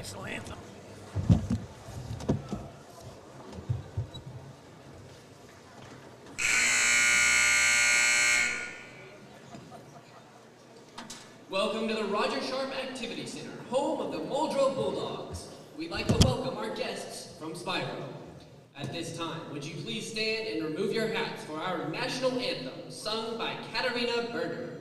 national anthem. Welcome to the Roger Sharp Activity Center, home of the Muldrow Bulldogs. We'd like to welcome our guests from Spiro. At this time, would you please stand and remove your hats for our national anthem, sung by Katarina Berger.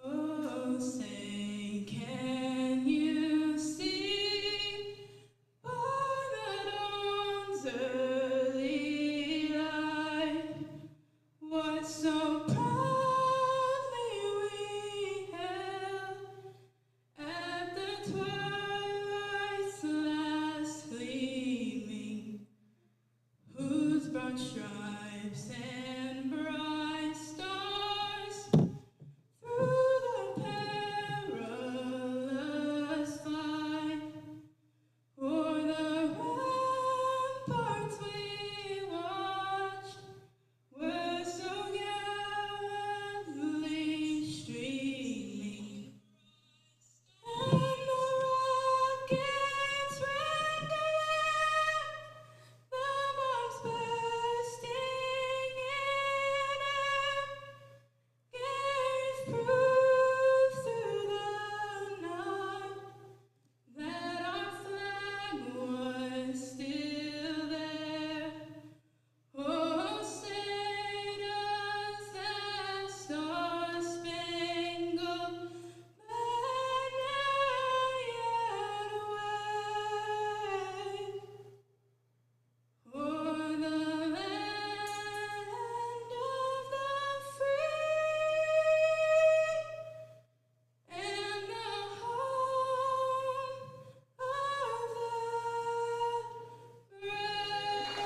Oh, say, can you see by the dawn's early light what so proudly we held at the twilight's last gleaming, whose broad stripes and bright stars through the perilous fight o'er the ramparts we watched were so gallantly streaming, and the rockets red glare, the bombs bursting in air, gave proof through the night that our flag was still there. Oh, say does that star-spangled banner yet wave o'er the land of the free and the home of the brave?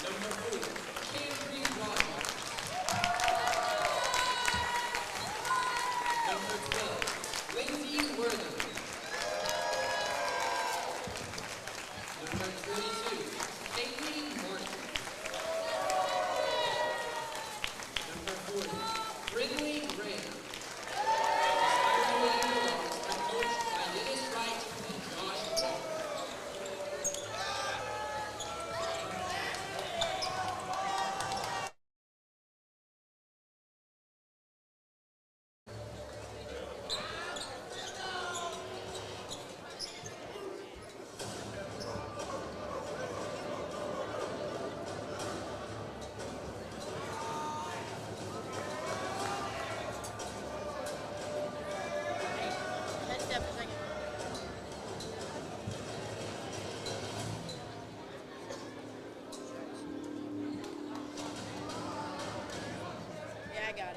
Number 4, Canterbury Rogers. Number 12, Lindsay Wortham. Number 22, Kaylee Martin. Number 40, Brindley Graham. Spiro Bulldogs are coached by Dennis Wright and Josh Walker. Let's step a second. Yeah, I got it.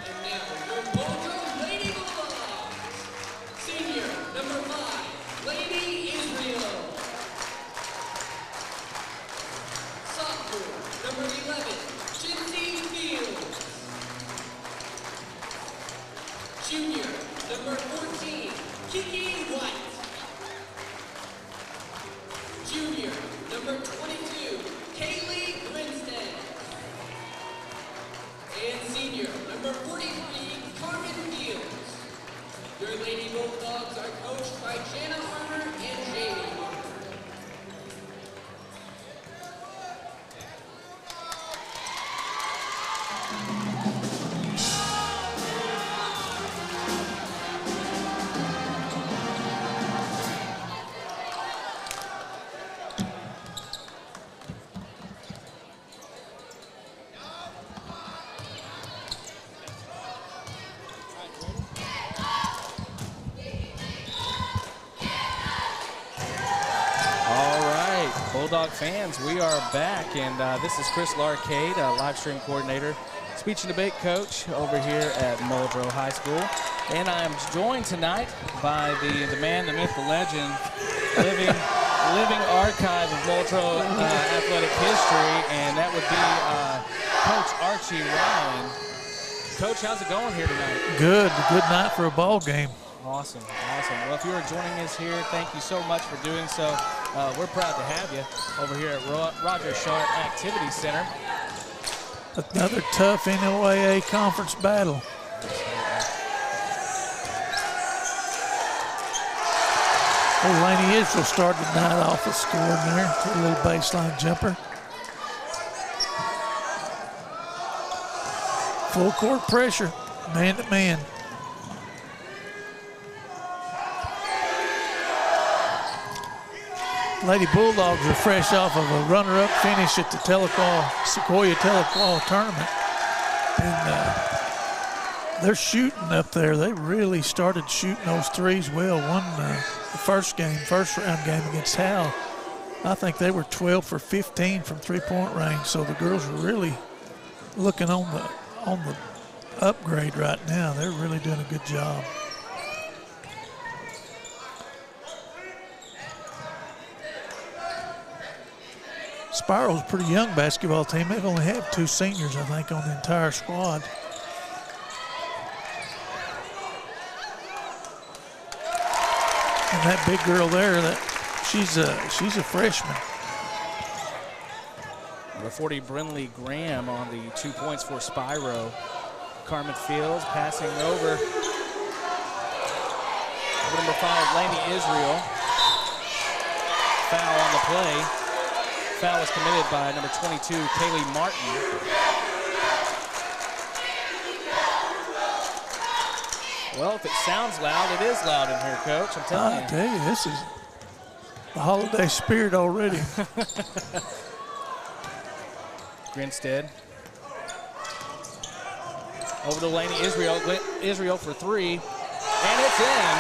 And now, your Muldrow Lady Bulldogs. Senior, number 5, Lady Israel. Sophomore, number 11, Kinsey Fields. Junior, number 14, Kiki White. Junior, number 22, Kaylee Grinstead. And senior, number 43, Carmen Fields. Your Lady Bulldogs are coached by Jana Armour and Jamie Armour. Bulldog fans, we are back, and this is Chris Larcade, live stream coordinator, speech and debate coach over here at Muldrow High School. And I am joined tonight by the man, the myth, the legend, living archive of Muldrow athletic history, and that would be Coach Archie Ryan. Coach, how's it going here tonight? Good night for a ball game. Awesome. Well, if you are joining us here, thank you so much for doing so. We're proud to have you over here at Roger Sharp Activity Center. Another tough NOAA conference battle. Laney Israel started the night off with scoring there. A little baseline jumper. Full court pressure, man to man. Lady Bulldogs are fresh off of a runner-up finish at the Sequoia Teleclaw tournament. And they're shooting up there. They really started shooting those threes well. Won the first round game against Hal. I think they were 12 for 15 from three-point range. So the girls are really looking on the upgrade right now. They're really doing a good job. Spiro's a pretty young basketball team. They've only had 2 seniors, I think, on the entire squad. And that big girl there, she's a freshman. Number 40, Brinley Graham on the 2 points for Spiro. Carmen Fields passing over. Number 5, Laney Israel. Foul on the play. Foul was committed by number 22, Kaylee Martin. Well, if it sounds loud, it is loud in here, Coach. I'm telling you. I tell you, this is the holiday spirit already. Grinstead. Over to Laney Israel. Israel for 3, and it's in.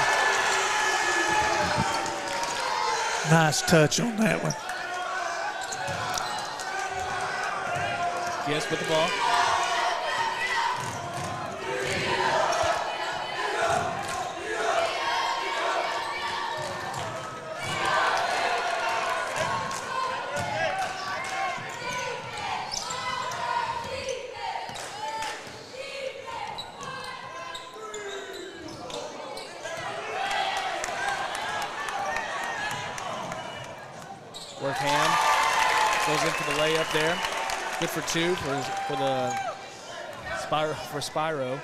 Nice touch on that one. Yes, with the ball. Wortham goes in for the layup there. Good for 2 for Spiro.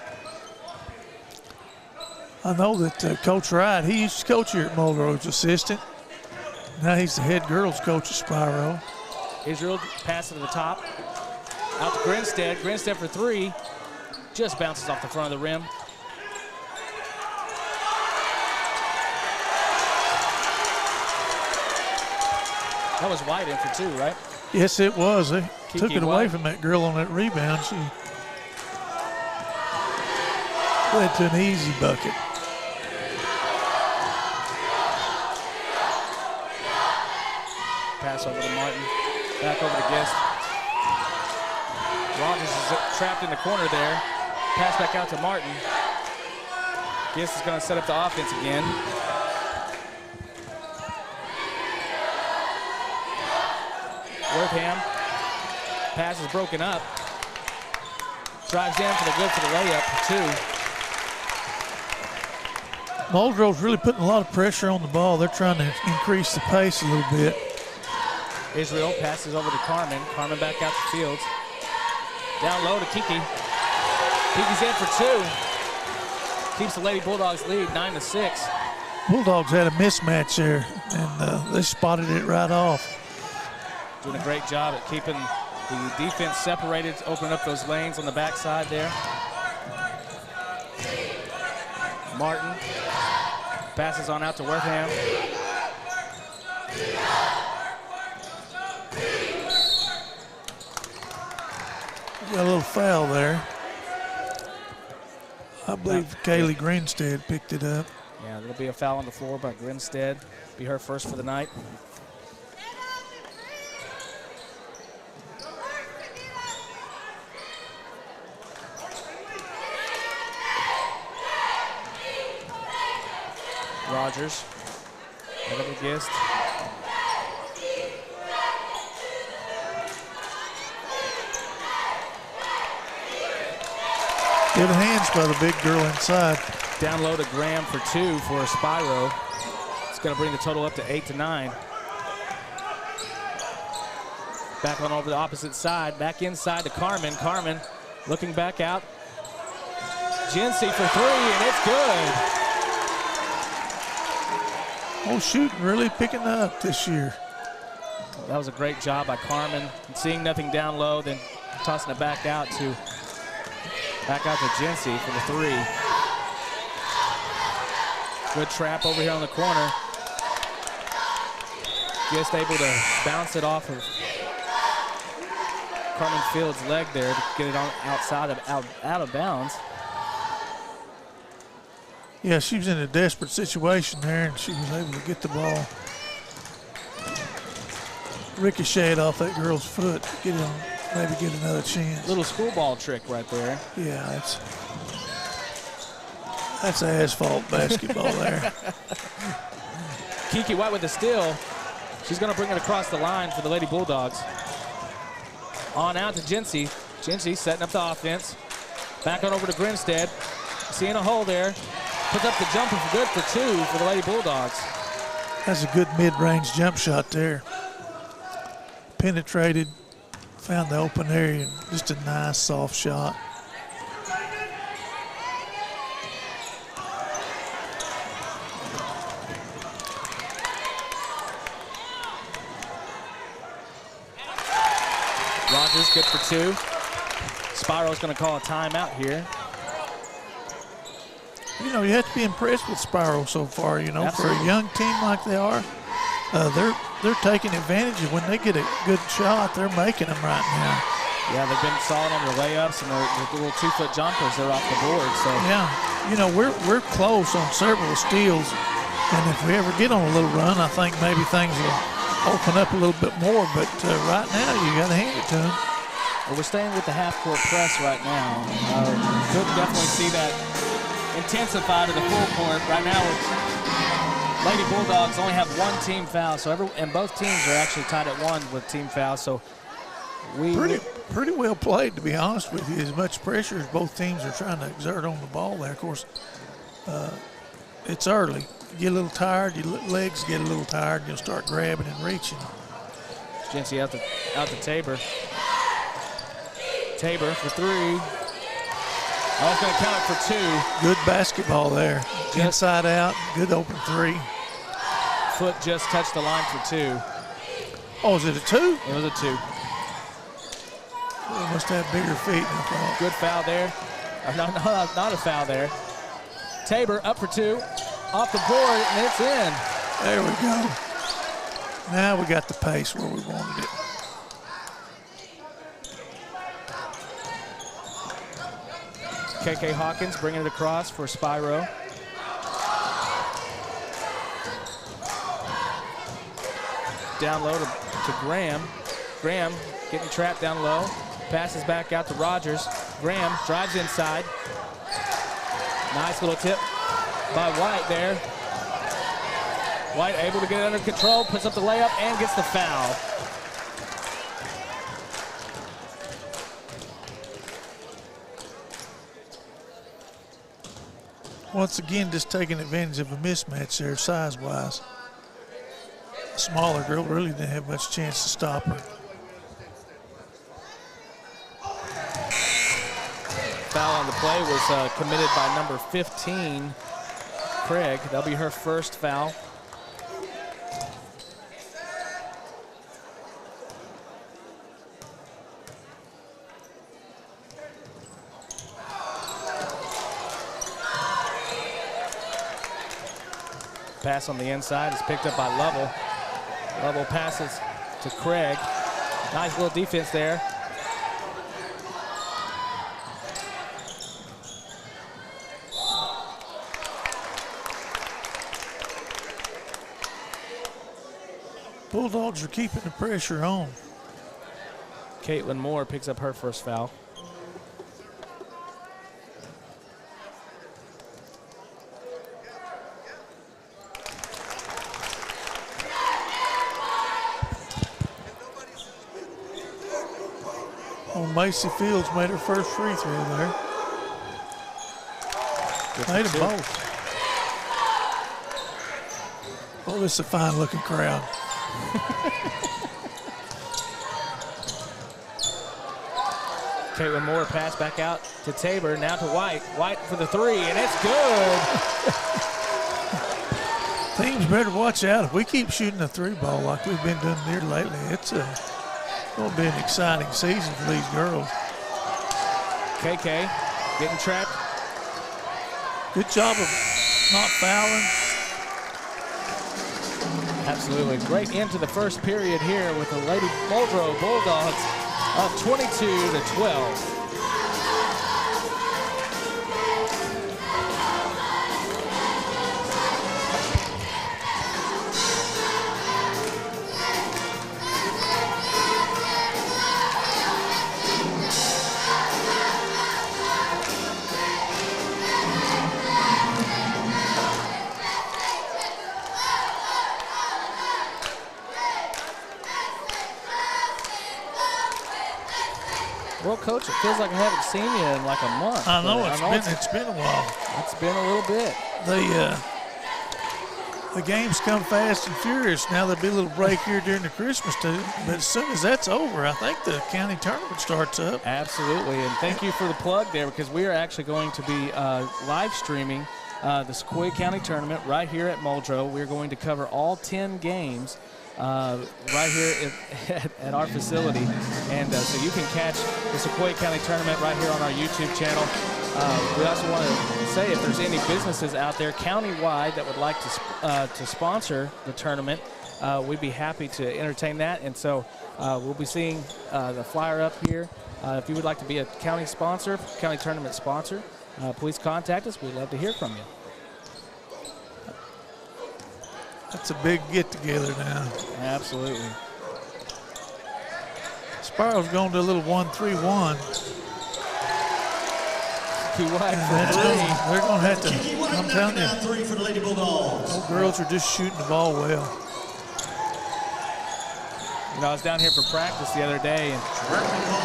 I know that Coach Wright, he used to coach here at Muldrow's assistant. Now he's the head girls coach at Spiro. Israel passes to the top. Out to Grinstead. Grinstead for 3. Just bounces off the front of the rim. That was wide in for 2, right? Yes, it was. They took it away White from that girl on that rebound. She led to an easy bucket. Pass over to Martin. Back over to Gist. Rogers is trapped in the corner there. Pass back out to Martin. Gist is going to set up the offense again. Wortham. Pass is broken up. Drives down for the good for the layup for 2. Muldrow's really putting a lot of pressure on the ball. They're trying to increase the pace a little bit. Israel passes over to Carmen. Carmen back out to Fields. Down low to Kiki. Kiki's in for 2. Keeps the Lady Bulldogs lead 9-6. Bulldogs had a mismatch there, and they spotted it right off. Doing a great job at keeping the defense separated, opening up those lanes on the backside there. Martin passes on out to Wortham. Got a little foul there. I believe Kaylee Greenstead picked it up. Yeah, there'll be a foul on the floor by Grinstead. Be her first for the night. Rogers. Over the Gist. Good hands by the big girl inside. Down low to Graham for 2 for Spiro. It's going to bring the total up to 8 to 9. Back on over the opposite side. Back inside to Carmen. Carmen looking back out. Jinsey for 3, and it's good. Oh, shooting really picking up this year. That was a great job by Carmen. Seeing nothing down low, then tossing it back out to Jinsey for the 3. Good trap over here on the corner. Just able to bounce it off of Carmen Fields' leg there to get it on out of bounds. Yeah, she was in a desperate situation there, and she was able to get the ball. Ricocheted off that girl's foot. Maybe get another chance. Little schoolball trick right there. Yeah, that's asphalt basketball there. Kiki White with the steal. She's going to bring it across the line for the Lady Bulldogs. On out to Jinsey. Jinsey setting up the offense. Back on over to Grinstead. Seeing a hole there. Puts up the jumper for good for 2 for the Lady Bulldogs. That's a good mid-range jump shot there. Penetrated, found the open area, and just a nice soft shot. Rogers good for 2. Spiro's going to call a timeout here. You know, you have to be impressed with Spiro so far, you know. Absolutely. For a young team like they are. They're taking advantage of when they get a good shot, they're making them right now. Yeah, they've been solid on their layups and their little 2-foot jumpers. They're off the board. So Yeah, you know, we're close on several steals, and if we ever get on a little run, I think maybe things will open up a little bit more. But right now, you got to hand it to them. well, we're staying with the half-court press right now. Could definitely see that intensify to the full court. Right now, Lady Bulldogs only have 1 team foul, and both teams are actually tied at 1 with team fouls. So Pretty well played, to be honest with you. As much pressure as both teams are trying to exert on the ball there. Of course, it's early. You get a little tired, your legs get a little tired, you'll start grabbing and reaching. Jinsey out to Tabor. Tabor for 3. I was going to count it for 2. Good basketball there. Inside out, good open 3. Foot just touched the line for 2. Oh, is it a 2? It was a 2. They must have bigger feet than I thought. Good foul there. No, not a foul there. Tabor up for 2. Off the board, and it's in. There we go. Now we got the pace where we wanted it. KK Hawkins bringing it across for Spiro. Down low to Graham. Graham getting trapped down low. Passes back out to Rogers. Graham drives inside. Nice little tip by White there. White able to get it under control, puts up the layup, and gets the foul. Once again, just taking advantage of a mismatch there, size-wise. Smaller girl really didn't have much chance to stop her. Foul on the play was committed by number 15, Craig. That'll be her first foul. Pass on the inside is picked up by Lovell. Lovell passes to Craig. Nice little defense there. Bulldogs are keeping the pressure on. Caitlin Moore picks up her first foul. Oh, Macy Fields made her first free throw there. Made them both. Oh, this is a fine-looking crowd. Caitlin Moore pass back out to Tabor, now to White. White for the three, and it's good. Teams better watch out. If we keep shooting the three ball like we've been doing here lately, it's going to be an exciting season for these girls. KK getting trapped. Good job of not fouling. Absolutely. Great into the first period here with the Lady Muldrow Bulldogs up 22-12. Well, Coach, it feels like I haven't seen you in like a month. I know, it's been a while. It's been a little bit. The games come fast and furious. Now there'll be a little break here during the Christmas too, but as soon as that's over, I think the county tournament starts up. Absolutely, and thank you for the plug there, because we are actually going to be live streaming the Sequoia County tournament right here at Muldrow. We're going to cover all 10 games right here at our facility, and so you can catch the Sequoia County tournament right here on our YouTube channel. We also want to say, if there's any businesses out there countywide that would like to sponsor the tournament, we'd be happy to entertain that. And so we'll be seeing the flyer up here. If you would like to be a county sponsor, county tournament sponsor, please contact us. We'd love to hear from you. That's a big get-together now. Absolutely. Spiro's going to a little 1-3-1. Kiki White for They're going to have to, I'm telling you, three for the Lady Bulldogs. those girls are just shooting the ball well. You know, I was down here for practice the other day, and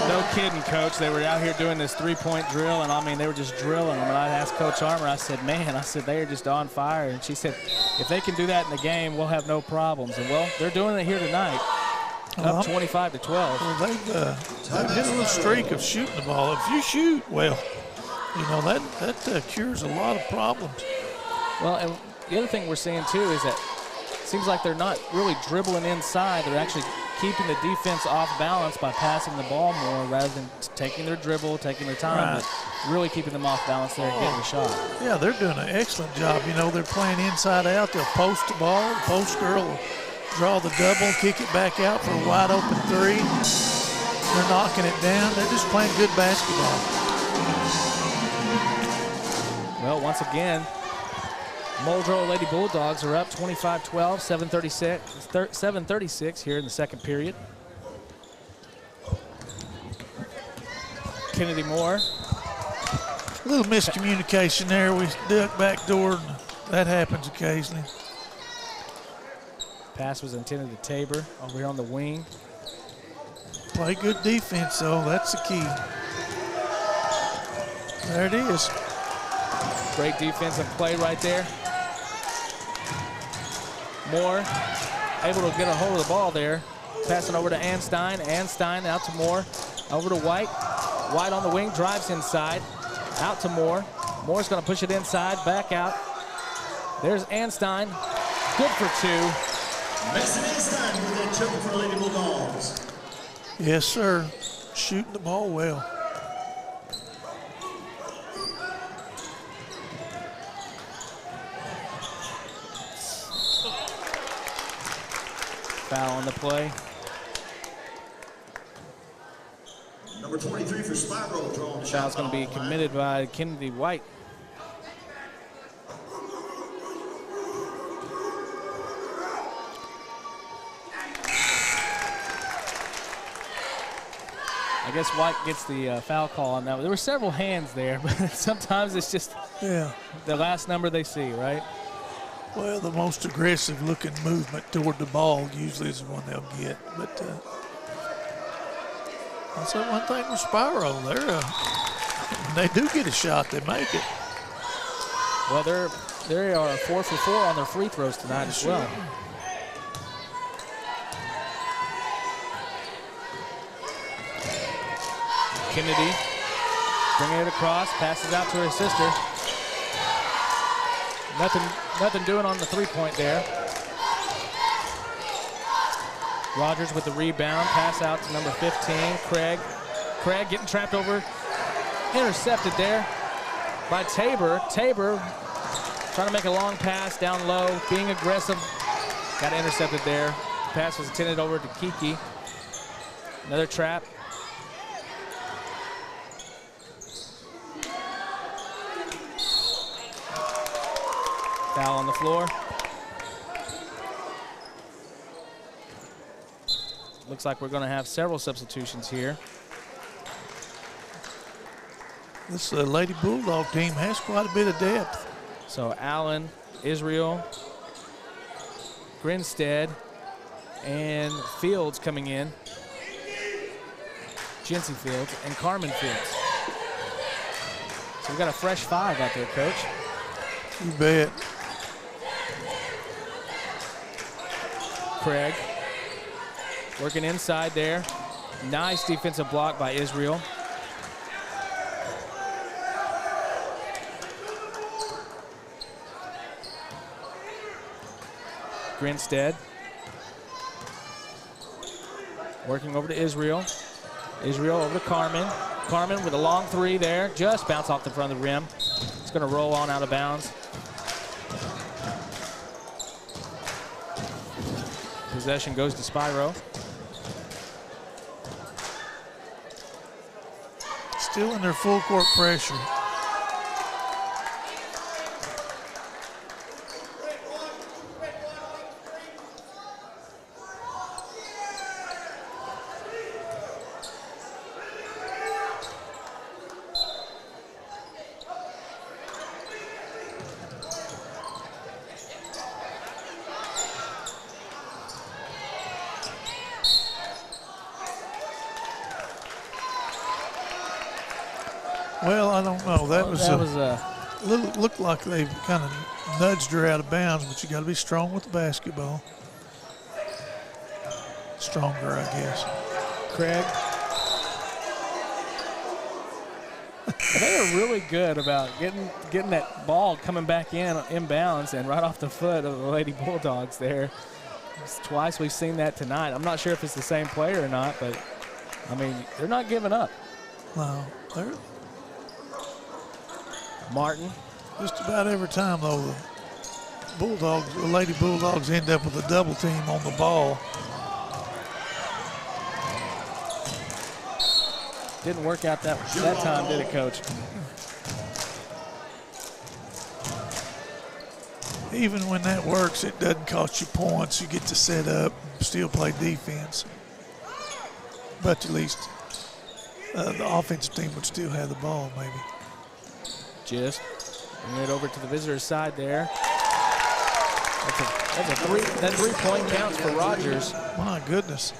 no kidding, Coach, they were out here doing this three-point drill, and I mean, they were just drilling them. And I asked Coach Armour, I said, man, they are just on fire. And she said, if they can do that in the game, we'll have no problems. And, well, they're doing it here tonight, up 25-12. Well, they've hit a little streak of shooting the ball. If you shoot well, you know, that cures a lot of problems. Well, and the other thing we're seeing, too, is that it seems like they're not really dribbling inside. They're actually keeping the defense off balance by passing the ball more rather than taking their dribble, taking their time, but really keeping them off balance there and getting the shot. Yeah, they're doing an excellent job. You know, they're playing inside out. They'll post the ball. The post girl will draw the double, kick it back out for a wide open three. They're knocking it down. They're just playing good basketball. Well, once again, Muldrow Lady Bulldogs are up 25-12, 7:36 here in the second period. Kennedy Moore. A little miscommunication there. We duck back door, and that happens occasionally. Pass was intended to Tabor over here on the wing. Play good defense, though. That's the key. There it is. Great defensive play right there. Moore able to get a hold of the ball there. Passing over to Anstein. Anstein out to Moore. Over to White. White on the wing, drives inside. Out to Moore. Moore's going to push it inside, back out. There's Anstein. Good for two. Mason Anstein with that triple for the Lady Bulldogs. Yes, sir. Shooting the ball well. Foul on the play. Number 23 for Spiro drawing the shot. Foul's going to be committed by Kennedy White. I guess White gets the foul call on that. There were several hands there, but sometimes it's just the last number they see, right? Well, the most aggressive looking movement toward the ball usually is the one they'll get. But That's the one thing with Spiro. When they do get a shot, they make it. Well, they are 4 for 4 on their free throws tonight as well. Kennedy bringing it across, passes out to her sister. Nothing doing on the three-point there. Rogers with the rebound, pass out to number 15, Craig. Craig getting trapped over, intercepted there by Tabor. Tabor trying to make a long pass down low, being aggressive. Got intercepted there. Pass was intended over to Kiki. Another trap. Foul on the floor. Looks like we're going to have several substitutions here. This Lady Bulldog team has quite a bit of depth. So Allen, Israel, Grinstead, and Fields coming in. Jency Fields and Carmen Fields. So we've got a fresh 5 out there, Coach. You bet. Craig working inside there. Nice defensive block by Israel. Grinstead working over to Israel. Israel over to Carmen. Carmen with a long 3 there. Just bounce off the front of the rim. It's going to roll on out of bounds. Possession goes to Spiro. Still in their full court pressure. Well, I don't know. That was a little, looked like they kind of nudged her out of bounds, but you got to be strong with the basketball. Stronger, I guess. Craig. They are really good about getting that ball coming back inbounds and right off the foot of the Lady Bulldogs there. It's twice we've seen that tonight. I'm not sure if it's the same player or not, but I mean, they're not giving up. No, they're Martin. just about every time, though, the Lady Bulldogs end up with a double team on the ball. Didn't work out that time, did it, Coach? Even when that works, it doesn't cost you points. You get to set up, still play defense. But at least the offensive team would still have the ball, maybe. Just bring it over to the visitor's side there. That 3-point counts for Rogers. My goodness.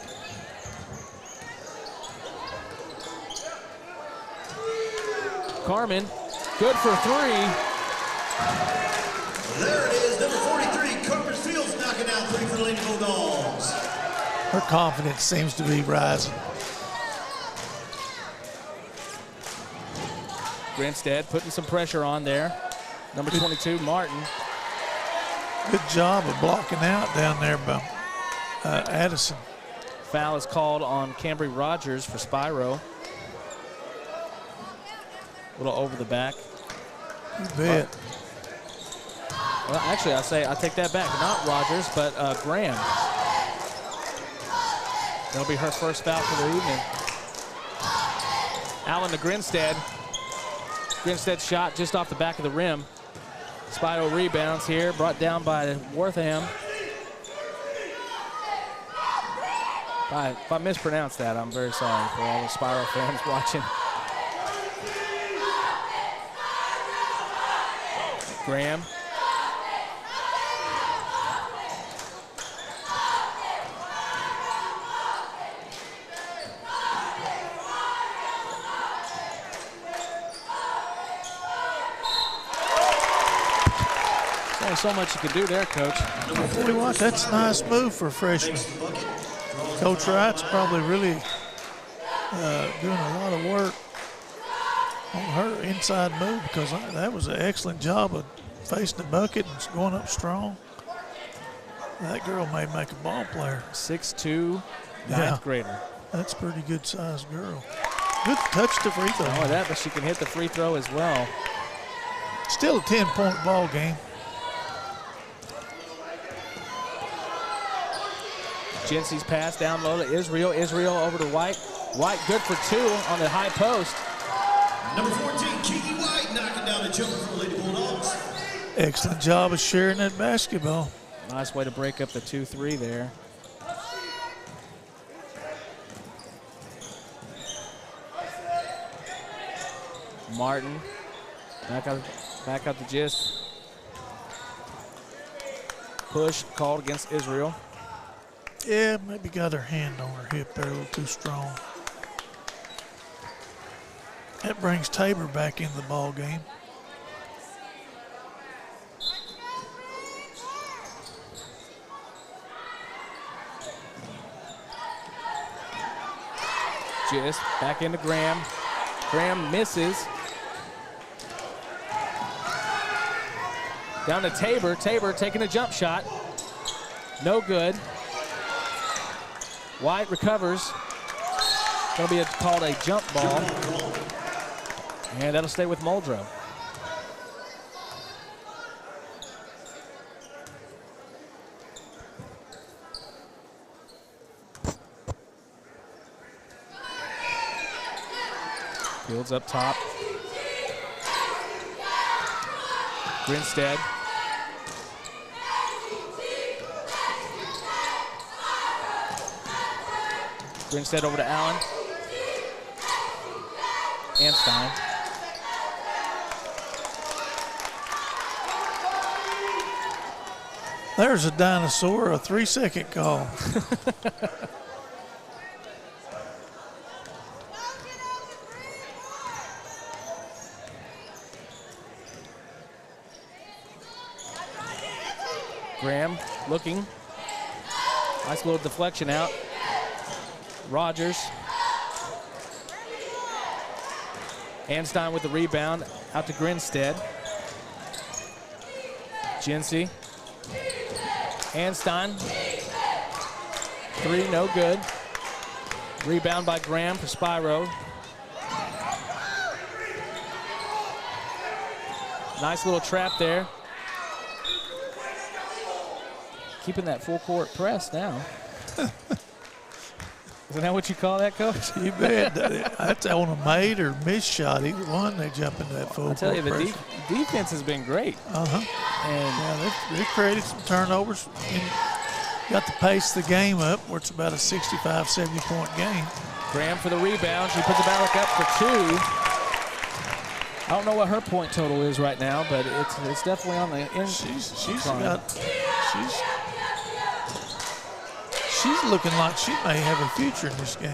Carmen, good for 3. There it is, number 43, Carmen Fields knocking out 3 for the Lady Bulldogs. Her confidence seems to be rising. Grinstead putting some pressure on there. Number 22, Martin. Good job of blocking out down there by Addison. Foul is called on Cambry Rogers for Spiro. A little over the back. You bet. Well, actually, I take that back. Not Rogers, but Graham. That'll be her first foul for the evening. Allen to Grinstead. Grinstead's shot just off the back of the rim. Spiro rebounds here, brought down by Wortham. If I mispronounced that, I'm very sorry for all the Spiro fans watching. Graham. Only so much you can do there, Coach. I tell you what, that's a nice move for a freshman. Coach Wright's probably really doing a lot of work on her inside move because that was an excellent job of facing the bucket and going up strong. That girl may make a ball player. 6'2", ninth grader. That's a pretty good sized girl. Good touch to free throw. Not only that, but she can hit the free throw as well. Still a 10-point ball game. Jency's pass down low to Israel. Israel over to White. White good for 2 on the high post. Number 14, Kiki White, knocking down the jumper for the Lady Bulldogs. Excellent job of sharing that basketball. Nice way to break up the 2-3 there. Martin, back out the gist. Push called against Israel. Yeah, maybe got her hand on her hip there a little too strong. That brings Tabor back in the ball game. Gist back into Graham. Graham misses. Down to Tabor. Tabor taking a jump shot. No good. White recovers. Going to be called a jump ball. And that'll stay with Muldrow. Fields up top. Grinstead. Grinstead over to Allen. And Stein. There's a dinosaur, a 3-second call. Graham looking. Nice little deflection out. Rogers. Anstein with the rebound. Out to Grinstead. Jency. Anstein. 3, no good. Rebound by Graham for Spiro. Nice little trap there. Keeping that full court press now. Isn't that what you call that, Coach? You bet. That's on a made or missed shot. Either one, they jump into that full court I tell you, the pressure. defense has been great. Uh-huh. And Yeah, they created some turnovers and got the pace of the game up where it's about a 65, 70-point game. Graham for the rebound. She puts it back up for 2. I don't know what her point total is right now, but it's definitely on the end. She's looking like she may have a future in this game.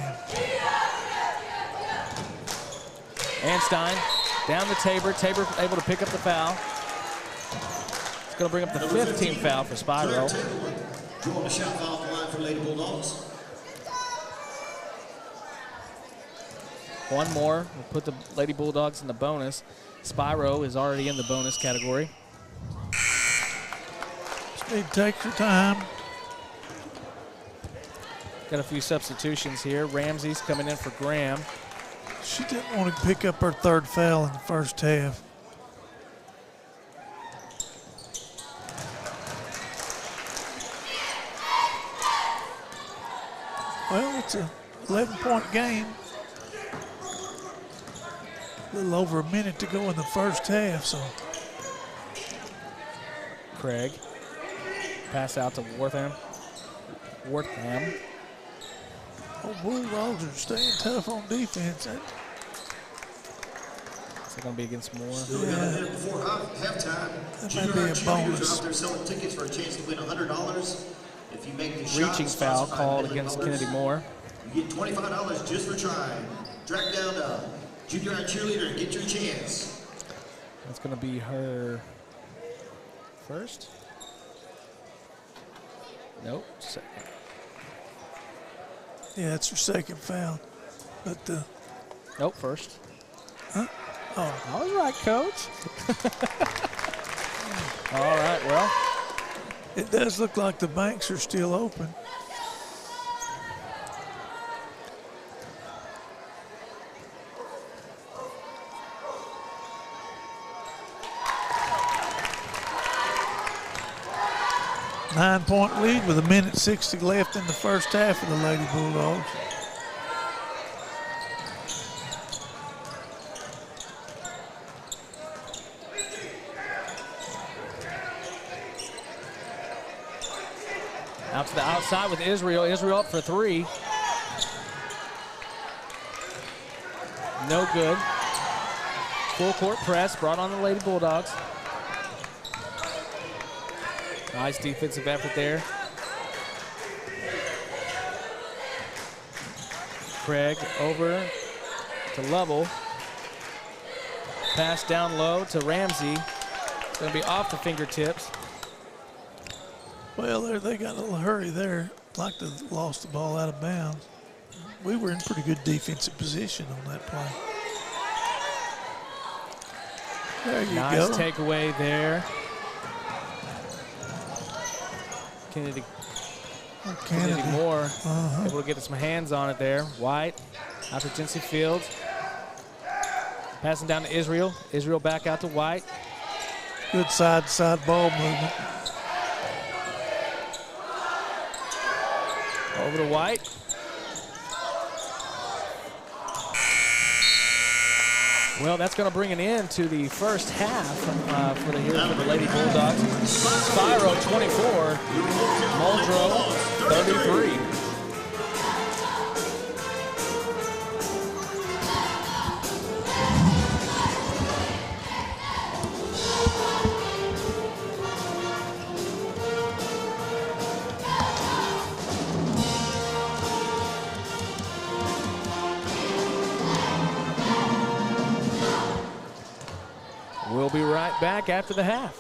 Anstein down to Tabor. Tabor able to pick up the foul. It's going to bring up the 15th foul for Spiro. Drawing the shot foul off the line for Lady Bulldogs. One more. We'll put the Lady Bulldogs in the bonus. Spiro is already in the bonus category. Just need to take your time. Got a few substitutions here. Ramsey's coming in for Graham. She didn't want to pick up her 3rd foul in the first half. Well, it's a 11-point game. A little over a minute to go in the first half, so. Craig. Pass out to Wortham. Oh, Bulldogs are staying tough on defense. Is it going to be against Moore? Still got a minute before halftime. That may be a bonus. Are out there selling tickets for a chance to win $100. If you make the shot, Reaching foul called against Kennedy Moore. You get $25 just for trying. Track down a junior high cheerleader and get your chance. That's going to be her First. Nope. Second. Yeah, it's her second foul. But Nope, first. huh? Oh, I was right, Coach. All right, well. it does look like the banks are still open. Nine-point lead with 1:60 left in the first half of the Lady Bulldogs. Out to the outside with Israel. Israel up for three. No good. Full court press brought on the Lady Bulldogs. Nice defensive effort there. Craig over to Lovell. Pass down low to Ramsey. Going to be off the fingertips. Well, they got a little hurry there. Like to have lost the ball out of bounds. We were in pretty good defensive position on that play. There you Nice go. takeaway there. Kennedy Moore able to get some hands on it there. White out to Jency Fields. Passing down to Israel. Israel back out to White. Good side-to-side ball movement. Over to White. Well, that's going to bring an end to the first half for the Lady Bulldogs. Spiro 24, Muldrow 33. We'll be right back after the half.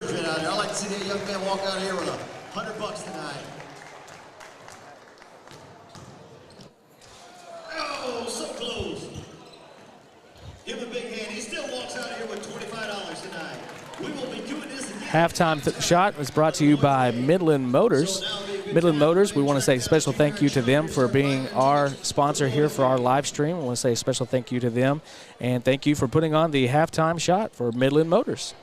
I'd like to see that young man walk out here with $100 tonight. Oh, so close. Give him a big hand. He still walks out here with $25 tonight. We will be doing this again. Halftime shot was brought to you by Midland Motors. So now Midland Motors, we want to say a special thank you to them for being our sponsor here for our live stream. We want to say a special thank you to them. And thank you for putting on the halftime shot for Midland Motors.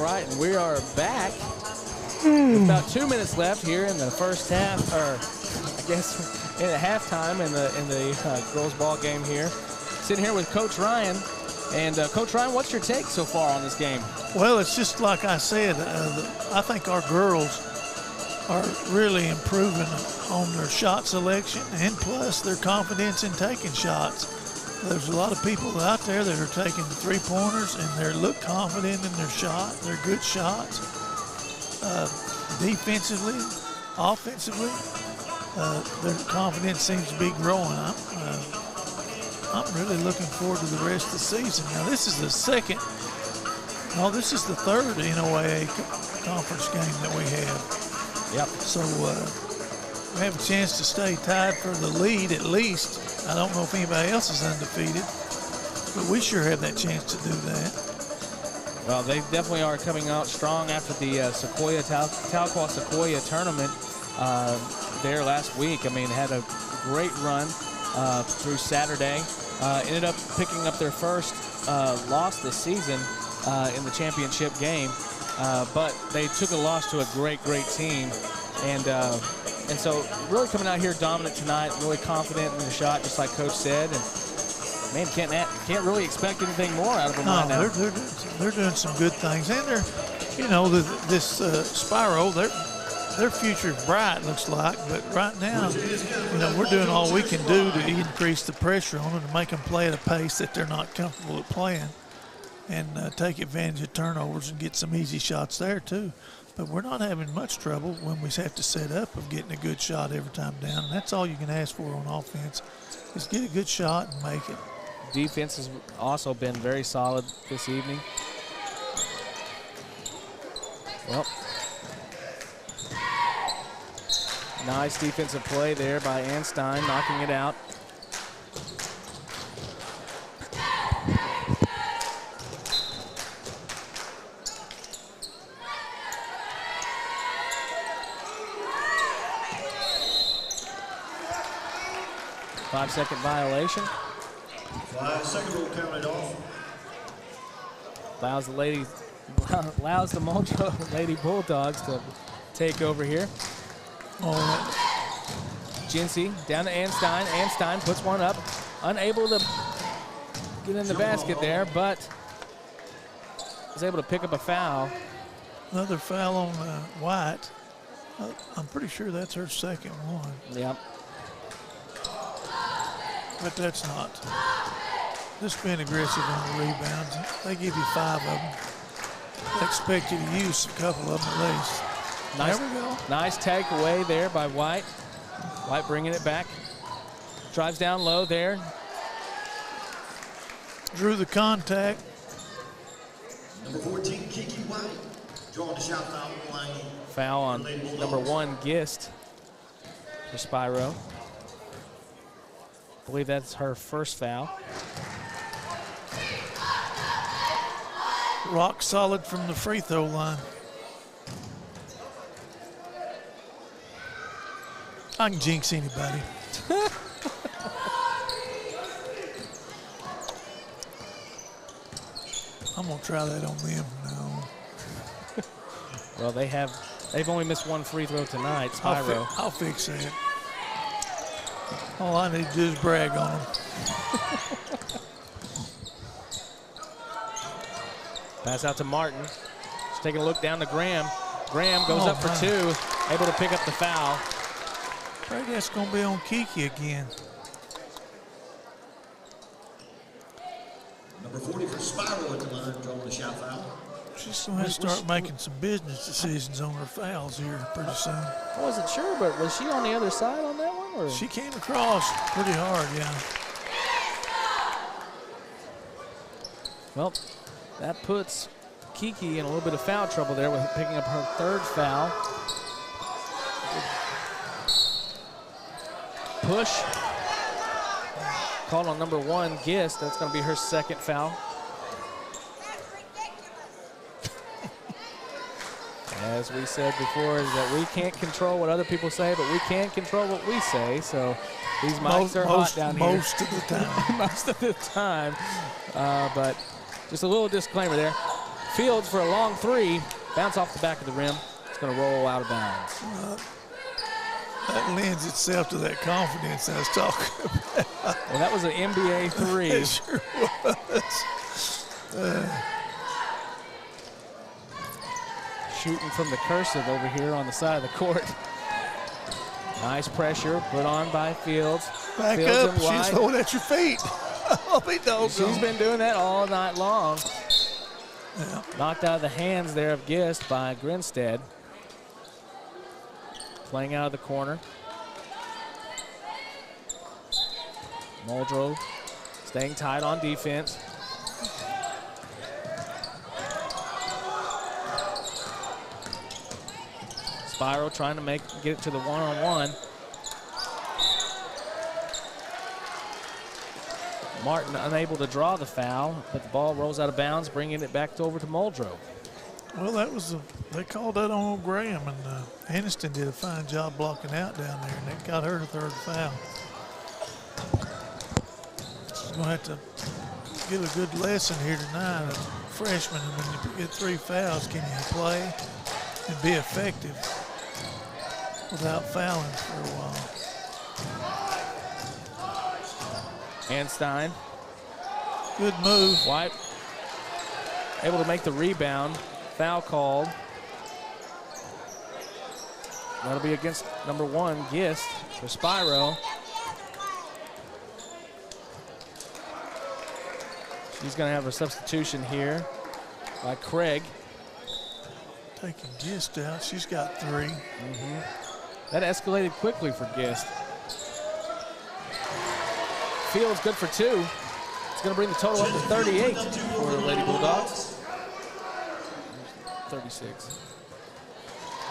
right, and we are back. With about 2 minutes left here in the first half, or I guess in the halftime in the girls' ball game here. Sitting here with Coach Ryan. And Coach Ryan, what's your take so far on this game? Well, it's just like I said. I think our girls are really improving on their shot selection and plus their confidence in taking shots. There's a lot of people out there that are taking three-pointers and they look confident in their shot. They're good shots. Defensively, offensively, their confidence seems to be growing. I'm really looking forward to the rest of the season. Now, this is the third NOAA conference game that we have. Yep. So we have a chance to stay tied for the lead at least. I don't know if anybody else is undefeated, but we sure have that chance to do that. Well, they definitely are coming out strong after the Tahlequah Sequoia tournament there last week. I mean, had a great run through Saturday. Ended up picking up their first loss this season in the championship game, but they took a loss to a great team, and so really coming out here dominant tonight, really confident in the shot, just like Coach said, and man, can't really expect anything more out of them right now. They're doing some good things, and this Spiro, their future is bright, looks like, but right now, we're doing all we can do to increase the pressure on them to make them play at a pace that they're not comfortable at playing and take advantage of turnovers and get some easy shots there too. But we're not having much trouble when we have to set up of getting a good shot every time down, and that's all you can ask for on offense is get a good shot and make it. Defense has also been very solid this evening. Well, nice defensive play there by Anstein, knocking it out. Five-second violation. 5 second rule counted off. Allows the Muldrow Lady Bulldogs to take over here. All right. Jinsey down to Anstein. Anstein puts one up. Unable to get in the basket there, but was able to pick up a foul. Another foul on White. I'm pretty sure that's her second one. Yep. But that's not. Just being aggressive on the rebounds. They give you 5 of them. They expect you to use a couple of them at least. Nice, there we go. Nice takeaway there by White. White bringing it back. Drives down low there. Drew the contact. Number 14, Kiki White, drawing the shot foul line. Foul on number 1, Gist for Spiro. I believe that's her first foul. Rock solid from the free throw line. I can jinx anybody. I'm gonna try that on them now. Well, they've only missed 1 free throw tonight, Spiro. I'll fix that. All I need to do is brag on them. Pass out to Martin. Just taking a look down to Graham. Graham goes up for 2, able to pick up the foul. I think that's going to be on Kiki again. Number 40 for Spiro at the line, drawing the shot foul. She's going to have to start making some business decisions on her fouls here pretty soon. I wasn't sure, but was she on the other side on that one? Or? She came across pretty hard, yeah. Well, that puts Kiki in a little bit of foul trouble there with picking up her 3rd foul. Push. Called on number 1, Gist. That's going to be her 2nd foul. As we said before, is that we can't control what other people say, but we can control what we say. So these mics are hot down here. Most of the time. Most of the time. But just a little disclaimer there. Fields for a long three. Bounce off the back of the rim. It's going to roll out of bounds. That lends itself to that confidence I was talking about. Well, that was an NBA three. It sure was. Shooting from the cursive over here on the side of the court. Nice pressure put on by Fields. Back Fields up, and wide. she's holding at your feet. I'll be doggone. She's been doing that all night long. Yeah. Knocked out of the hands there of Gist by Grinstead. Playing out of the corner. Muldrow staying tight on defense. Spiro trying to get it to the one-on-one. Martin unable to draw the foul, but the ball rolls out of bounds, bringing it back over to Muldrow. Well, that was they called that on old Graham, and Aniston did a fine job blocking out down there, and it got her the third foul. She's going to have to get a good lesson here tonight. A freshman, and when you get 3 fouls, can you play and be effective without fouling for a while? Handstein. Good move. White able to make the rebound. Foul called. That'll be against number 1, Gist, for Spiro. She's going to have a substitution here by Craig. Taking Gist out. She's got 3. That escalated quickly for Gist. Fields good for 2. It's going to bring the total up to 38 for the Lady Bulldogs. 36.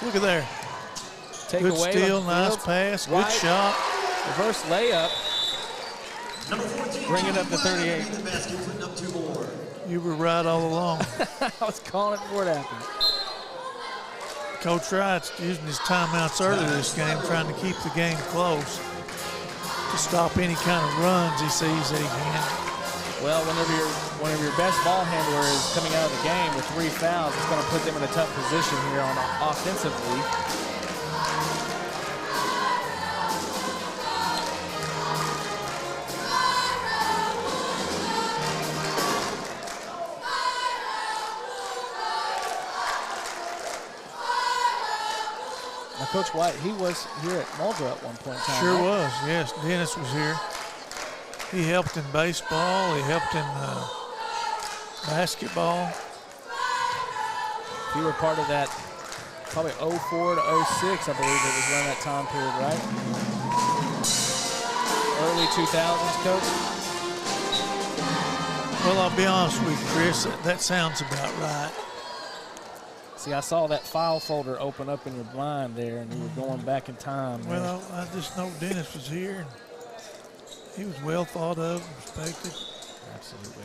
Look at there. Take Good away. steal, from nice Fields. pass, good White, shot. Reverse layup. Number 14, Bring it up to 38. the basket, putting up 2 more. You were right all along. I was calling it before it happened. Coach Wright's using his timeouts early this game, trying to keep the game close, to stop any kind of runs he sees that he can. Well, whenever your best ball handler is coming out of the game with 3 fouls, it's going to put them in a tough position here on offensively. Now, Coach White, he was here at Muldrow at one point in time. Sure right? was, yes. Dennis was here. He helped in baseball. He helped in basketball. You were part of that, probably 04 to 06, I believe it was around that time period, right? Early 2000s, Coach? Well, I'll be honest with you, Chris, that sounds about right. See, I saw that file folder open up in your blind there, and you were going back in time. there. Well, I just know Dennis was here, and he was well thought of and respected. Absolutely.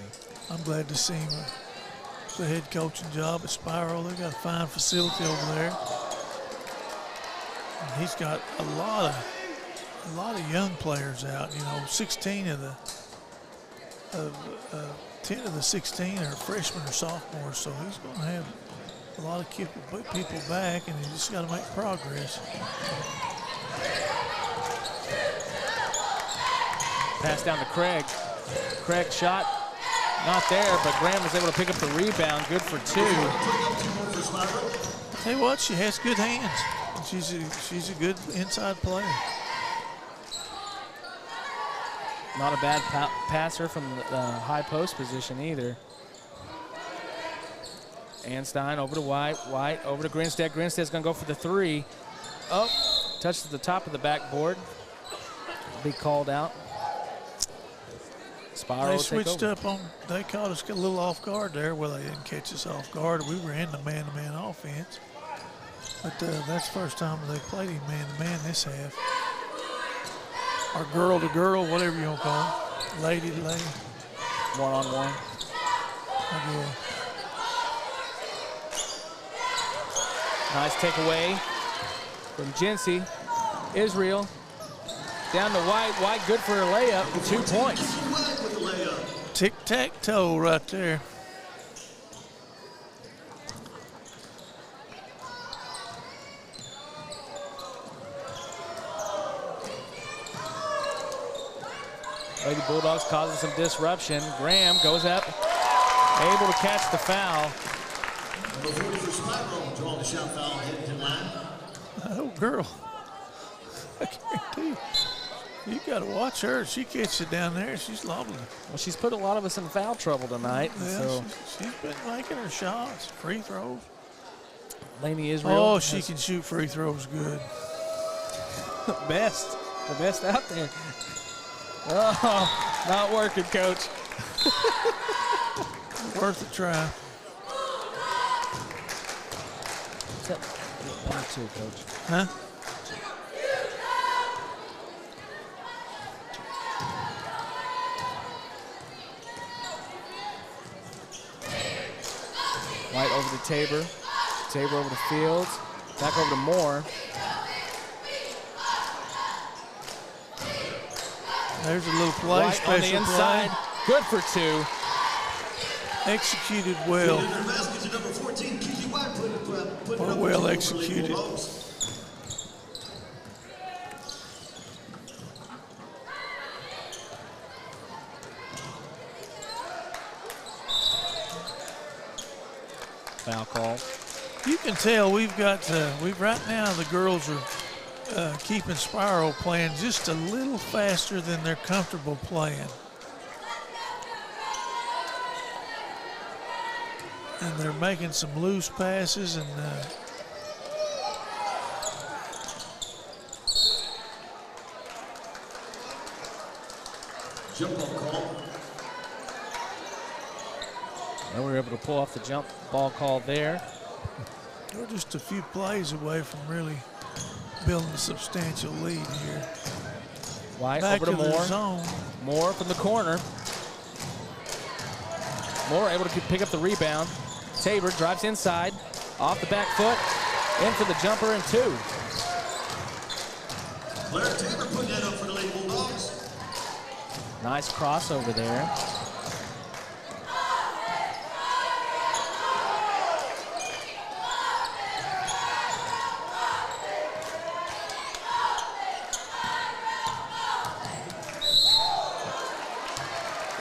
I'm glad to see him. The head coaching job at Spiro. They've got a fine facility over there. And he's got a lot of young players out. You know, 16 of the 10 of the 16 are freshmen or sophomores. So he's going to have a lot of people back, and he's just got to make progress. Pass down to Craig. Craig shot. Not there, but Graham was able to pick up the rebound. Good for 2. Hey, what? She has good hands. She's a good inside player. Not a bad passer from the high post position either. Anstein over to White. White over to Grinstead. Grinstead's going to go for the 3. Oh, touches the top of the backboard. Be called out. Spiro They will take switched over. up on. They caught us a little off guard there. Well, they didn't catch us off guard. We were in the man-to-man offense. But that's the first time they played him man-to-man this half. Or girl-to-girl, whatever you want to call it. Lady-to-lady. One-on-one. Nice takeaway from Jinsey. Israel down to White. White good for a layup for 2 points. Tic-tac-toe right there. Lady Bulldogs causing some disruption. Graham goes up, able to catch the foul. Number 40 for Spiro, drawing the shot foul, heading to the line. Oh, girl. I guarantee you got to watch her. She gets it down there. She's lovely. Well, she's put a lot of us in foul trouble tonight. Yeah, so she's been making her shots, free throws. Laney Israel. Oh, she can shoot free throws good. The best out there. Oh, not working, Coach. Worth a try. Number 2, Coach. Huh? White over to Tabor. Tabor over to Fields. Back over to Moore. There's a little play, White special on the inside. play. Good for 2. Executed well. Their basket to number 14, Kiki White, putting Or up well the two executed. Bulldogs. Foul call. You can tell we've got, right now the girls are keeping Spiro playing just a little faster than they're comfortable playing. And they're making some loose passes and Jump ball call. And we were able to pull off the jump ball call there. they're just a few plays away from really building a substantial lead here. White Back over to to the Moore. zone. Moore from the corner. Moore able to pick up the rebound. Tabor drives inside, off the back foot, in for the jumper and 2. Blair Tabor putting that up for the Lady Bulldogs. Nice crossover there.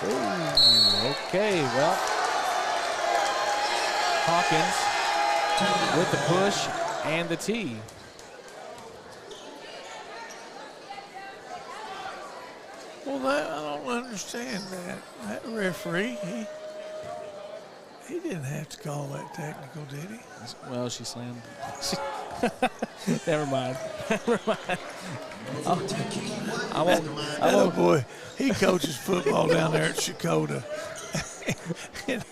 Ooh, okay, well, Hawkins with the push and the tee. Well, I don't understand that. That referee, he didn't have to call that technical, did he? Well, she slammed. Never mind. Never mind. I won't. Oh boy, he coaches football down there at Shakota. And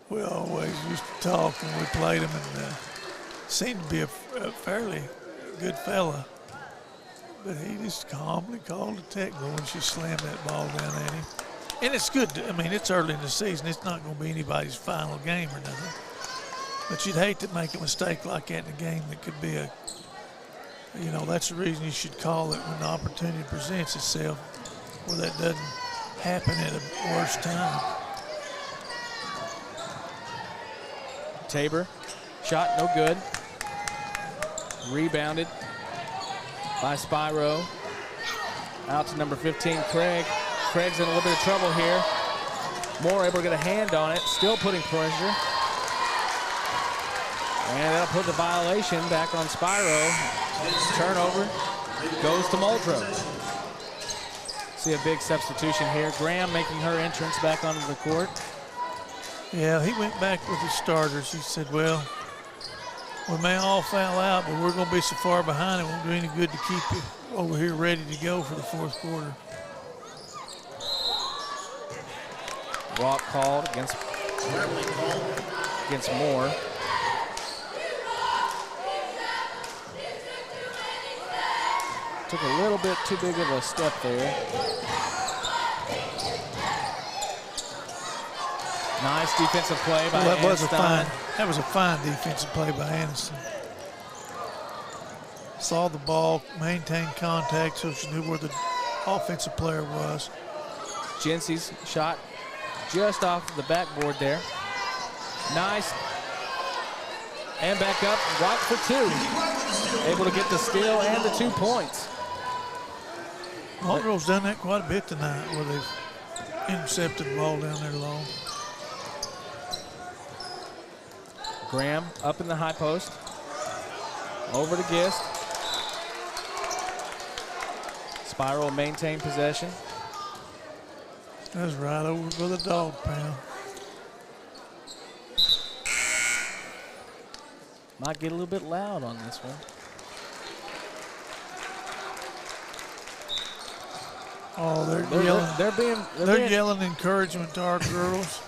we always used to talk when we played him, and seemed to be a fairly good fella. But he just calmly called a technical when she slammed that ball down at him. And it's good. I mean, it's early in the season. It's not going to be anybody's final game or nothing. But you'd hate to make a mistake like that in a game that could be a, you know, that's the reason you should call it when the opportunity presents itself, where that doesn't happen at a worse time. Tabor, shot no good. Rebounded by Spiro. Out to number 15, Craig. Craig's in a little bit of trouble here. Moore able to get a hand on it, still putting pressure. And that'll put the violation back on Spiro. Turnover goes to Muldrow. See a big substitution here. Graham making her entrance back onto the court. Yeah, he went back with his starters. He said, well, we may all foul out, but we're going to be so far behind, it won't do any good to keep you over here ready to go for the fourth quarter. Walk called against Moore. Took a little bit too big of a step there. Nice defensive play by Well, Einstein. that was a fine defensive play by Anderson. Saw the ball, maintained contact, so she knew where the offensive player was. Jency's shot just off the backboard there. Nice. And back up, White for 2. Able to get the steal and the 2 points. Muldrow's done that quite a bit tonight where they've intercepted the ball down there low. Graham up in the high post. Over to Gist. Spiro maintain possession. That's right over for the dog pound. Might get a little bit loud on this one. Oh, they're yelling. They're being Yelling encouragement to our girls.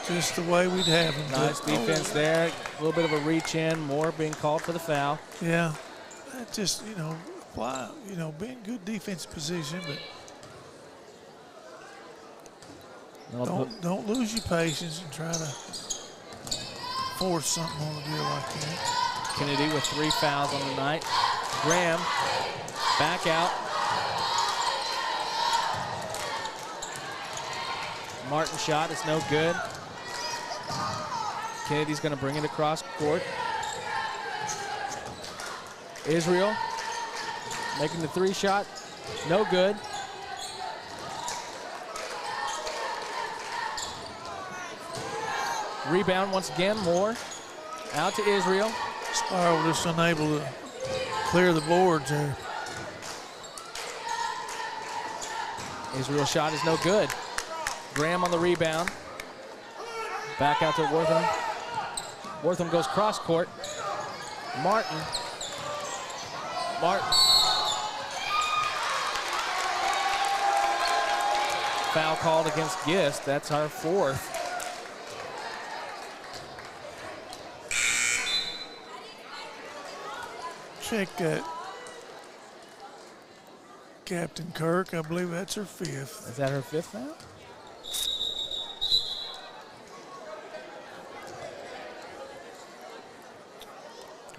Just the way we'd have them. nice defense there. A little bit of a reach in. Moore being called for the foul. Yeah, that just apply. Be in good defensive position, but don't lose your patience and try to force something on a deal like that. Kennedy with 3 fouls on the night. Graham back out. Martin shot is no good. Kennedy's going to bring it across court. Israel making the 3 shot, no good. Rebound once again, Moore. Out to Israel. Spiro just unable to clear the boards there. Israel shot is no good. Graham on the rebound. Back out to Wortham. Wortham goes cross court. Martin. Foul called against Gist. That's our 4th. Check that. Captain Kirk, I believe that's her 5th. Is that her 5th foul?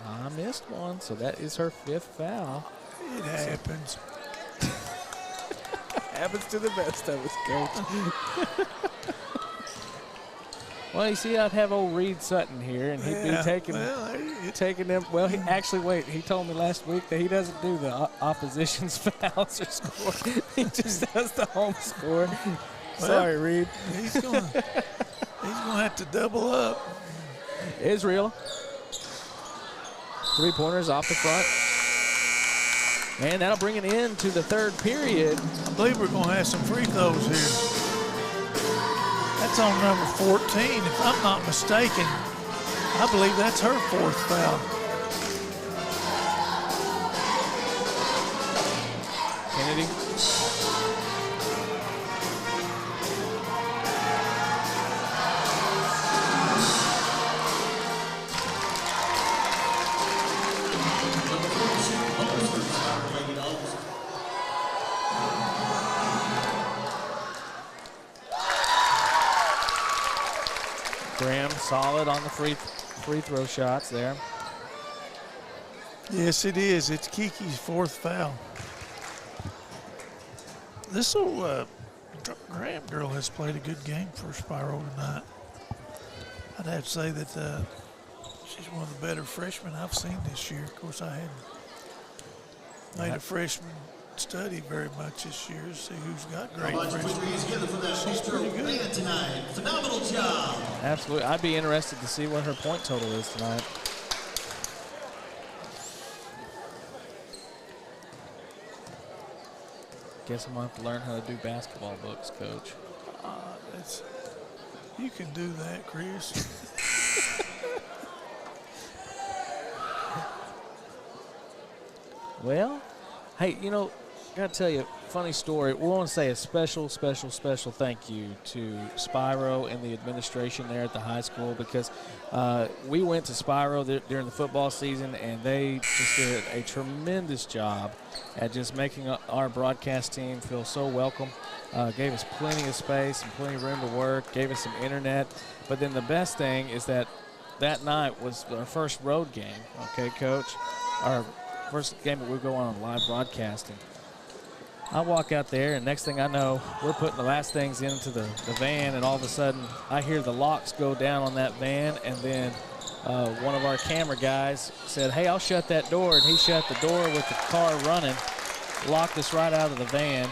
I missed one, so that is her 5th foul. It happens. Happens to the best of us, Coach. Well, you see, I'd have old Reed Sutton here, and he'd be taking them. Well, he told me last week that he doesn't do the opposition's fouls or score. He just does the home score. Sorry, Reed. He's gonna have to double up. Israel. 3-pointers off the front. And that'll bring it into the 3rd period. I believe we're going to have some free throws here. That's on number 14, if I'm not mistaken. I believe that's her 4th foul. Kennedy. Graham solid on the free throw shots there. Yes, it is. It's Kiki's 4th foul. This Graham girl has played a good game for Spiro tonight. I'd have to say that she's one of the better freshmen I've seen this year. Of course, I hadn't made a freshman study very much this year to see who's got great freshmen. She's pretty good tonight. Phenomenal job. Absolutely. I'd be interested to see what her point total is tonight. Guess I'm going to have to learn how to do basketball books, Coach. You can do that, Chris. Well, hey, got to tell you a funny story. We want to say a special thank you to Spiro and the administration there at the high school, because we went to Spiro during the football season, and they just did a tremendous job at just making our broadcast team feel so welcome. Gave us plenty of space and plenty of room to work, gave us some internet. But then the best thing is that night was our first road game, okay, Coach? Our first game that we go on live broadcasting. I walk out there, and next thing I know, we're putting the last things into the van, and all of a sudden I hear the locks go down on that van, and then one of our camera guys said, hey, I'll shut that door, and he shut the door with the car running, locked us right out of the van.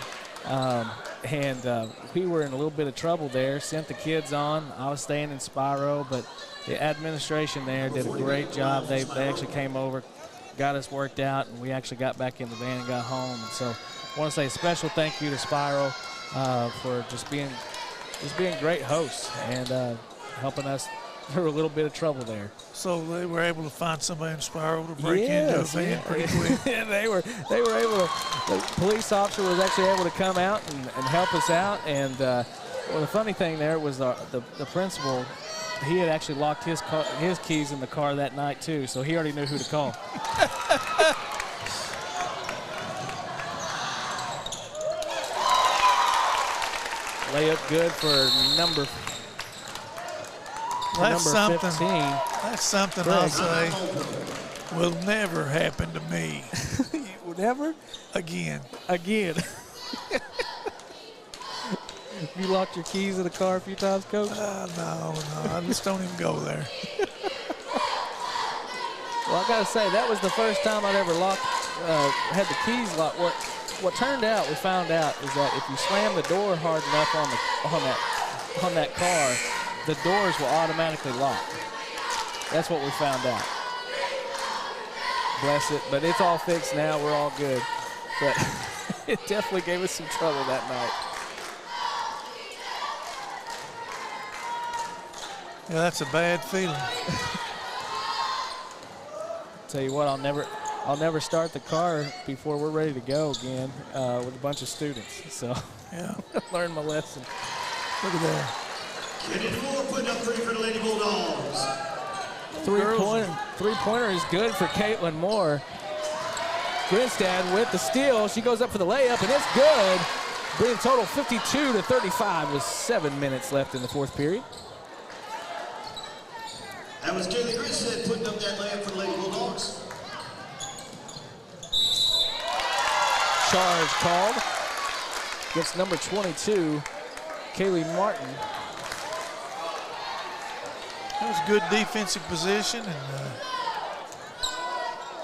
We were in a little bit of trouble there, sent the kids on. I was staying in Spiro, but the administration there did a great job. They actually came over, got us worked out, and we actually got back in the van and got home. And so I want to say a special thank you to Spiro for just being great hosts and helping us through a little bit of trouble there. So they were able to find somebody in Spiro to break into a van pretty quick. Yeah, they were able to. The police officer was actually able to come out and help us out. And well, the funny thing there was the principal. He had actually locked his keys in the car that night too, so he already knew who to call. Layup good for number 15. That's something I'll say will never happen to me. Never? Again. You locked your keys in the car a few times, Coach? No, I just don't even go there. Well, I got to say, that was the first time I'd ever had the keys locked. What turned out, we found out, is that if you slam the door hard enough on that car, the doors will automatically lock. That's what we found out. Bless it, but it's all fixed now. We're all good. But it definitely gave us some trouble that night. Yeah, that's a bad feeling. Tell you what, I'll never start the car before we're ready to go again with a bunch of students. So yeah, learn my lesson. Look at that. Kennedy Moore putting up 3 for the Lady Bulldogs. Three-pointer is good for Caitlin Moore. Grinstad with the steal. She goes up for the layup, and it's good. Bringing total 52-35 with 7 minutes left in the fourth period. That was Kaylee Grinstead putting up that layup for the Lady Bulldogs. Charge called against number 22, Kaylee Martin. That was good defensive position, and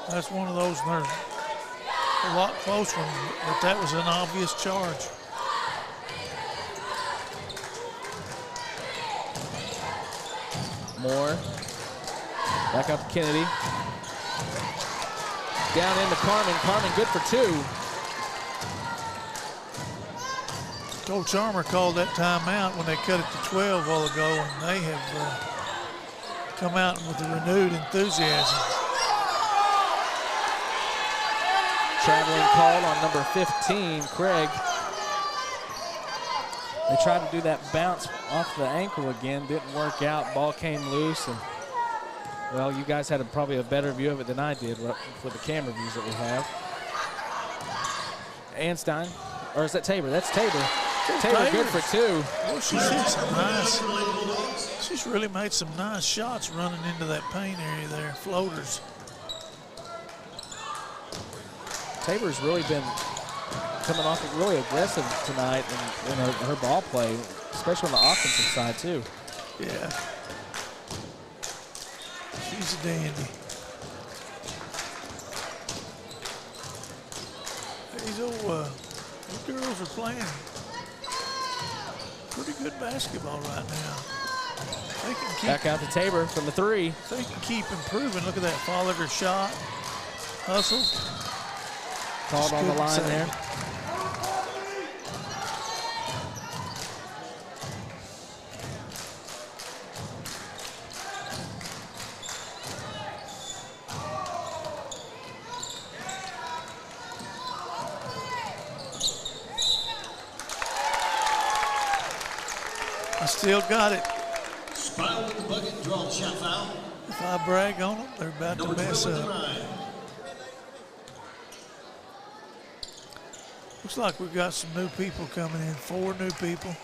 that's one of those. They're a lot closer, but that was an obvious charge. Moore. Back up to Kennedy. Down into Carmen. Carmen good for 2. Coach Armour called that timeout when they cut it to 12 a while ago, and they have come out with a renewed enthusiasm. Traveling call on number 15, Craig. They tried to do that bounce off the ankle again, didn't work out. Ball came loose, and well, you guys had probably a better view of it than I did with the camera views that we have. Anstein, or is that Tabor? That's Tabor. Tabor good for 2. Well, she's hit some nice. She's really made some nice shots running into that paint area there, floaters. Tabor's really been coming off really aggressive tonight in her ball play, especially on the offensive side too. Yeah. She's a dandy. These girls are playing pretty good basketball right now. They can keep, back out to Tabor from the 3. They can keep improving. Look at that Folliger shot. Hustle. Called on the line there. I still got it. Spiro with the bucket, draw the shot foul. If I brag on them, they're about to mess up. Looks like we've got some new people coming in, 4 new people.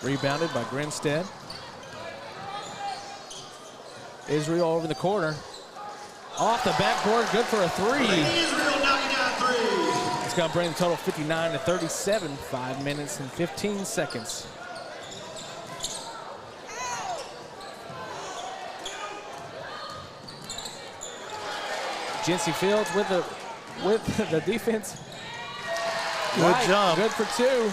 Rebounded by Grinstead. Israel over the corner. Off the backboard, good for a three. Israel knocking down three. It's going to bring the total 59 to 37, 5 minutes and 15 seconds. Jency Fields with the defense. Good job. Good for two.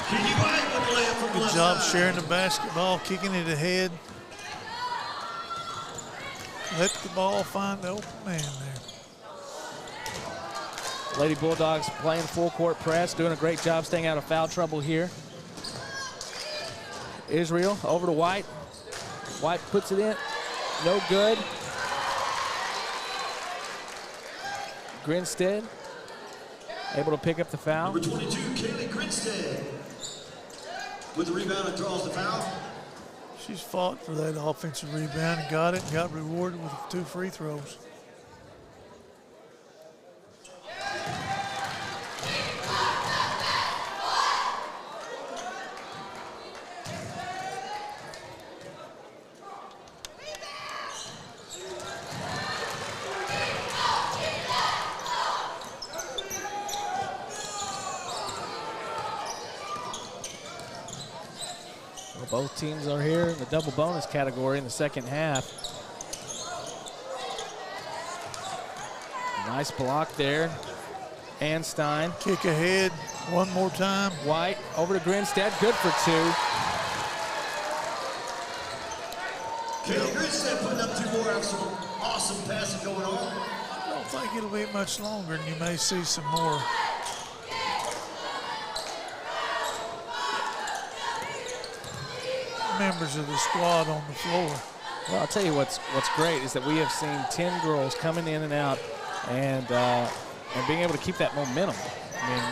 Kiki White with the layup from the Good left job side. sharing the basketball, kicking it ahead. Let the ball find the open man there. Lady Bulldogs playing full court press, doing a great job staying out of foul trouble here. Israel over to White. White puts it in, no good. Grinstead able to pick up the foul. Number 22, Kaylee Grinstead with the rebound and draws the foul. She's fought for that offensive rebound and got it and got rewarded with 2 free throws. Both teams are here in the double bonus category in the second half. Nice block there. Anstein. Kick ahead one more time. White over to Grinstead, good for two. Kaylee Grinstead putting up 2 more after some awesome passing going on. I don't think it'll be much longer, and you may see some more. Members of the squad on the floor. Well, I'll tell you what's great is that we have seen 10 girls coming in and out and being able to keep that momentum. I mean,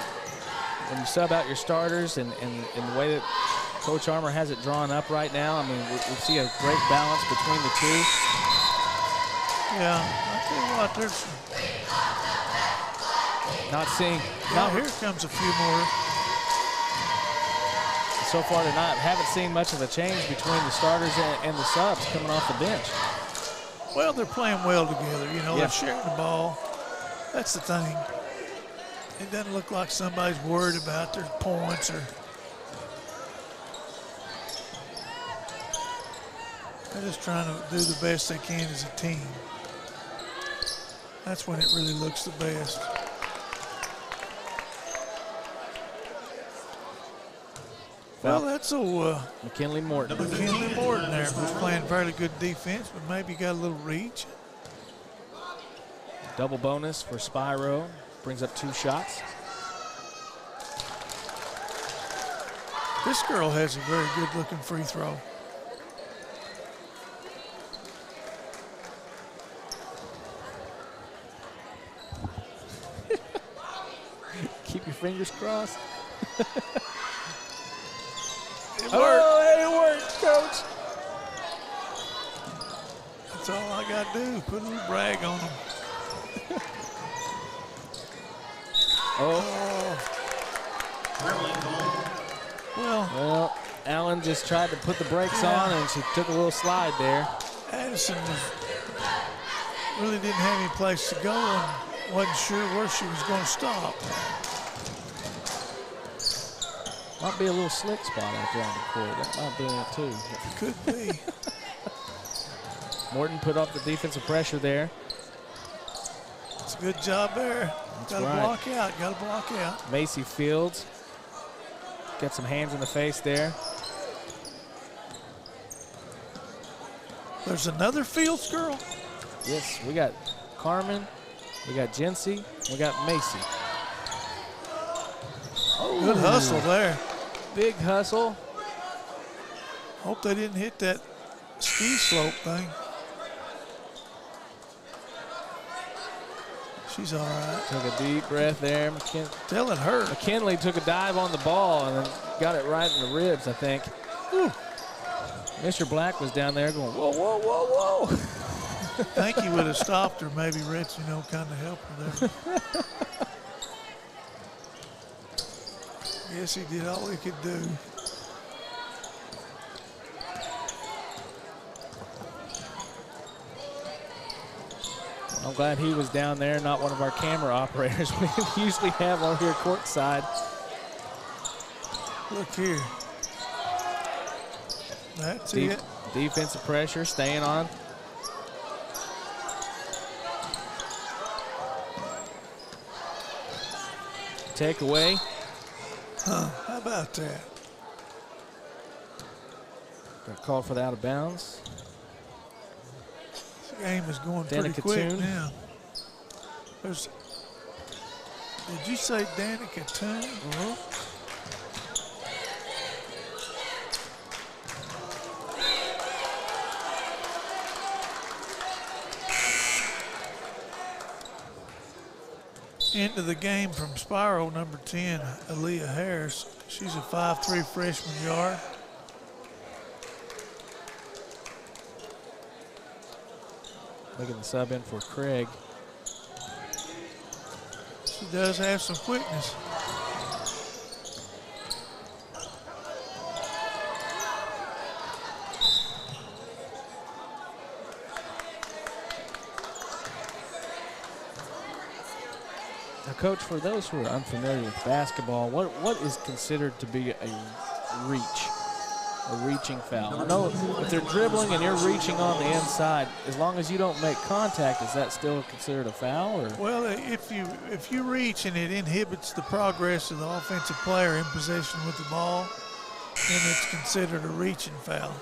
when you sub out your starters and the way that Coach Armour has it drawn up right now, I mean, we see a great balance between the two. Yeah, I tell you what, there's. Not seeing. Now here comes a few more. So far tonight, haven't seen much of a change between the starters and the subs coming off the bench. Well, they're playing well together. You know, Yeah. they're sharing the ball. That's the thing. It doesn't look like somebody's worried about their points or. They're just trying to do the best they can as a team. That's when it really looks the best. Well, that's McKinley Morton. McKinley Morton there, who's playing very good defense, but maybe got a little reach. Double bonus for Spiro. Brings up 2 shots. This girl has a very good-looking free throw. Keep your fingers crossed. It worked. Oh, it worked, Coach. That's all I got to do, put a little brag on them. Well, Allen just tried to put the brakes on, and she took a little slide there. Addison really didn't have any place to go and wasn't sure where she was going to stop. Might be a little slick spot out there on the court. That might be it too. Could be. Morton put off the defensive pressure there. It's a good job there. Got to right. block out. Got to block out. Macy Fields got some hands in the face there. There's another Fields girl. Yes, we got Carmen, we got Jency, we got Macy. Good hustle there. Big hustle. Hope they didn't hit that ski slope thing. She's all right. Took a deep breath there. Tell it hurt. McKinley took a dive on the ball and then got it right in the ribs, I think. Whew. Mr. Black was down there going, whoa, whoa, whoa, whoa. Think he would have stopped her, maybe Rich, you know, kind of helped her there. Yes, he did all he could do. I'm glad he was down there, not one of our camera operators we usually have on here courtside. Look here. That's it. Defensive pressure, staying on. Takeaway. Huh, how about that? Got called for the out of bounds. This game is going pretty quick now. Did you say Danica Toon? Into the game from Spiro, number 10, Aaliyah Harris. She's a 5'3" freshman yard. Making the sub in for Craig. She does have some quickness. Now, Coach, for those who are unfamiliar with basketball, what is considered to be a reaching foul? I know if they're dribbling and you're reaching on the inside, as long as you don't make contact, is that still considered a foul? Or? Well, if you reach and it inhibits the progress of the offensive player in possession with the ball, then it's considered a reaching foul.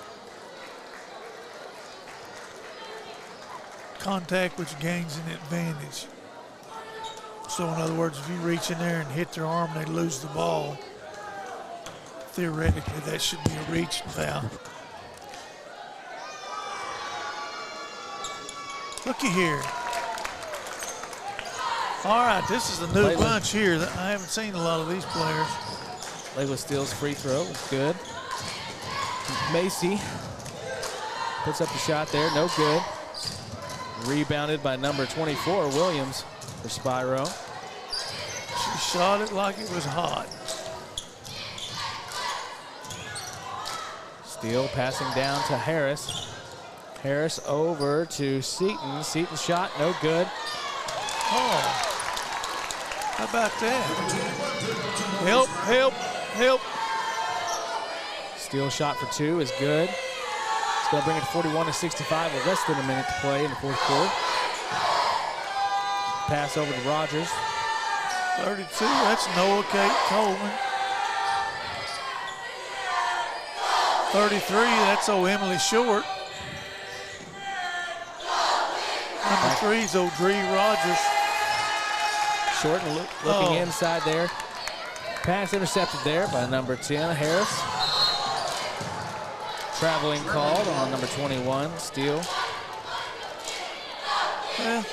Contact which gains an advantage. So in other words, if you reach in there and hit their arm, they lose the ball. Theoretically, that should be a reaching foul. Looky here. All right, this is a new bunch here. I haven't seen a lot of these players. Layla steals free throw. It's good. Macy puts up the shot there. No good. Rebounded by number 24, Williams, for Spiro. She shot it like it was hot. Steele passing down to Harris. Harris over to Seaton. Seaton's shot, no good. Oh, how about that? Help, help, help. Steele shot for two is good. It's going to bring it 41-65 with less than a minute to play in the fourth quarter. Pass over to Rogers. 32, that's Noah Kate Coleman. 33, that's Emily Short. Number 3 is O'Dree Rogers. Short and looking inside there. Pass intercepted there by number 10, Harris. Traveling called on number 21, Steele. Yeah.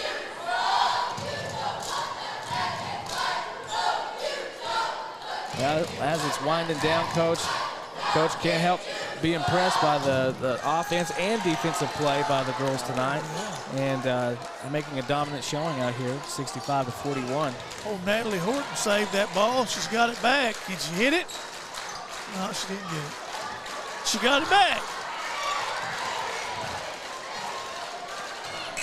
As it's winding down, Coach can't help be impressed by the offense and defensive play by the girls tonight. And making a dominant showing out here, 65-41. Oh, Natalie Horton saved that ball. She's got it back. Can she hit it? No, she didn't get it. She got it back.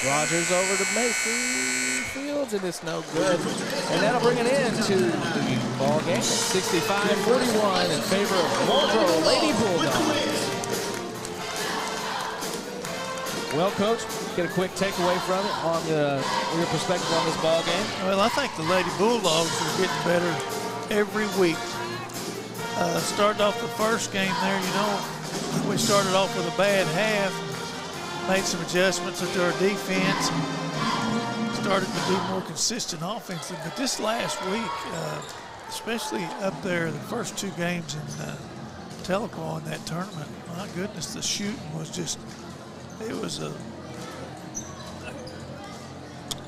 Rogers over to Macy Fields, and it's no good. And that'll bring it into the ball game. 65-41 in favor of Muldrow Lady Bulldogs. Well, Coach, get a quick takeaway from it on your perspective on this ball game. Well, I think the Lady Bulldogs are getting better every week. Starting off the first game there, we started off with a bad half. Made some adjustments into our defense, started to be more consistent offensively. But this last week, especially up there, the first two games in Telequa in that tournament, my goodness, the shooting was it was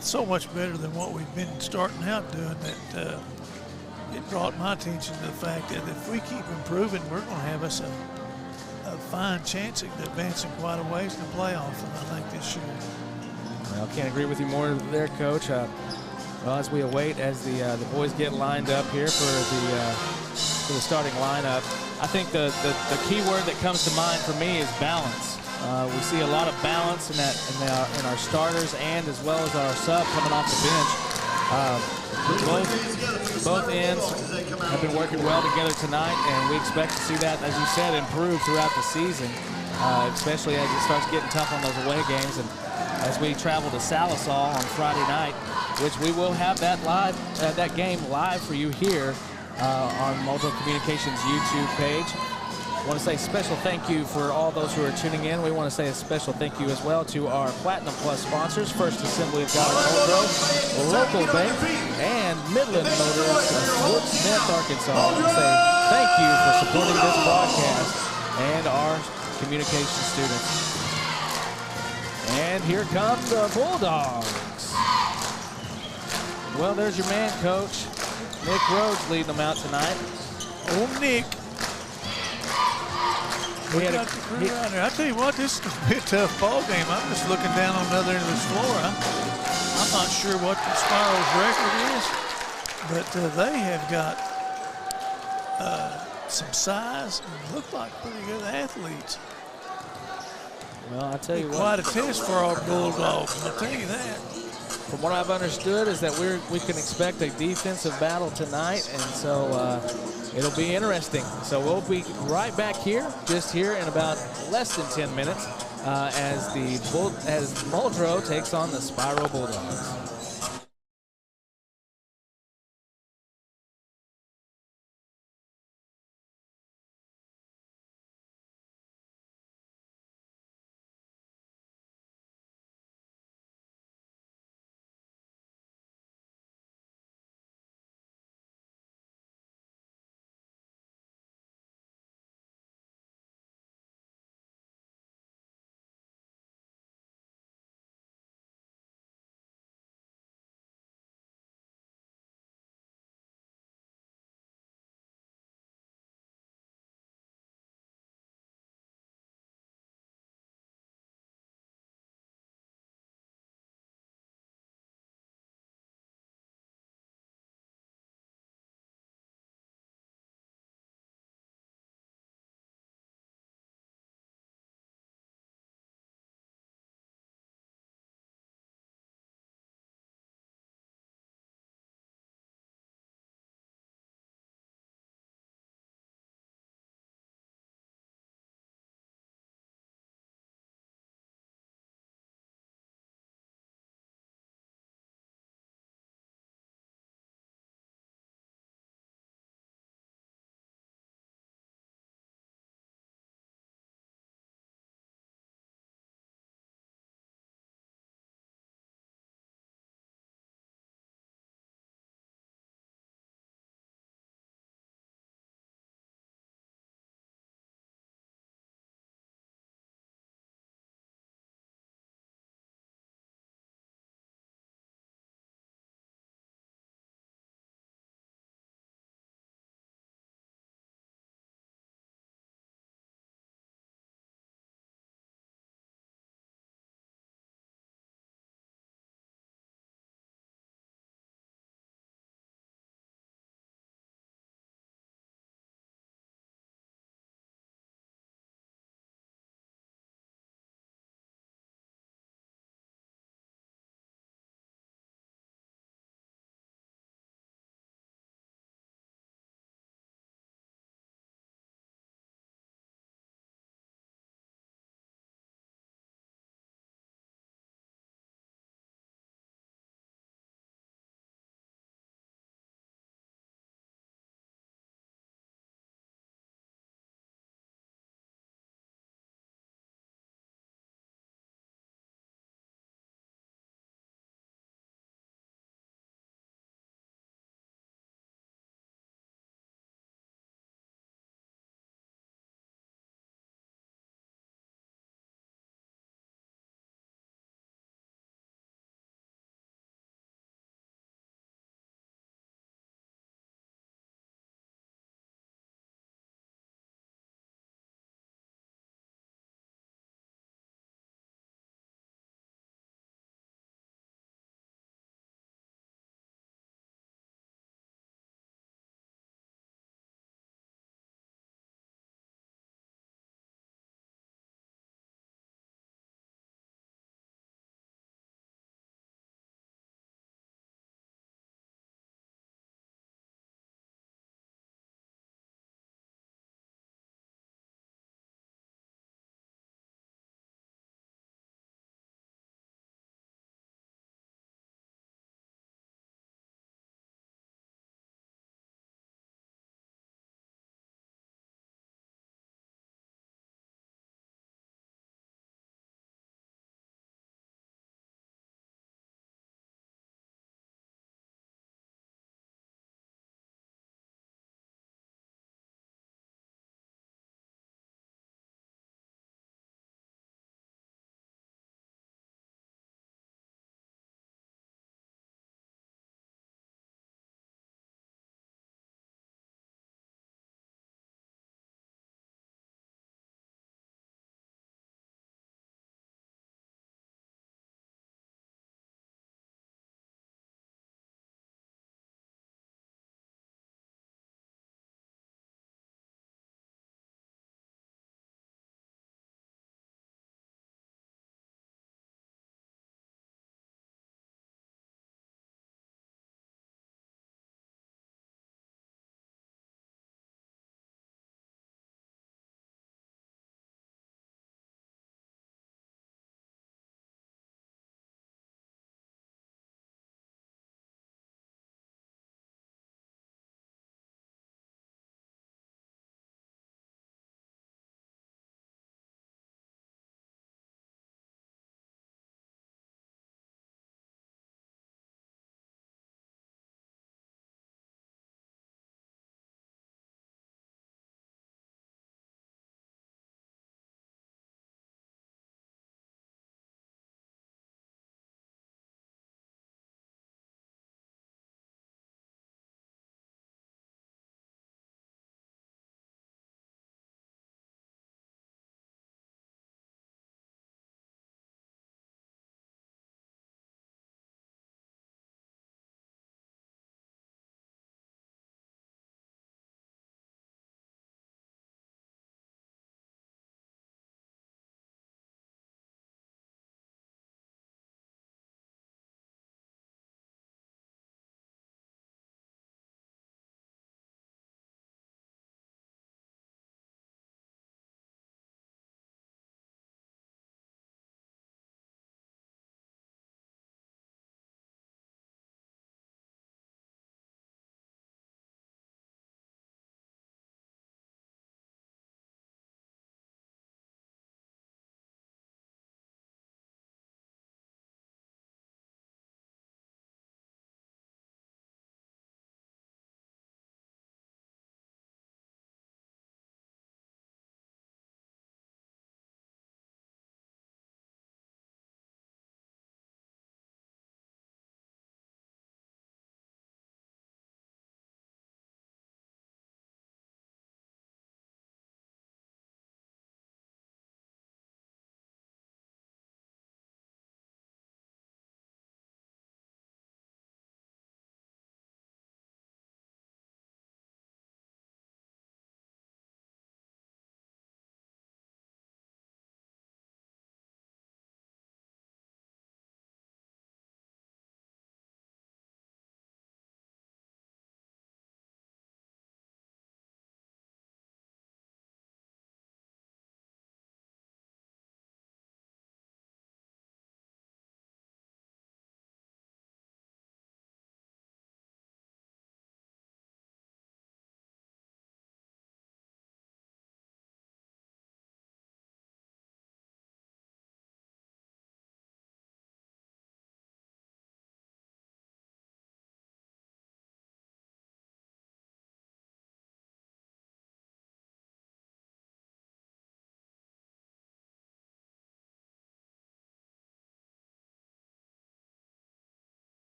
so much better than what we've been starting out doing that it brought my attention to the fact that if we keep improving, we're going to have us a fine chance at advancing quite a ways in the playoff, and I think this year. Well, can't agree with you more there, Coach. Well, as we await, as the boys get lined up here for the starting lineup, I think the key word that comes to mind for me is balance. We see a lot of balance in our starters and as well as our sub coming off the bench. Both ends have been working well together tonight, and we expect to see that, as you said, improve throughout the season, especially as it starts getting tough on those away games. And as we travel to Salisaw on Friday night, which we will have that game live for you here on Muldrow Communications YouTube page. I want to say a special thank you for all those who are tuning in. We want to say a special thank you as well to our Platinum Plus sponsors, First Assembly of God of Muldrow, Local Bank, and Midland Motors of Wood Smith, Arkansas. I want to say thank you for supporting this broadcast and our communication students. And here come the Bulldogs. Well, there's your man, Coach. Nick Rhodes leading them out tonight. Oh, Nick. I tell you what, this is going to be a tough ball game. I'm just looking down on the other end of this floor. I'm not sure what the Spiro's record is, but they have got some size and look like pretty good athletes. Well, I tell you what. Quite a test for our Bulldogs, I'll tell you that. From what I've understood is that we can expect a defensive battle tonight, and so it'll be interesting. So we'll be right back here, just here in about less than 10 minutes, as Muldrow takes on the Spiro Bulldogs.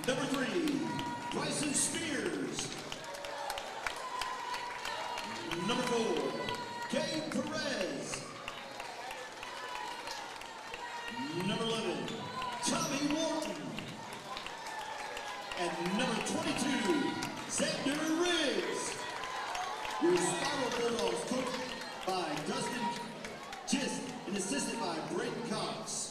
Number 3, Bryson Spears. Number 4, Gabe Perez. Number 11, Tommy Wharton. And number 22, Xander Riggs. Your Spiro Bulldogs coached by Dustin Gist and assisted by Brayton Cox.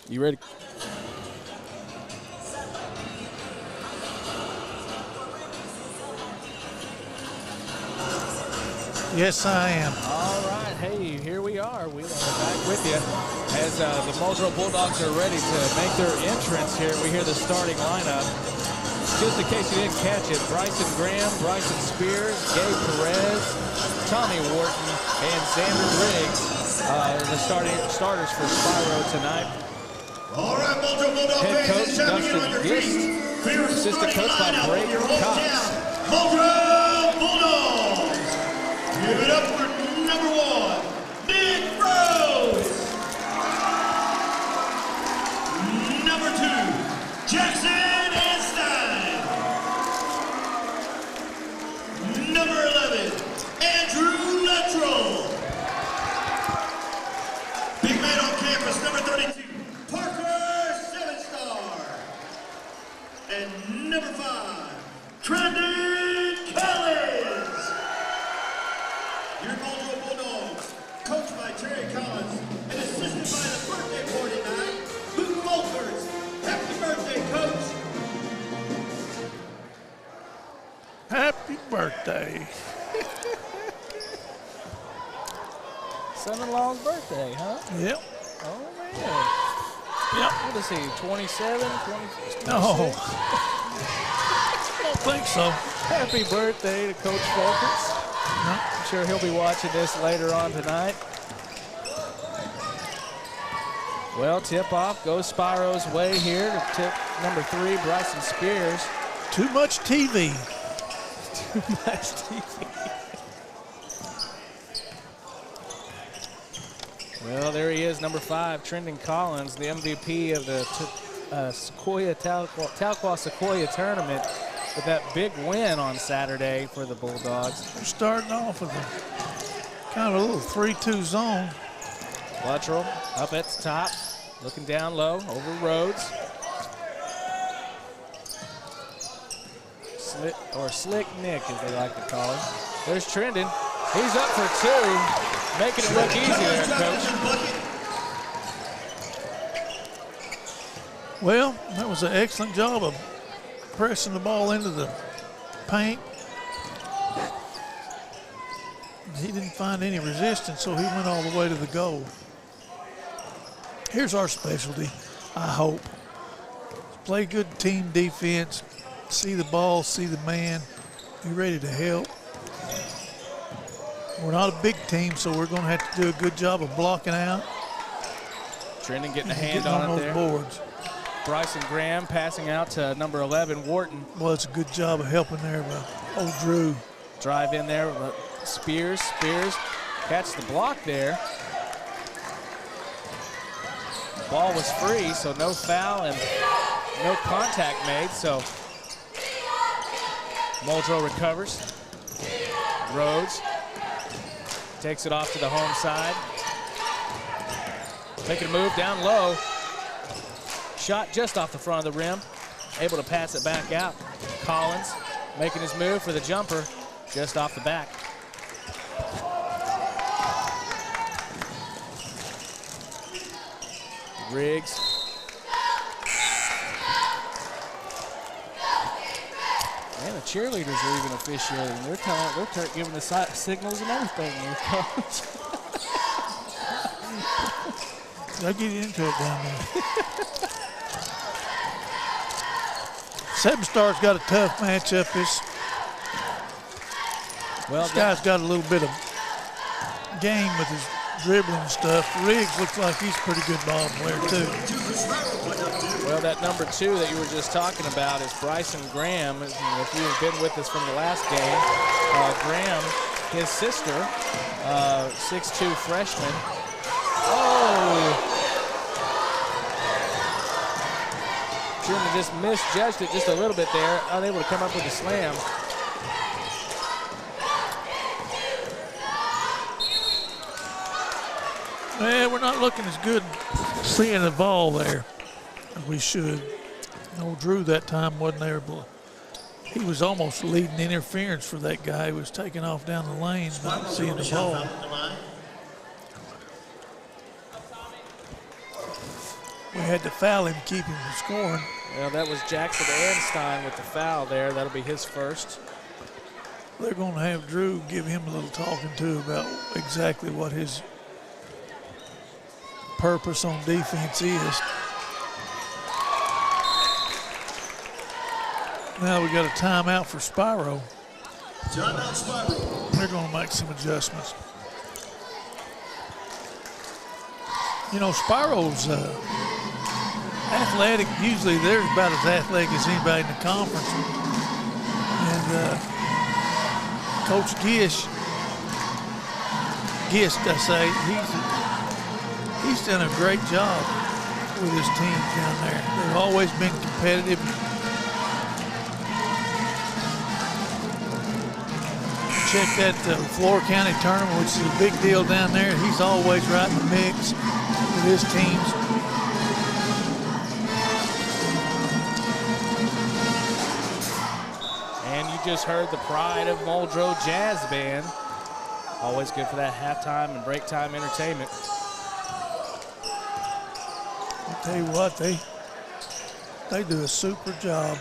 You ready? Yes, I am. All right, hey, here we are. We are back with you as the Muldrow Bulldogs are ready to make their entrance here. We hear the starting lineup. Just in case you didn't catch it, Bryson Graham, Bryson Spears, Gabe Perez, Tommy Wharton, and Xander Riggs, the starters for Spiro tonight. All right, Muldrow Bulldog Head fans, coach it's time to get on Dustin your Gist, feet. For your assistant starting coach by lineup Brayton for your Cox. hometown Muldrow Bulldogs. Give it up for number 1, Nick Rose. Number 2, Jackson Einstein. Number 11, Andrew Luttrell. Big man on campus, number 32, Parker 7-star. And number 5, Trendon Collins. Your Muldrow Bulldogs, coached by Terry Collins and assisted by the birthday party tonight, Luke Mulford. Happy birthday, Coach. Happy birthday. Son-in-law's birthday, huh? Yep. Oh, man. Yep. What is he, 27, 26? No. Don't think so. Happy birthday to Coach Folkets. I'm sure he'll be watching this later on tonight. Well, tip-off goes Spiro's way here to tip number 3, Bryson Spears. Too much TV. Too much TV. Well, there he is, number 5, Trendon Collins, the MVP of the Tahlequah Sequoia tournament with that big win on Saturday for the Bulldogs. We're starting off with a kind of a little 3-2 zone. Luttrell up at the top, looking down low over Rhodes. Slick Nick, as they like to call him. There's Trendon. He's up for 2, making it look easy there, Coach. Well, that was an excellent job of pressing the ball into the paint. He didn't find any resistance, so he went all the way to the goal. Here's our specialty, I hope. Play good team defense, see the ball, see the man, be ready to help. We're not a big team, so we're going to have to do a good job of blocking out. Trendon getting a hand getting on it those there. boards. Bryson Graham passing out to number 11, Wharton. Well, it's a good job of helping there by old Drew. Drive in there, Spears catch the block there. Ball was free, so no foul and no contact made, so Muldrow recovers. Rhodes takes it off to the home side. Making a move down low. Shot just off the front of the rim. Able to pass it back out. Collins making his move for the jumper just off the back. Riggs. And the cheerleaders are even officiating. They're giving the signals and everything here, Coach. I'll get into it down there. 7-star's got a tough matchup. This guy's got a little bit of game with his dribbling and stuff. Riggs looks like he's a pretty good ball player too. Well, that number 2 that you were just talking about is Bryson Graham. If you've been with us from the last game, Graham, his sister, 6'2" freshman. Oh! Truman just misjudged it just a little bit there, unable to come up with a slam. Well, we're not looking as good seeing the ball there as we should. No, Drew that time wasn't there, but he was almost leading interference for that guy who was taking off down the lane, not seeing the ball. We had to foul him to keep him from scoring. Well, that was Jackson Anstein with the foul there. That'll be his first. They're going to have Drew give him a little talking to about exactly what his purpose on defense is. Now we got a timeout for Spiro. Timeout, Spiro. They're going to make some adjustments. You know, Spiro's athletic. Usually they're about as athletic as anybody in the conference. And Coach Gist, I say, he's done a great job with his team down there. They've always been competitive. Check that Florida County tournament, which is a big deal down there. He's always right in the mix with his teams. And you just heard the pride of Muldrow Jazz Band. Always good for that halftime and break time entertainment. I'll tell you what, they do a super job.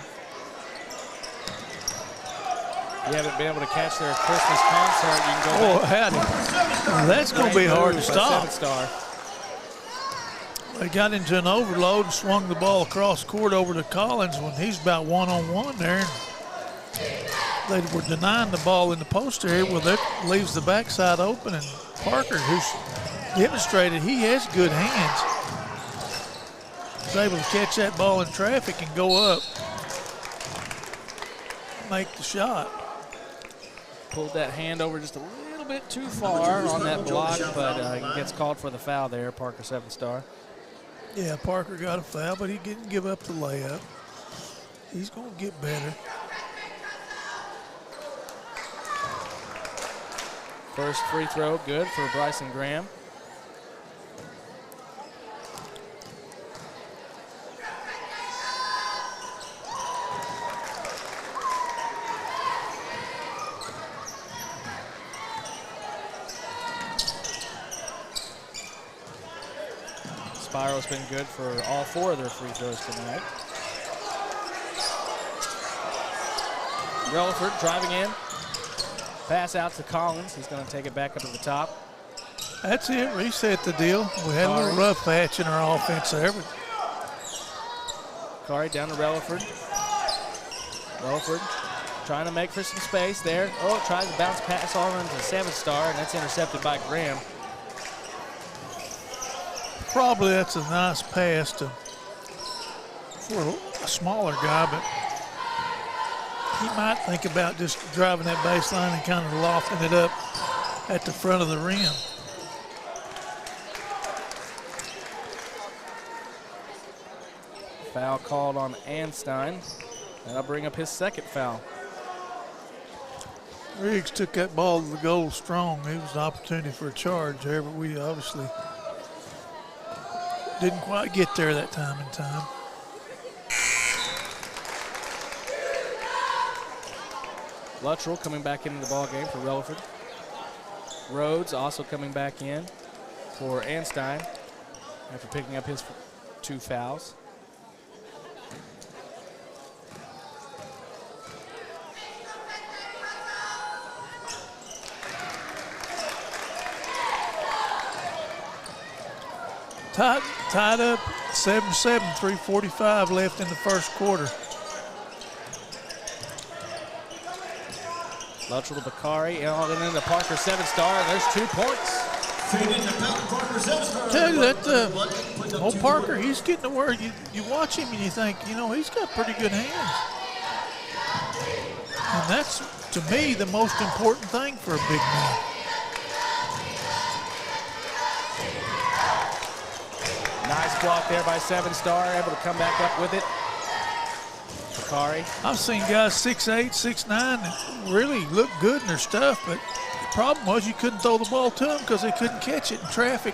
If you haven't been able to catch their Christmas concert, you can go back. Howdy. That's going to be hard to stop. 7-star. They got into an overload and swung the ball across court over to Collins when he's about one-on-one there. They were denying the ball in the post area. Well, that leaves the backside open, and Parker, who's demonstrated he has good hands, is able to catch that ball in traffic and go up, make the shot. Pulled that hand over just a little bit too far on that block, but he gets called for the foul there, Parker 7-star. Yeah, Parker got a foul, but he didn't give up the layup. He's going to get better. First free throw, good for Bryson Graham. Spiro's been good for all 4 of their free throws tonight. Relaford driving in. Pass out to Collins. He's going to take it back up to the top. That's it. Reset the deal. We had a little rough patch in our offense there. But Kari down to Relaford. Relaford trying to make for some space there. Oh, tries to bounce pass all into 7-star, and that's intercepted by Graham. probably that's a nice pass for a smaller guy, but he might think about just driving that baseline and kind of lofting it up at the front of the rim. Foul called on Anstein. That'll bring up his second foul. Riggs took that ball to the goal strong. It was an opportunity for a charge there, but we obviously didn't quite get there that time in time. Luttrell coming back into the ball game for Relaford. Rhodes also coming back in for Anstein after picking up his 2 fouls. Tied up 7-7, 3:45 left in the first quarter. Luttrell to Bakari, and then the Parker 7-star, and there's 2 points. Taking the foul, Parker Tell you that old Parker, he's getting to where you watch him and you think, you know, he's got pretty good hands. And that's, to me, the most important thing for a big man. Nice block there by 7-star, able to come back up with it. Bakari. I've seen guys 6'8", 6'9", that really look good in their stuff, but the problem was you couldn't throw the ball to them because they couldn't catch it in traffic.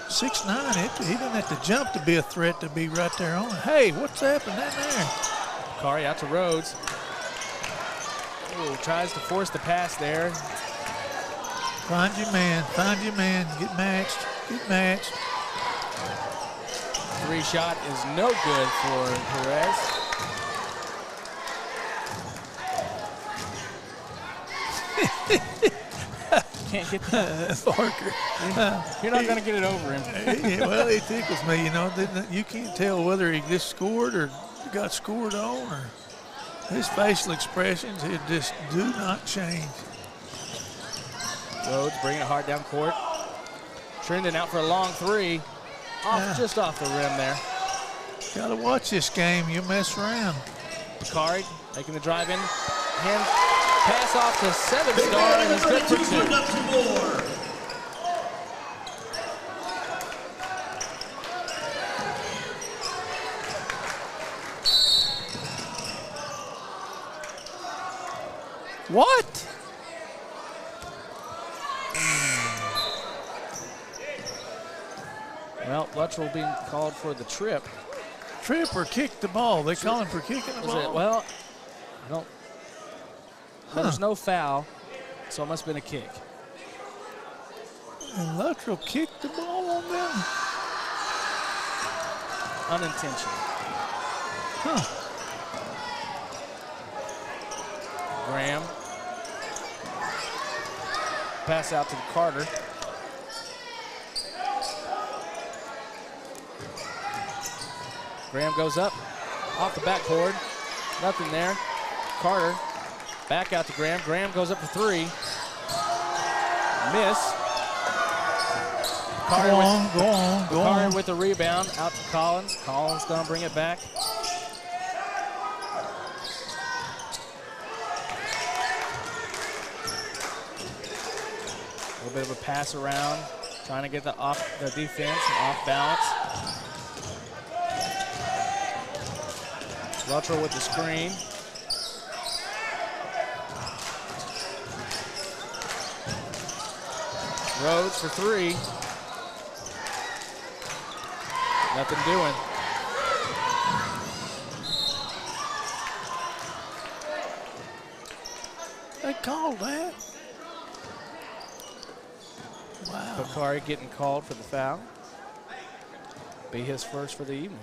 6'9", he didn't have to jump to be a threat to be right there on it. Hey, what's happening there? Bakari out to Rhodes. Ooh, tries to force the pass there. Find your man, get matched, get matched. 3-shot is no good for Perez. Can't get that. Parker. You're not going to get it over him. Yeah, well, it tickles me, you know. You can't tell whether he just scored or got scored on, or his facial expressions, it just do not change. Rhodes bringing it hard down court. Trending out for a long 3. Just off the rim there. Got to watch this game. You mess around. Bakari making the drive in. Hand pass off to 7-star, and he's good for 2. What? Well, Luttrell being called for the trip. Trip or kick the ball? They call him for kicking the Was ball? it? Well, I don't. There's no foul, so it must have been a kick. And Luttrell kicked the ball on them? Unintentional. Huh. Graham. Pass out to Carter. Graham goes up, off the backboard, nothing there. Carter, back out to Graham. Graham goes up for 3. Miss. Go on. Carter with the rebound, out to Collins. Collins gonna bring it back. A little bit of a pass around, trying to get the defense off balance. Luttrell with the screen. Rhodes for 3. Nothing doing. They called that. Wow. Bakari getting called for the foul. Be his first for the evening.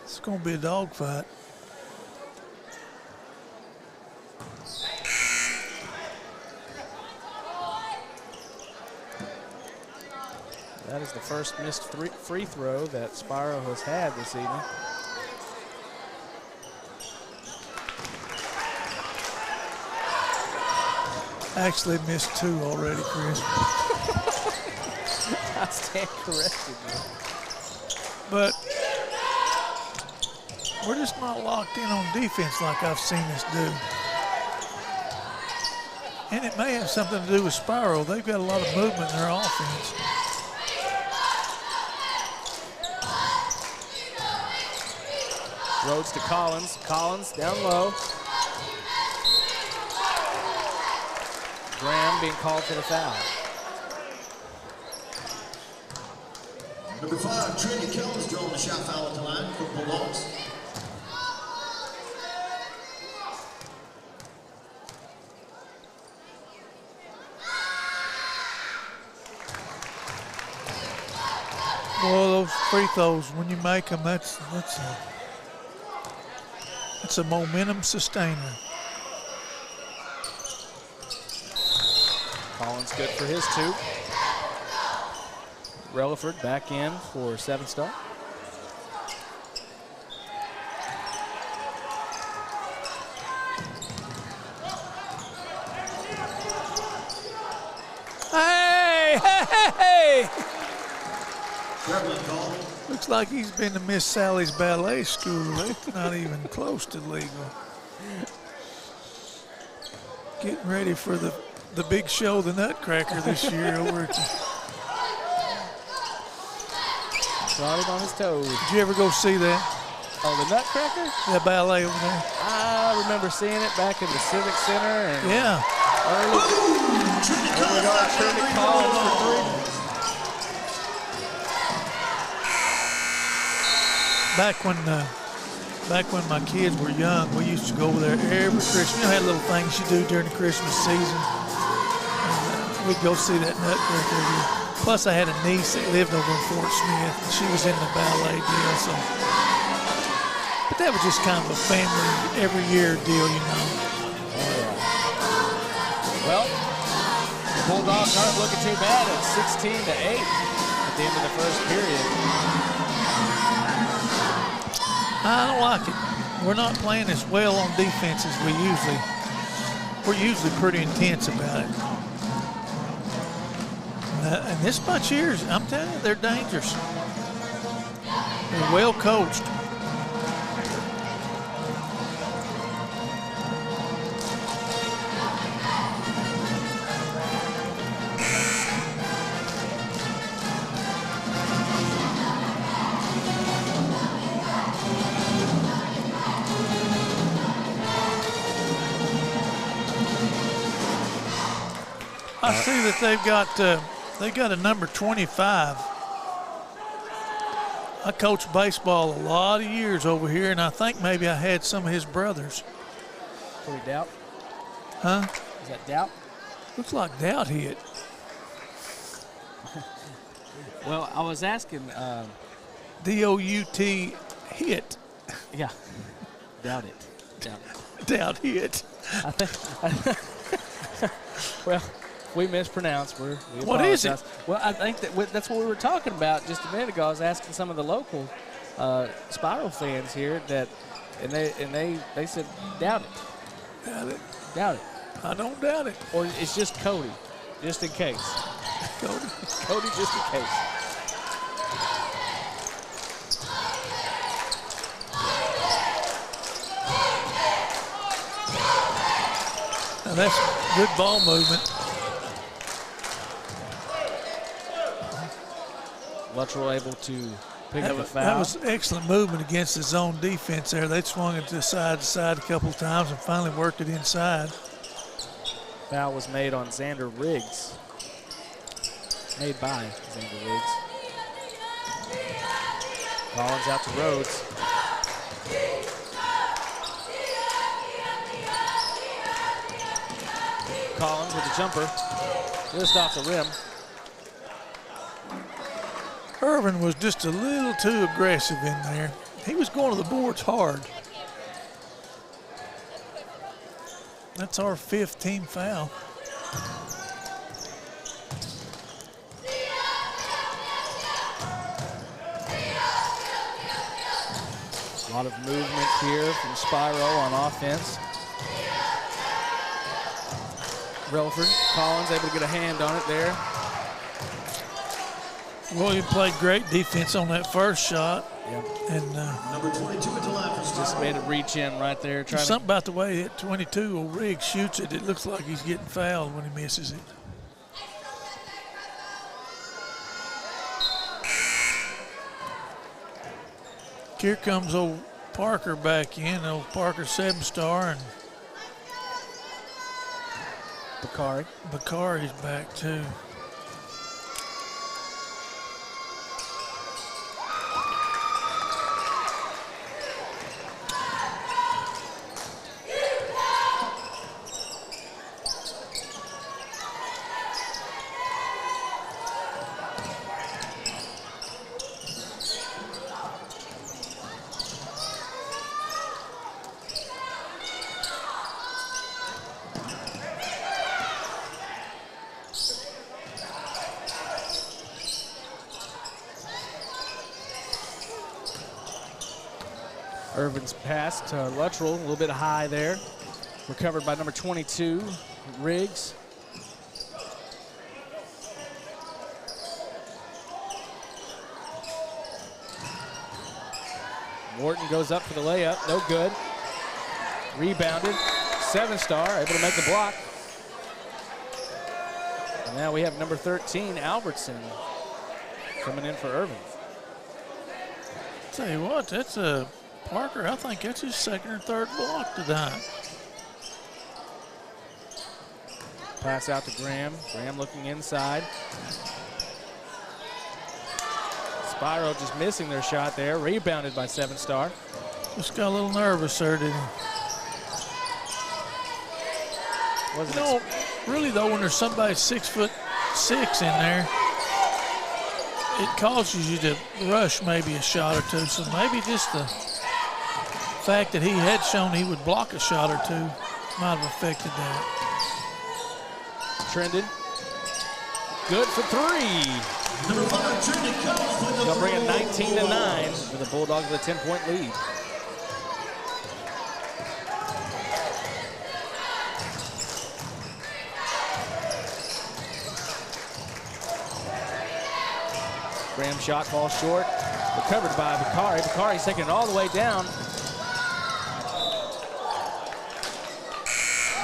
It's going to be a dogfight. That is the first missed free throw that Spiro has had this evening. Actually missed 2 already, Chris. I stand corrected. But we're just not locked in on defense like I've seen us do. And it may have something to do with Spiro. They've got a lot of movement in their offense. Rhodes to Collins. Collins down low. Graham being called for the foul. Number 5, Trinity Keller's drawing the shot foul at the line for Bulldogs. Well, those free throws, when you make them, that's a momentum sustainer. Collins good for his 2. Relaford back in for 7-star. Traveling call. Looks like he's been to Miss Sally's ballet school. It's not even close to legal. Getting ready for the big show, the Nutcracker, this year over at the. Got him on his toes. Did you ever go see that? Oh, the Nutcracker? That ballet over there? I remember seeing it back in the Civic Center and Yeah. early. There we go, Trinity Collins for three. Back when my kids were young, we used to go over there every Christmas. You know, had little things you do during the Christmas season. And, we'd go see that Nutcracker every year. Plus, I had a niece that lived over in Fort Smith, and she was in the ballet deal. So, but that was just kind of a family every year deal, you know. Well, the Bulldogs aren't looking too bad at 16-8 at the end of the first period. I don't like it. We're not playing as well on defense as we're usually pretty intense about it. And this bunch here, I'm telling you, they're dangerous. They're well coached. I see that they've got a number 25. I coached baseball a lot of years over here, and I think maybe I had some of his brothers. Corey Doubt? Huh? Is that Doubt? Looks like Doubt hit. Well, I was asking. D-O-U-T hit. Yeah. Doubt it. Doubt it. Doubt hit. I think. Well, we mispronounced. We What is it? apologize. Well, I think that's what we were talking about just a minute ago. I was asking some of the local Spiro fans here and they said doubt it. Doubt it. Doubt it. I don't doubt it. Or it's just Cody, just in case. Cody. Cody, just in case. Now that's good ball movement. Luttrell able to pick up a foul. That was excellent movement against the zone defense there. They swung it to side a couple of times and finally worked it inside. Foul was made on Xander Riggs. Made by Xander Riggs. Collins out to Rhodes. Collins with the jumper. Just off the rim. Irvin was just a little too aggressive in there. He was going to the boards hard. That's our 5th team foul. A lot of movement here from Spiro on offense. Relford, Collins able to get a hand on it there. William played great defense on that first shot. Yep. And Number 22 at the line for Just made a reach in right there. Trying something about the way that 22 old Riggs shoots it, it looks like he's getting fouled when he misses it. Here comes old Parker back in, old Parker 7-star, and Bakari's back too. Irvin's pass to Luttrell, a little bit high there. Recovered by number 22, Riggs. Wharton goes up for the layup, no good. Rebounded, 7-star, able to make the block. And now we have number 13, Albertson, coming in for Irvin. Tell you what, that's a Parker. I think that's his second or third block tonight. Pass out to Graham. Graham looking inside. Spiro just missing their shot there. Rebounded by 7-star. Just got a little nervous there, didn't he? You know, really though, when there's somebody 6'6" in there, it causes you to rush maybe a shot or two. So maybe just the fact that he had shown he would block a shot or two might have affected that. Trended. Good for 3. Number 5, Trinity Collins with the They'll bring it roll. 19-9 with the Bulldogs with a 10-point lead. Graham shot falls short. Recovered by Bakari. Bakari's taking it all the way down.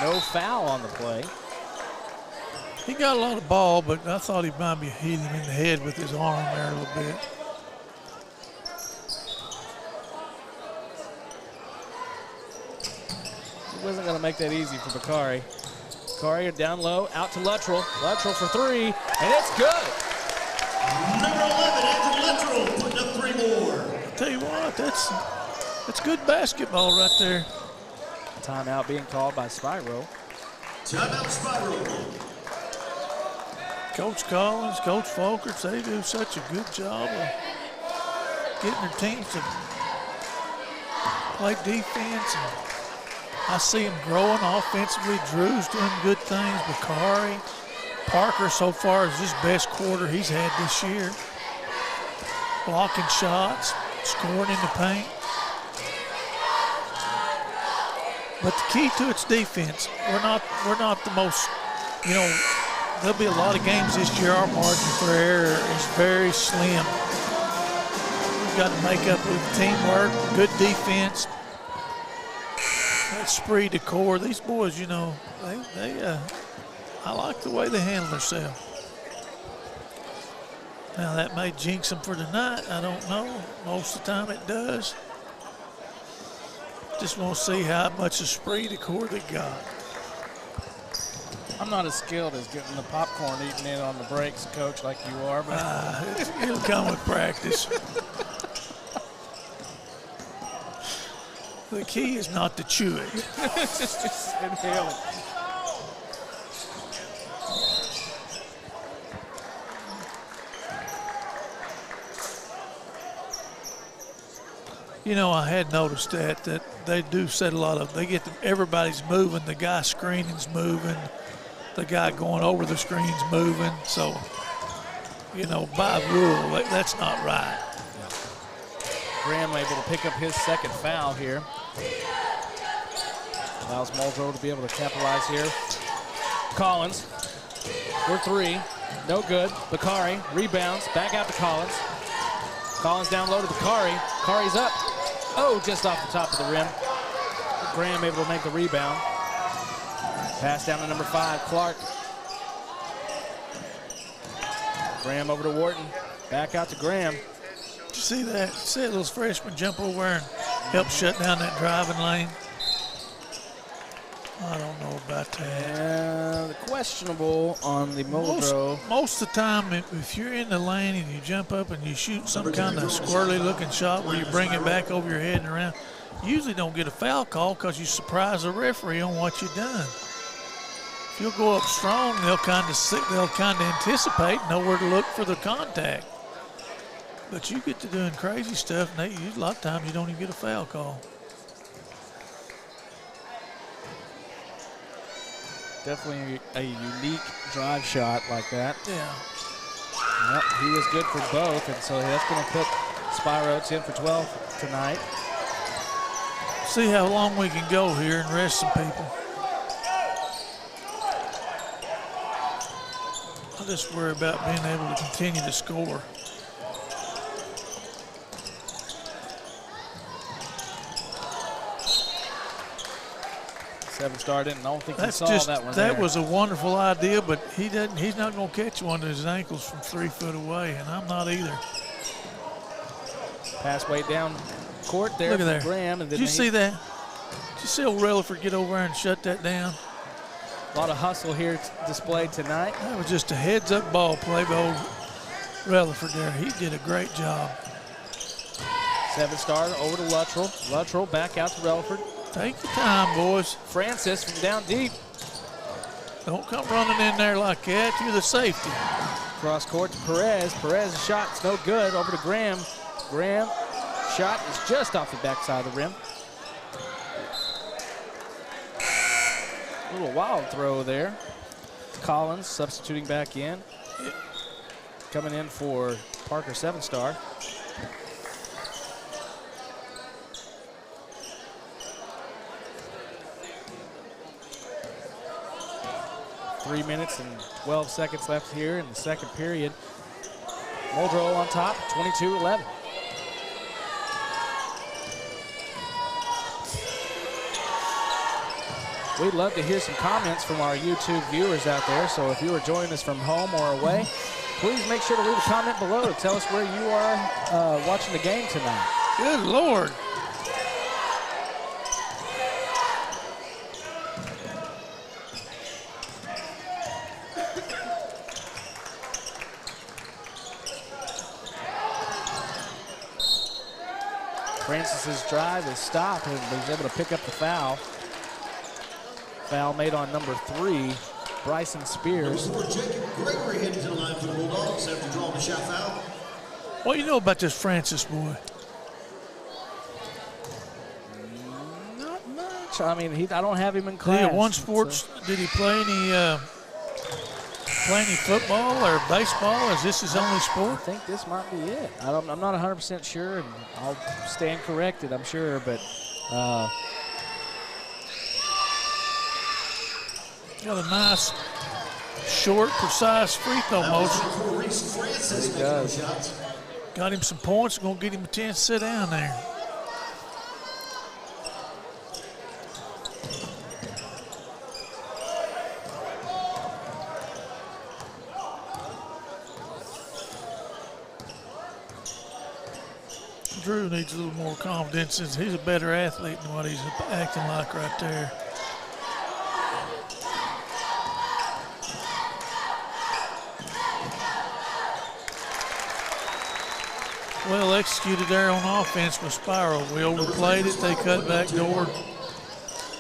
No foul on the play. He got a lot of ball, but I thought he might be hitting him in the head with his arm there a little bit. He wasn't going to make that easy for Bakari. Bakari down low, out to Luttrell. Luttrell for 3, and it's good. Number 11, Andrew Luttrell, putting up 3 more. I'll tell you what, that's good basketball right there. Timeout being called by Spiro. Timeout, Spiro. Coach Collins, Coach Folkers, they do such a good job of getting their teams to play defense. And I see them growing offensively. Drew's doing good things. Bakari, Parker so far is his best quarter he's had this year. Blocking shots, scoring in the paint. But the key to its defense, we're not the most, you know, there'll be a lot of games this year our margin for error is very slim. We've got to make up with teamwork, good defense, that spree to core. These boys, you know, I like the way they handle themselves. Now that may jinx them for tonight, I don't know. Most of the time it does. Just want to see how much of spree to core they got. I'm not as skilled as getting the popcorn eaten in on the breaks, Coach, like you are, but It'll come with practice. The key is not to chew it. just inhale it. You know, I had noticed that they do set a lot of, everybody's moving, the guy screening's moving, the guy going over the screen's moving. So, you know, by rule, that's not right. Graham able to pick up his second foul here. Allows Muldrow to be able to capitalize here. Collins for 3, no good. Bakari rebounds, back out to Collins. Collins down low to Bakari. Bakari's up. Oh, just off the top of the rim. Graham able to make the rebound. Pass down to number 5, Clark. Graham over to Wharton. Back out to Graham. Did you see that? See those freshmen jump over and help shut down that driving lane? I don't know about that. Questionable on the Muldrow. Most of the time, if you're in the lane and you jump up and you shoot some kind of squirrely-looking shot where you bring it back over your head and around, you usually don't get a foul call because you surprise the referee on what you've done. If you'll go up strong, they'll kind of anticipate, know where to look for the contact. But you get to doing crazy stuff, and a lot of times you don't even get a foul call. Definitely a unique drive shot like that. Yeah. Yep, he was good for both, and so that's going to put Spiro 10 for 12 tonight. See how long we can go here and rest some people. I just worry about being able to continue to score. 7-star didn't. I don't think he That's saw just that one. that there. was a wonderful idea, but he doesn't. He's not going to catch one of his ankles from 3 foot away, and I'm not either. Pass way down court there. Look at from there. Graham, and then Did you see that? Did you see old Relaford get over there and shut that down? a lot of hustle here displayed tonight. That was just a heads-up ball play by old Relaford there. He did a great job. 7-star over to Luttrell. Luttrell back out to Relaford. Take your time, boys. Francis from down deep. Don't come running in there like that. You're the safety. Cross court to Perez. Perez's shot's no good. Over to Graham. Graham shot is just off the backside of the rim. A little wild throw there. Collins substituting back in. Coming in for Parker 7-star. Three minutes and 12 seconds left here in the second period. Muldrow on top, 22-11. We'd love to hear some comments from our YouTube viewers out there, so if you are joining us from home or away, please make sure to leave a comment below to tell us where you are watching the game tonight. Good Lord. Francis's drive is stopped, and he's able to pick up the foul. Foul made on number 3, Bryson Spears. Number 4, Jacob Gregory heading to the line for the Bulldogs after drawing the shot foul. What do you know about this Francis boy? Not much. I mean, I don't have him in Did class. he at one sports? Did he play any football or baseball? Is this his only I sport? think this might be it. I'm not 100% sure, and I'll stand corrected, I'm sure, but Got a nice, short, precise free throw motion. Reese Francis He making does. those shots. Got him some points. Going to get him a chance to sit down there. Drew needs a little more confidence since he's a better athlete than what he's acting like right there. Well executed there on offense with Spiro. We overplayed it. They cut back door.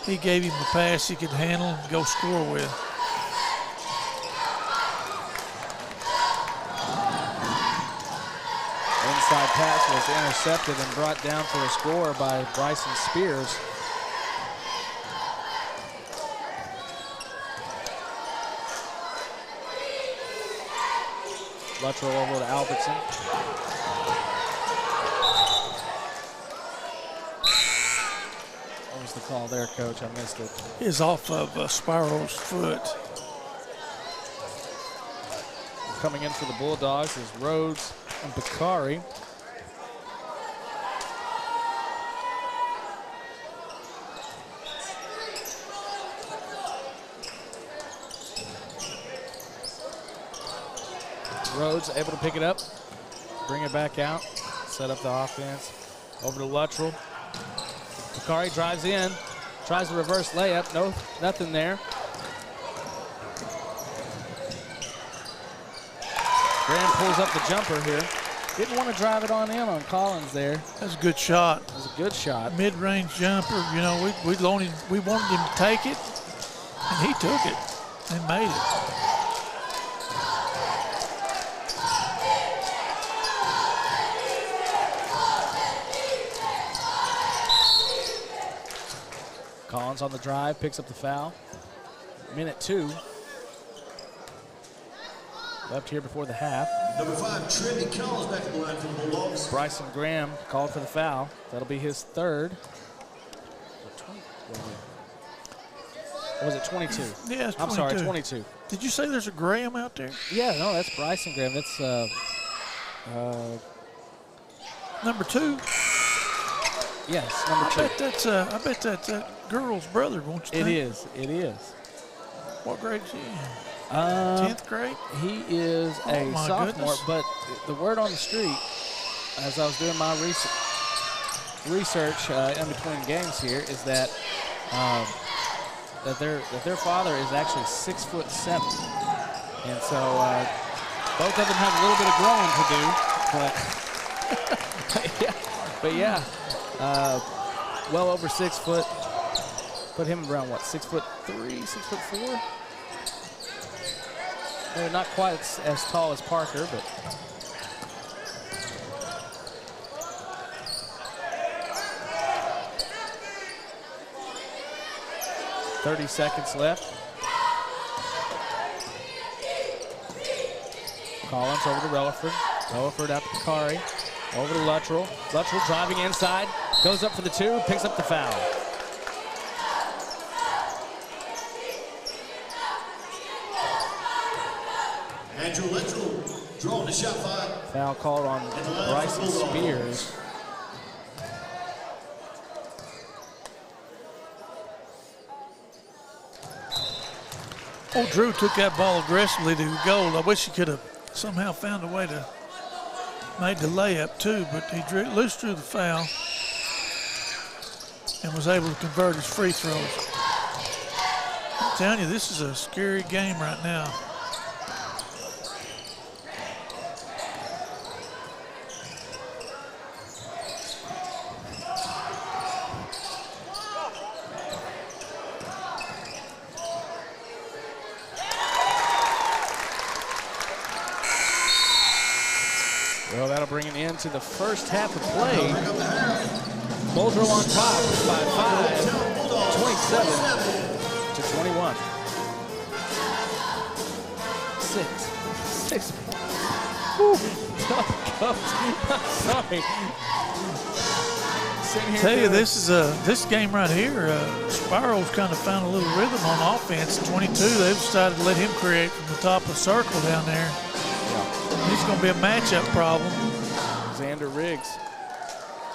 He gave him the pass he could handle and go score with. inside pass was intercepted and brought down for a score by Bryson Spears. Luttrell over to Albertson. What was the call there, Coach? I missed it. Is off of Spiro's foot. Coming in for the Bulldogs is Rhodes and Bakari. Rhodes able to pick it up, bring it back out, set up the offense. Over to Luttrell. Bakari drives in, tries to reverse layup. No, nothing there. Graham pulls up the jumper here. Didn't want to drive it on in on Collins there. That's a good shot. That was a good shot. Mid-range jumper. You know, we wanted him to take it, and he took it and made it. Collins on the drive, picks up the foul. Minute 2 left here before the half. Number 5, Trinity Collins back in the line for the Bulldogs. Bryson Graham called for the foul. That'll be his third. Or was it 22? Yeah, it's 22. I'm sorry, 22. Did you say there's a Graham out there? Yeah, no, that's Bryson Graham. That's Number 2? Yes, number I 2. bet that's that girl's brother, won't you It think? is. It is. What grade is he in? 10th grade? He is a my sophomore, goodness. but the word on the street, as I was doing my research in between games here, is that that their father is actually 6'7", and so both of them have a little bit of growing to do, but yeah, well over 6 foot. Put him around what, 6'3", 6'4"? They're not quite as tall as Parker, but 30 seconds left. Collins over to Relaford. Relaford out to Kari. Over to Luttrell. Luttrell driving inside. Goes up for the 2. Picks up the foul. Andrew Luttrell drawing the shot 5. Foul called on Bryson Spears. Oh, Drew took that ball aggressively to goal. I wish he could have somehow found a way to make the layup too, but he loose drew the foul and was able to convert his free throws. I'm telling you, this is a scary game right now. Well, that'll bring an end to the first half of play. Muldrow on top by 5, 27 to 21. 6. Whew. Sorry. Sitting here Tell you, doing- this game right here, Spiro's kind of found a little rhythm on offense. 22, they've decided to let him create from the top of the circle down there. He's going to be a matchup problem. Xander Riggs.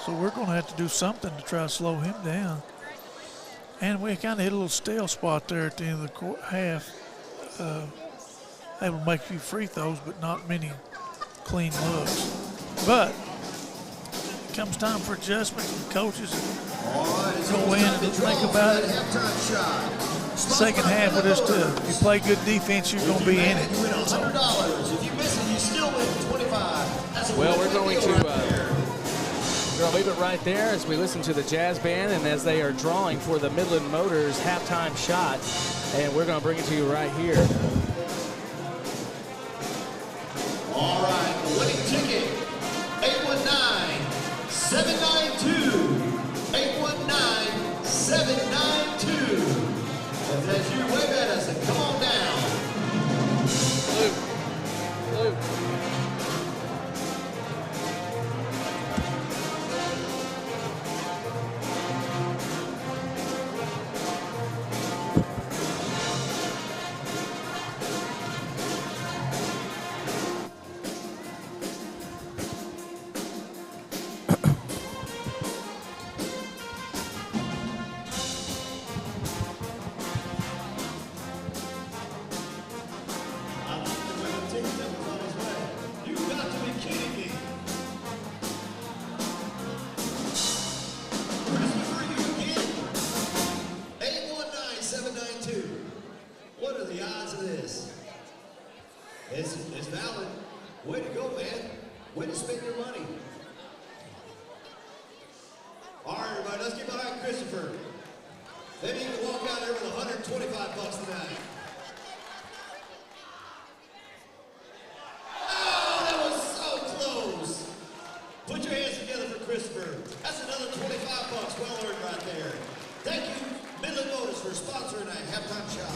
So we're going to have to do something to try to slow him down. And we kind of hit a little stale spot there at the end of the half. Able to make a few free throws, but not many clean looks. But it comes time for adjustments, and coaches go in and think about it. Second half, with us too. If you play good defense, you're going to be in it. You win $100. If you miss it, you still win 25. That's a Well, win we're going deal to right there. we're going to leave it right there as we listen to the jazz band and as they are drawing for the Midland Motors halftime shot. And we're going to bring it to you right here. All right, the winning ticket, 819-792. 819-792. As you wave at us and come on down. Luke. You've got to be kidding me. Christopher, you again? 819-792. What are the odds of this? It's valid. Way to go, man. Way to spend your money. All right, everybody, let's get behind Christopher. Maybe you can walk out there with $125 tonight. Oh, that was so close. Put your hands together for Christopher. That's another $25 well earned right there. Thank you, Midland Motors, for sponsoring that halftime shot.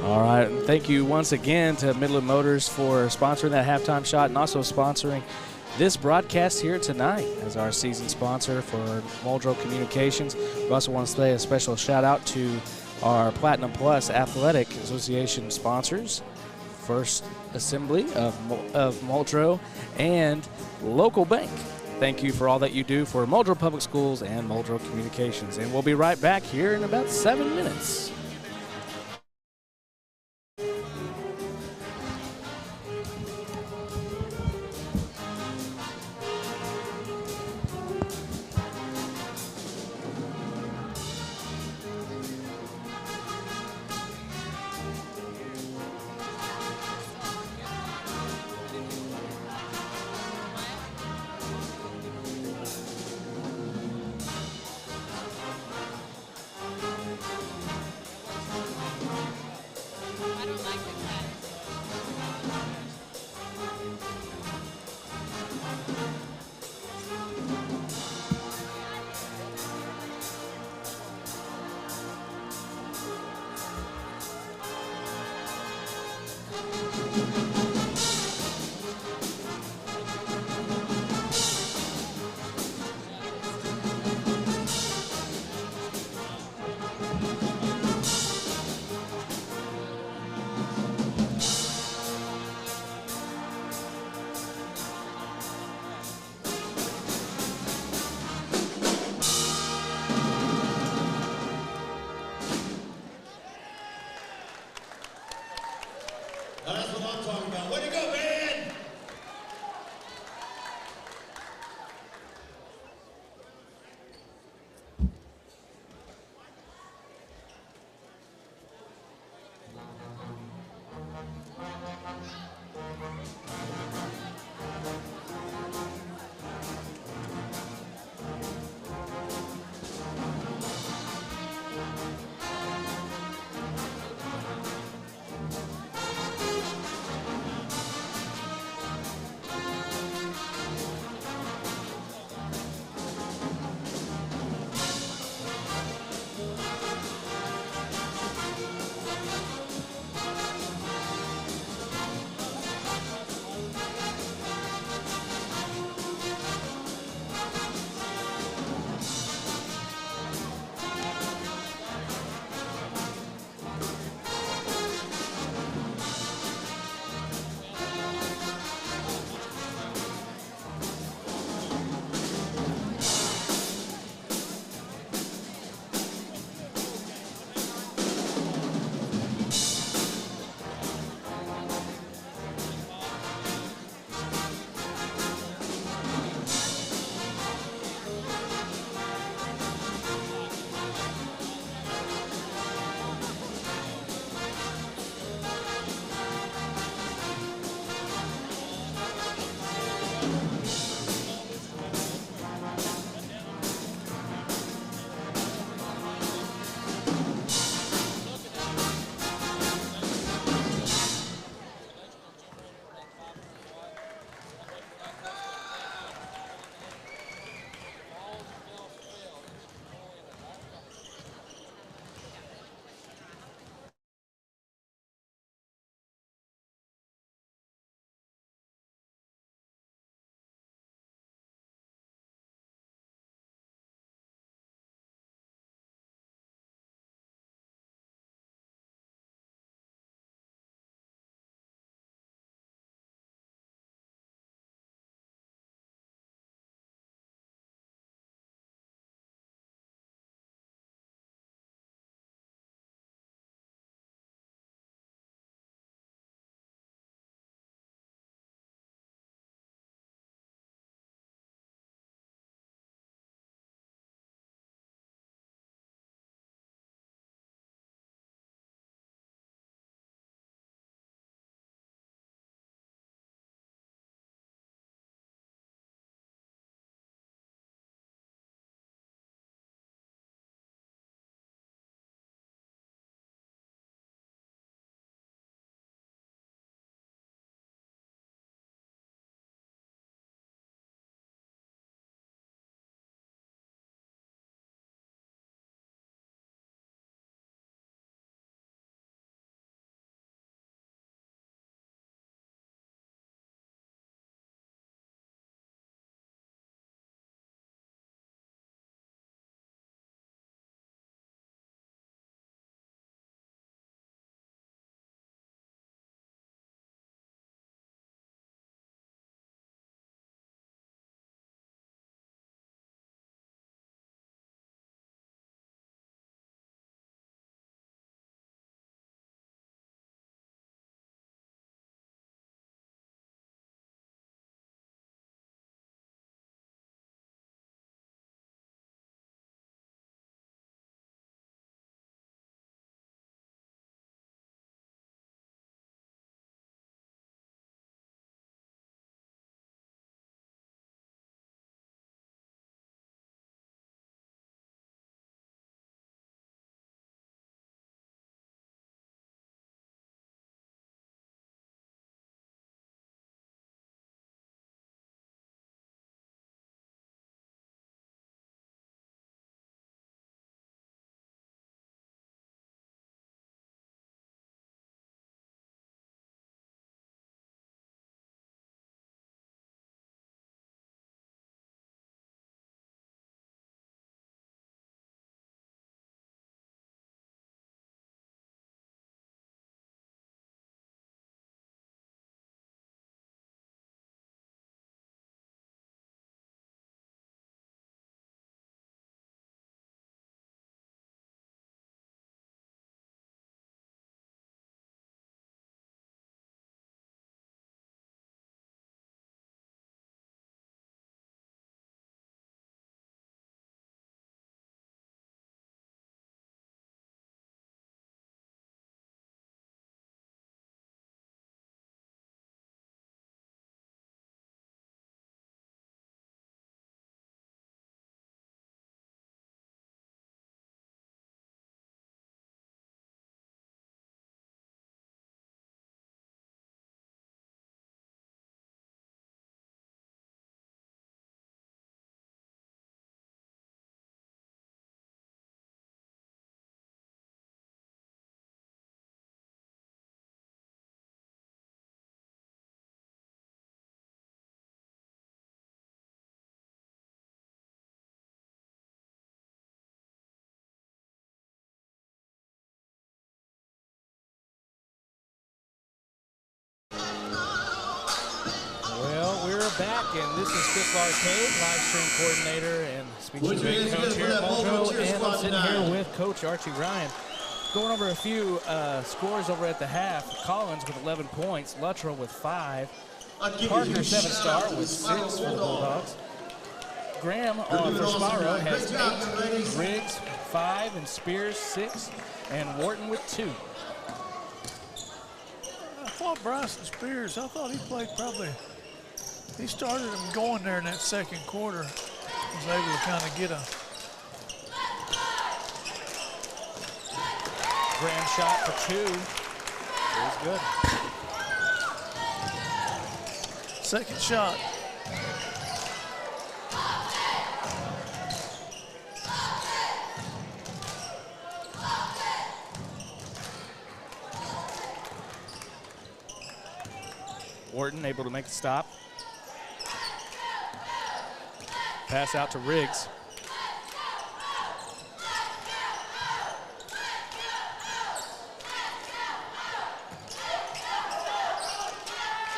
All right, and thank you once again to Midland Motors for sponsoring that halftime shot and also sponsoring this broadcast here tonight as our season sponsor for Muldrow Communications. We also want to say a special shout out to our Platinum Plus Athletic Association sponsors, First Assembly of Muldrow, and local bank. Thank you for all that you do for Muldrow Public Schools and Muldrow Communications. And we'll be right back here in about 7 minutes. I don't like the cat. That's what I'm talking about. Way to go, man! back, and this is Chris Arcade, live stream coordinator and speech Put and your debate hands coach here together at for that Muldrow Muldrow, cheer and I'm squad sitting tonight. here with Coach Archie Ryan. Going over a few scores over at the half. Collins with 11 points, Luttrell with 5, I'll give you a Parker huge 7-star shout-out to with the 6 Spiro for the Bulldogs. Bulldogs. Graham You're for doing awesome Spiro tonight. has Great job, 8, young ladies. Riggs 5, and Spears 6, and Wharton with 2. I thought Bryson Spears, I thought he played probably, he started him going there in that second quarter. Was able to kind of get a Graham shot for 2. It was good. second shot. Wharton able to make the stop. Pass out to Riggs.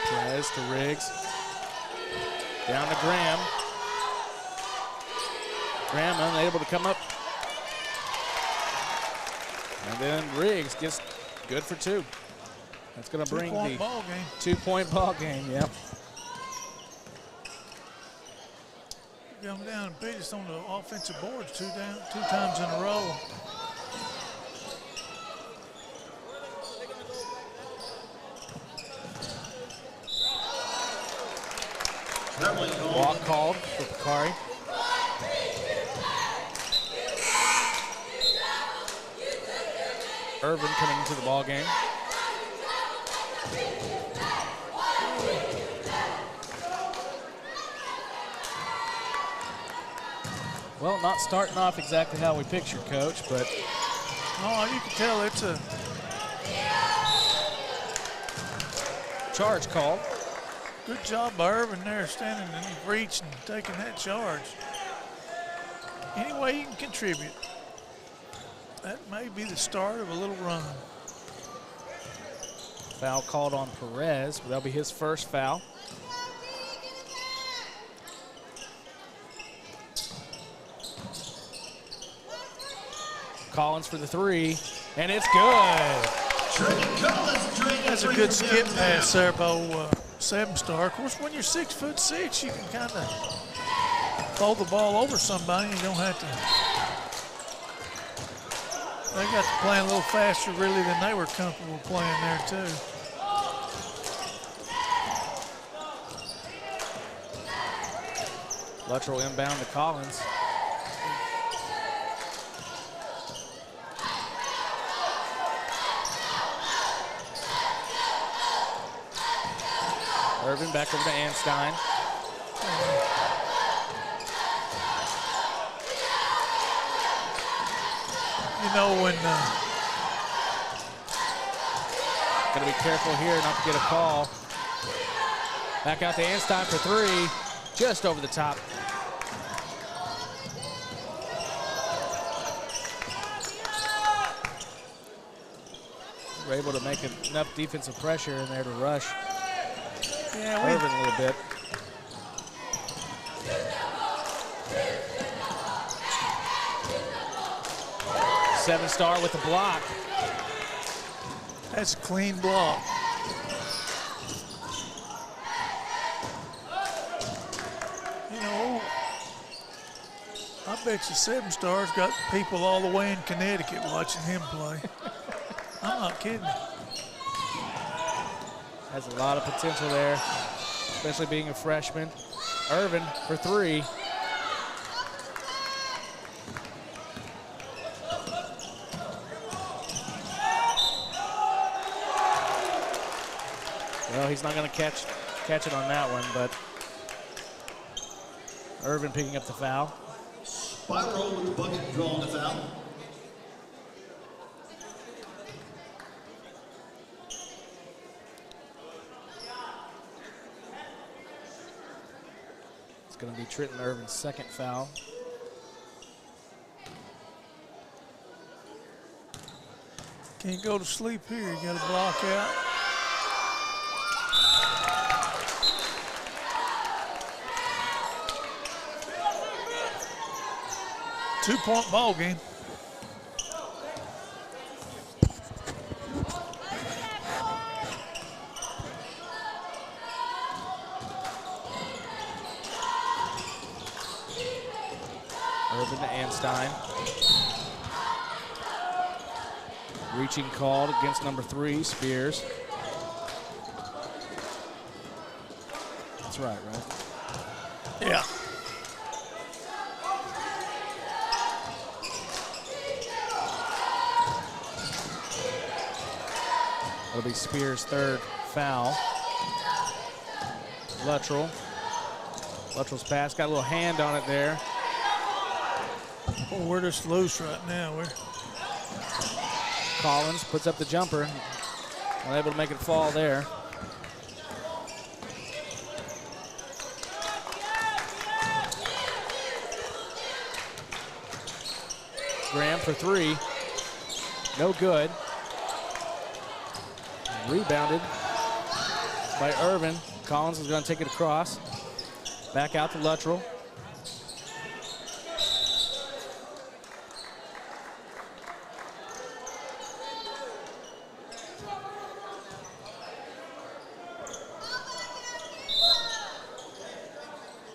Pass to Riggs. Down to Graham. Graham unable to come up. And then Riggs gets good for 2. That's going to bring the Ball game. 2-point ball game, yep. Come down and beat us on the offensive boards two times in a row. Walk called for Bakari. Irvin coming into the ball game. Well, not starting off exactly how we pictured, Coach, but Oh, you can tell it's a charge called. good job by Irvin there, standing and reaching, taking that charge. Any way you can contribute. That may be the start of a little run. Foul called on Perez, but that'll be his first foul. Collins for the 3, and it's good. That's a good skip pass there by 7-star. Of course, when you're 6'6", you can kind of throw the ball over somebody. You don't have to. They got to play a little faster, really, than they were comfortable playing there, too. Luttrell inbound to Collins. Irvin back over to Anstein. You know, when Got to be careful here not to get a call. Back out to Anstein for 3, just over the top. We're able to make enough defensive pressure in there to rush Irvin a little bit. Seven-star with the block. that's a clean block. You know, I bet you 7-star's got people all the way in Connecticut watching him play. I'm not kidding. Has a lot of potential there, especially being a freshman. Irvin for 3. Well, he's not going to catch it on that one, but Irvin picking up the foul. Spiro with the bucket drawing the foul. It's going to be Trenton Irvin's second foul. Can't go to sleep here. You got to block out. 2-point ball game. Urban to Anstein. Reaching called against number 3, Spears. That's right? Yeah. That'll be Spears' 3rd foul. Luttrell's pass got a little hand on it there. Well, we're just loose right now. Collins puts up the jumper. Unable to make it fall there. Graham for 3. No good. Rebounded by Irvin. Collins is going to take it across. Back out to Luttrell.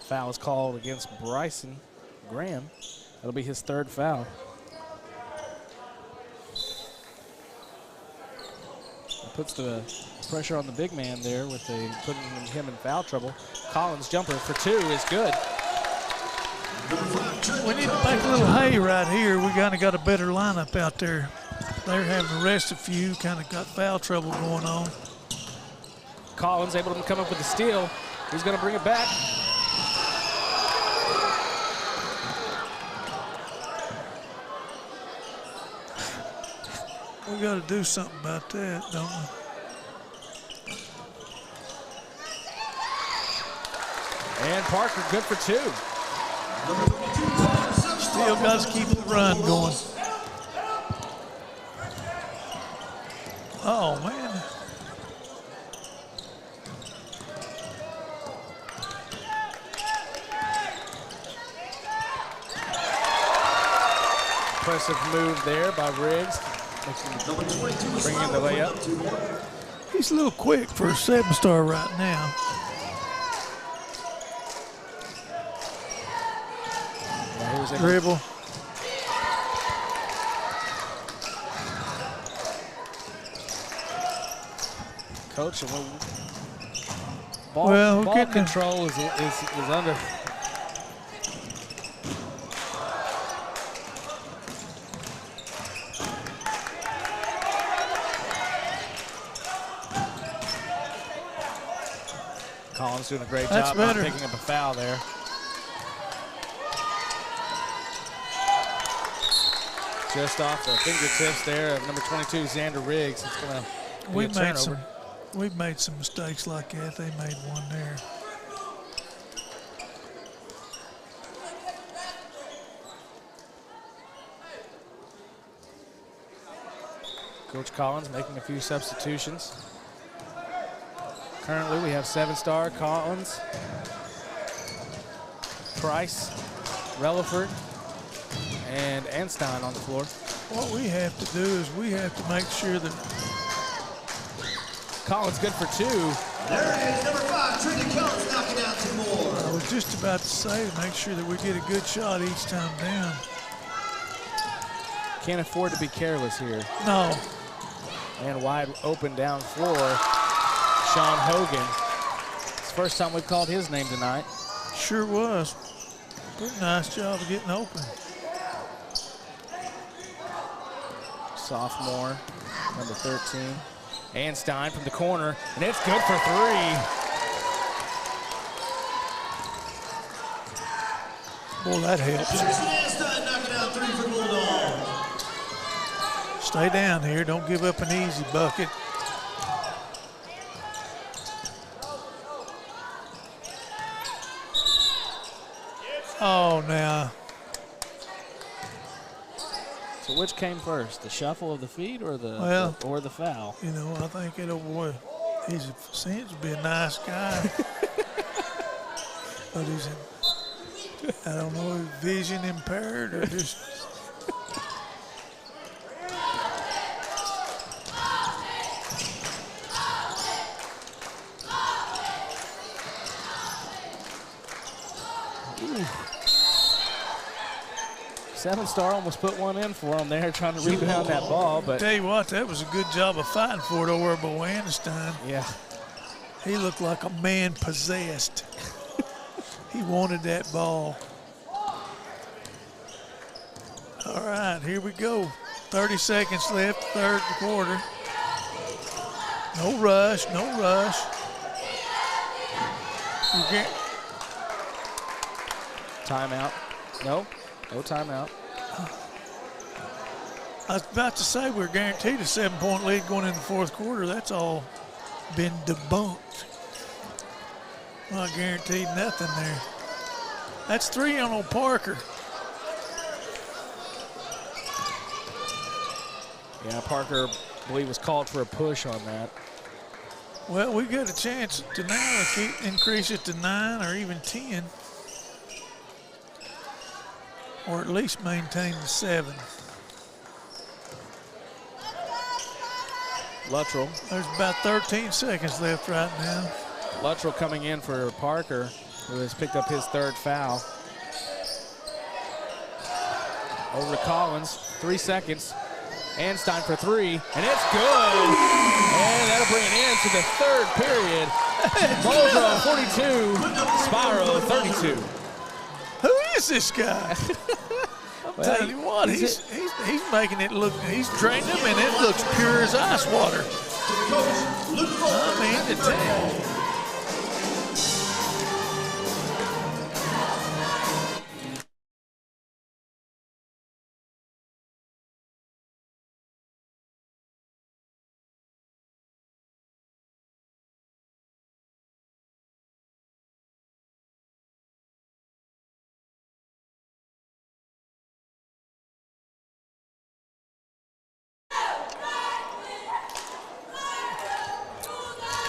Foul is called against Bryson Graham. That'll be his 3rd foul. Puts the pressure on the big man there with putting him in foul trouble. Collins' jumper for 2 is good. We need to make a little hay right here. We kind of got a better lineup out there. They're having to rest a few, kind of got foul trouble going on. Collins able to come up with the steal. He's going to bring it back. We got to do something about that, don't we? And Parker good for 2. Still got to keep the run going. Oh, man. Impressive move there by Riggs. Bringing in the layup. He's a little quick for a 7-star right now. Dribble. Coach, ball control is under. Collins doing a great job not picking up a foul there. Just off the fingertips there of number 22, Xander Riggs. It's going to be a turnover. We've made some mistakes like that. They made one there. Coach Collins making a few substitutions. Currently, we have 7-star Collins, Price, Relaford, and Anstein on the floor. What we have to do is we have to make sure that Collins good for 2. There it is, number 5, Trinity Collins knocking out 2 more. I was just about to say to make sure that we get a good shot each time down. Can't afford to be careless here. No. And wide open down floor, Sean Hogan. It's the first time we've called his name tonight. Sure was. Pretty nice job of getting open. Sophomore, number 13. Anstein from the corner, and it's good for 3. Boy, that helps. Anstein knocking out 3 for Bulldogs. Stay down here. Don't give up an easy bucket. Oh, now. So which came first, the shuffle of the feet or the foul? You know, I think seems to be a nice guy. But I don't know if vision impaired or just. Seven Star almost put one in for him there, trying to rebound that ball, but Tell you what, that was a good job of fighting for it over by Aniston. yeah, He looked like a man possessed. He wanted that ball. All right, here we go. 30 seconds left, third quarter. No rush, no rush. timeout. No timeout. I was about to say we're guaranteed a 7-point lead going in the fourth quarter. That's all been debunked. Not guaranteed nothing there. That's 3 on old Parker. Yeah, Parker, I believe, was called for a push on that. Well, we got a chance to now increase it to 9 or even 10. Or at least maintain the 7. Luttrell. There's about 13 seconds left right now. Luttrell coming in for Parker, who has picked up his third foul. Over to Collins, 3 seconds. Anstein for 3, and it's good. And that'll bring an end to the third period. Muldrow 42, Spiro 32. Who is this guy? I'm telling you what, he's making it look, he's trained him and it looks pure as ice water. I mean, to tell.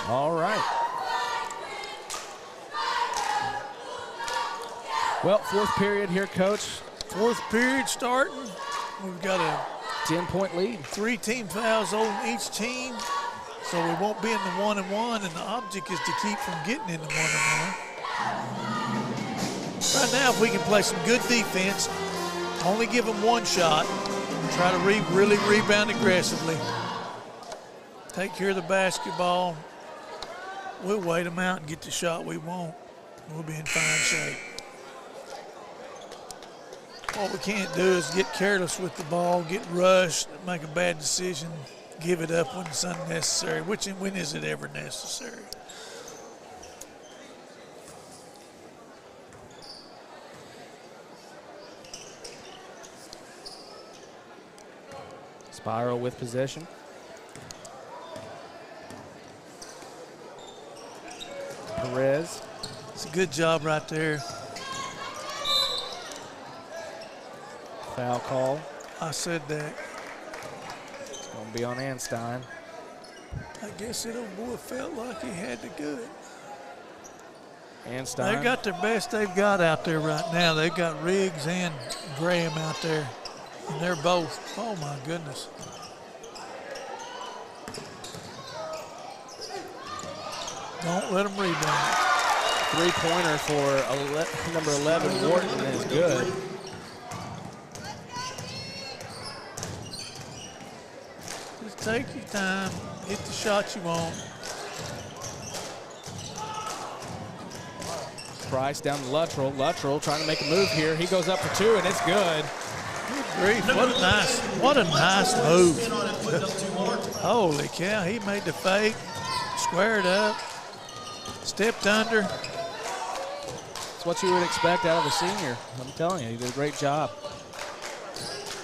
All right. Well, fourth period here, Coach. Fourth period starting. We've got a 10-point lead. 3 team fouls on each team, so we won't be in the 1-and-1, and the object is to keep from getting into 1-and-1. Right now, if we can play some good defense, only give them 1 shot, try to really rebound aggressively, take care of the basketball. We'll wait them out and get the shot we want. We'll be in fine shape. What we can't do is get careless with the ball, get rushed, make a bad decision, give it up when it's unnecessary. When is it ever necessary? Spiro with possession. Perez. It's a good job right there. Foul call. I said that. It's going to be on Anstein. I guess that old boy felt like he had to go it. Anstein. They got their best they've got out there right now. They've got Riggs and Graham out there. And they're both, oh my goodness. Don't let them rebound. 3-pointer for number 11, Wharton, is good. Just take your time, hit the shot you want. Price down to Luttrell. Luttrell trying to make a move here. He goes up for 2, and it's good. Good grief, what a nice move. Holy cow, he made the fake, squared up, stepped under. It's what you would expect out of a senior. I'm telling you, he did a great job.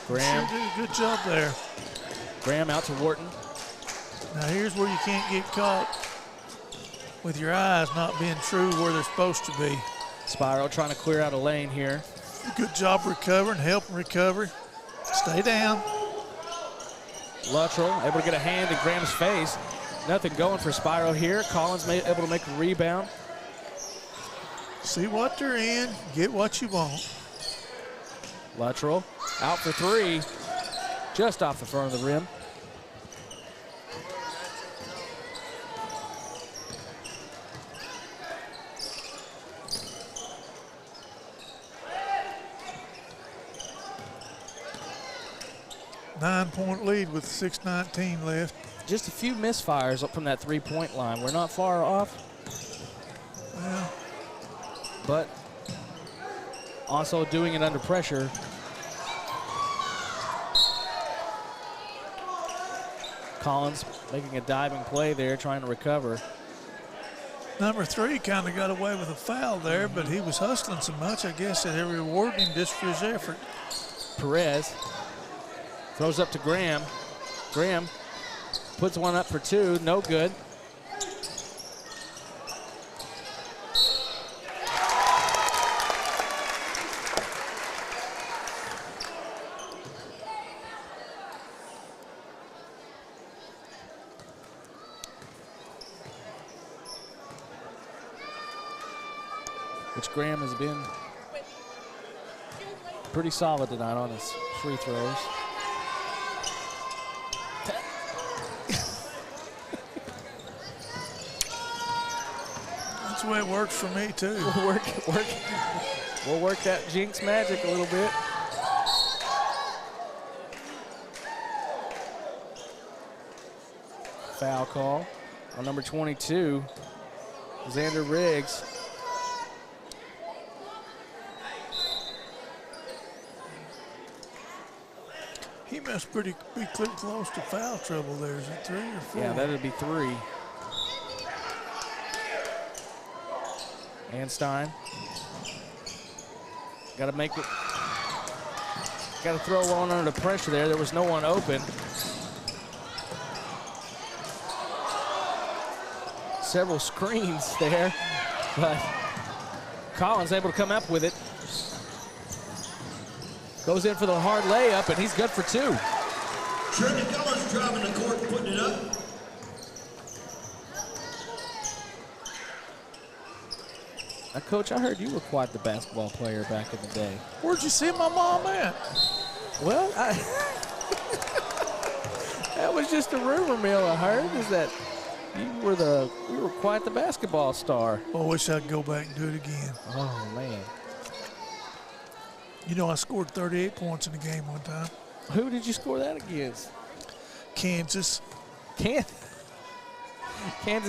Graham. Sure did a good job there. Graham out to Wharton. Now here's where you can't get caught with your eyes not being true where they're supposed to be. Spiro trying to clear out a lane here. Good job recovering, helping recover. Stay down. Luttrell able to get a hand in Graham's face. Nothing going for Spiro here. Collins able to make a rebound. See what they're in, get what you want. Luttrell out for three, just off the front of the rim. Nine-point lead with 6:19 left. Just a few misfires up from that three-point line. We're not far off, Well, but also doing it under pressure. Collins making a diving play there, trying to recover. number 3 kind of got away with a foul there, but he was hustling so much, I guess, that they rewarded him just for his effort. Perez throws up to Graham. Graham puts one up for two, no good. Which Graham has been pretty solid tonight on his free throws. That's the way it works for me, too. We'll work that Jinx magic a little bit. Foul call on number 22, Xander Riggs. He must be close to foul trouble there. Is it 3 or 4? Yeah, that'd be 3. And Stein. Got to make it. Got to throw one under the pressure there. There was no one open. Several screens there, but Collins able to come up with it. Goes in for the hard layup, and he's good for 2. Trey Collins driving the court and putting it up. Now, Coach, I heard you were quite the basketball player back in the day. Where'd you see my mom at? Well, that was just a rumor mill I heard, is that you were quite the basketball star. I wish I'd go back and do it again. Oh, man. You know, I scored 38 points in a game one time. Who did you score that against? Kansas. Kansas,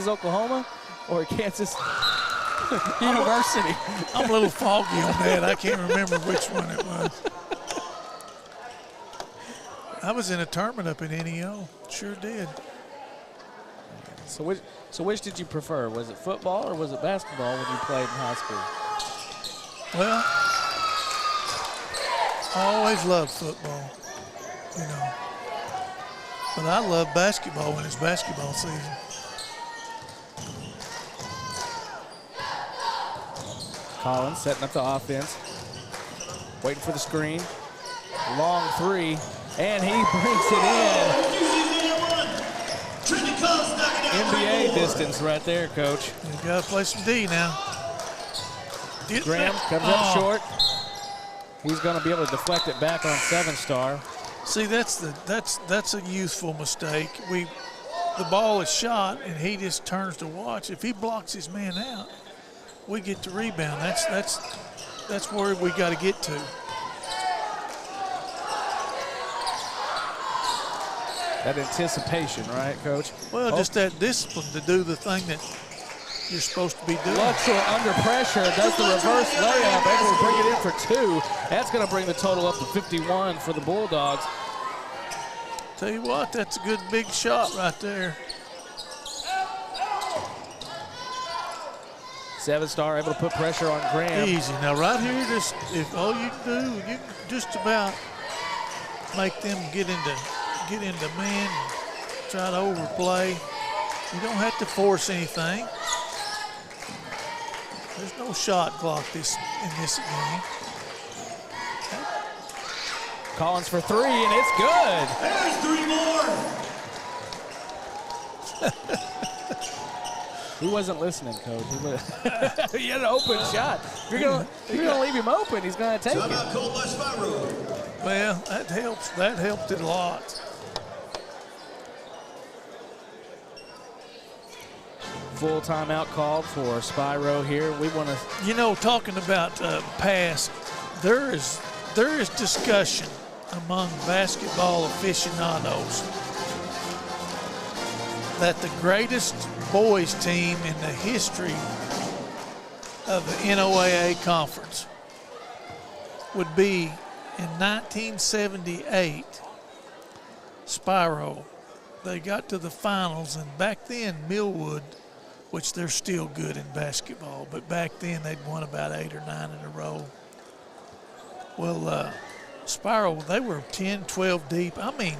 Oklahoma, or Kansas University? I'm a little foggy on that. I can't remember which one it was. I was in a tournament up in NEO. Sure did. So which did you prefer? Was it football or was it basketball when you played in high school? Well, I always loved football, you know. But I love basketball when it's basketball season. Collins setting up the offense. Waiting for the screen. Long 3, and he brings it in. NBA distance right there, Coach. You got to play some D now. Graham comes up short. He's going to be able to deflect it back on 7-star. See, that's a youthful mistake. The ball is shot, and he just turns to watch. If he blocks his man out, we get the rebound. That's where we got to get to. That anticipation, right, Coach? Well, just that discipline to do the thing that you're supposed to be doing. Luttrell under pressure, does the reverse layup, able to bring it in for 2. That's going to bring the total up to 51 for the Bulldogs. Tell you what, that's a good big shot right there. 7-star able to put pressure on Graham. Easy. Now right here, if all you can do, you can just about make them get into man, try to overplay. You don't have to force anything. There's no shot clock in this game. Collins for 3, and it's good. There's 3 more. He wasn't listening, Coach. He had an open shot. If you're gonna leave him open, he's gonna take it. Timeout called by Spiro. Well, that helps. That helped it a lot. Full timeout called for Spiro here. We want to. You know, talking about pass, there is discussion among basketball aficionados that the greatest boys team in the history of the NOAA conference would be in 1978. Spiro, they got to the finals, and back then Millwood, which they're still good in basketball, but back then they'd won about 8 or 9 in a row. Well, Spiro, they were 10, 12 deep. I mean,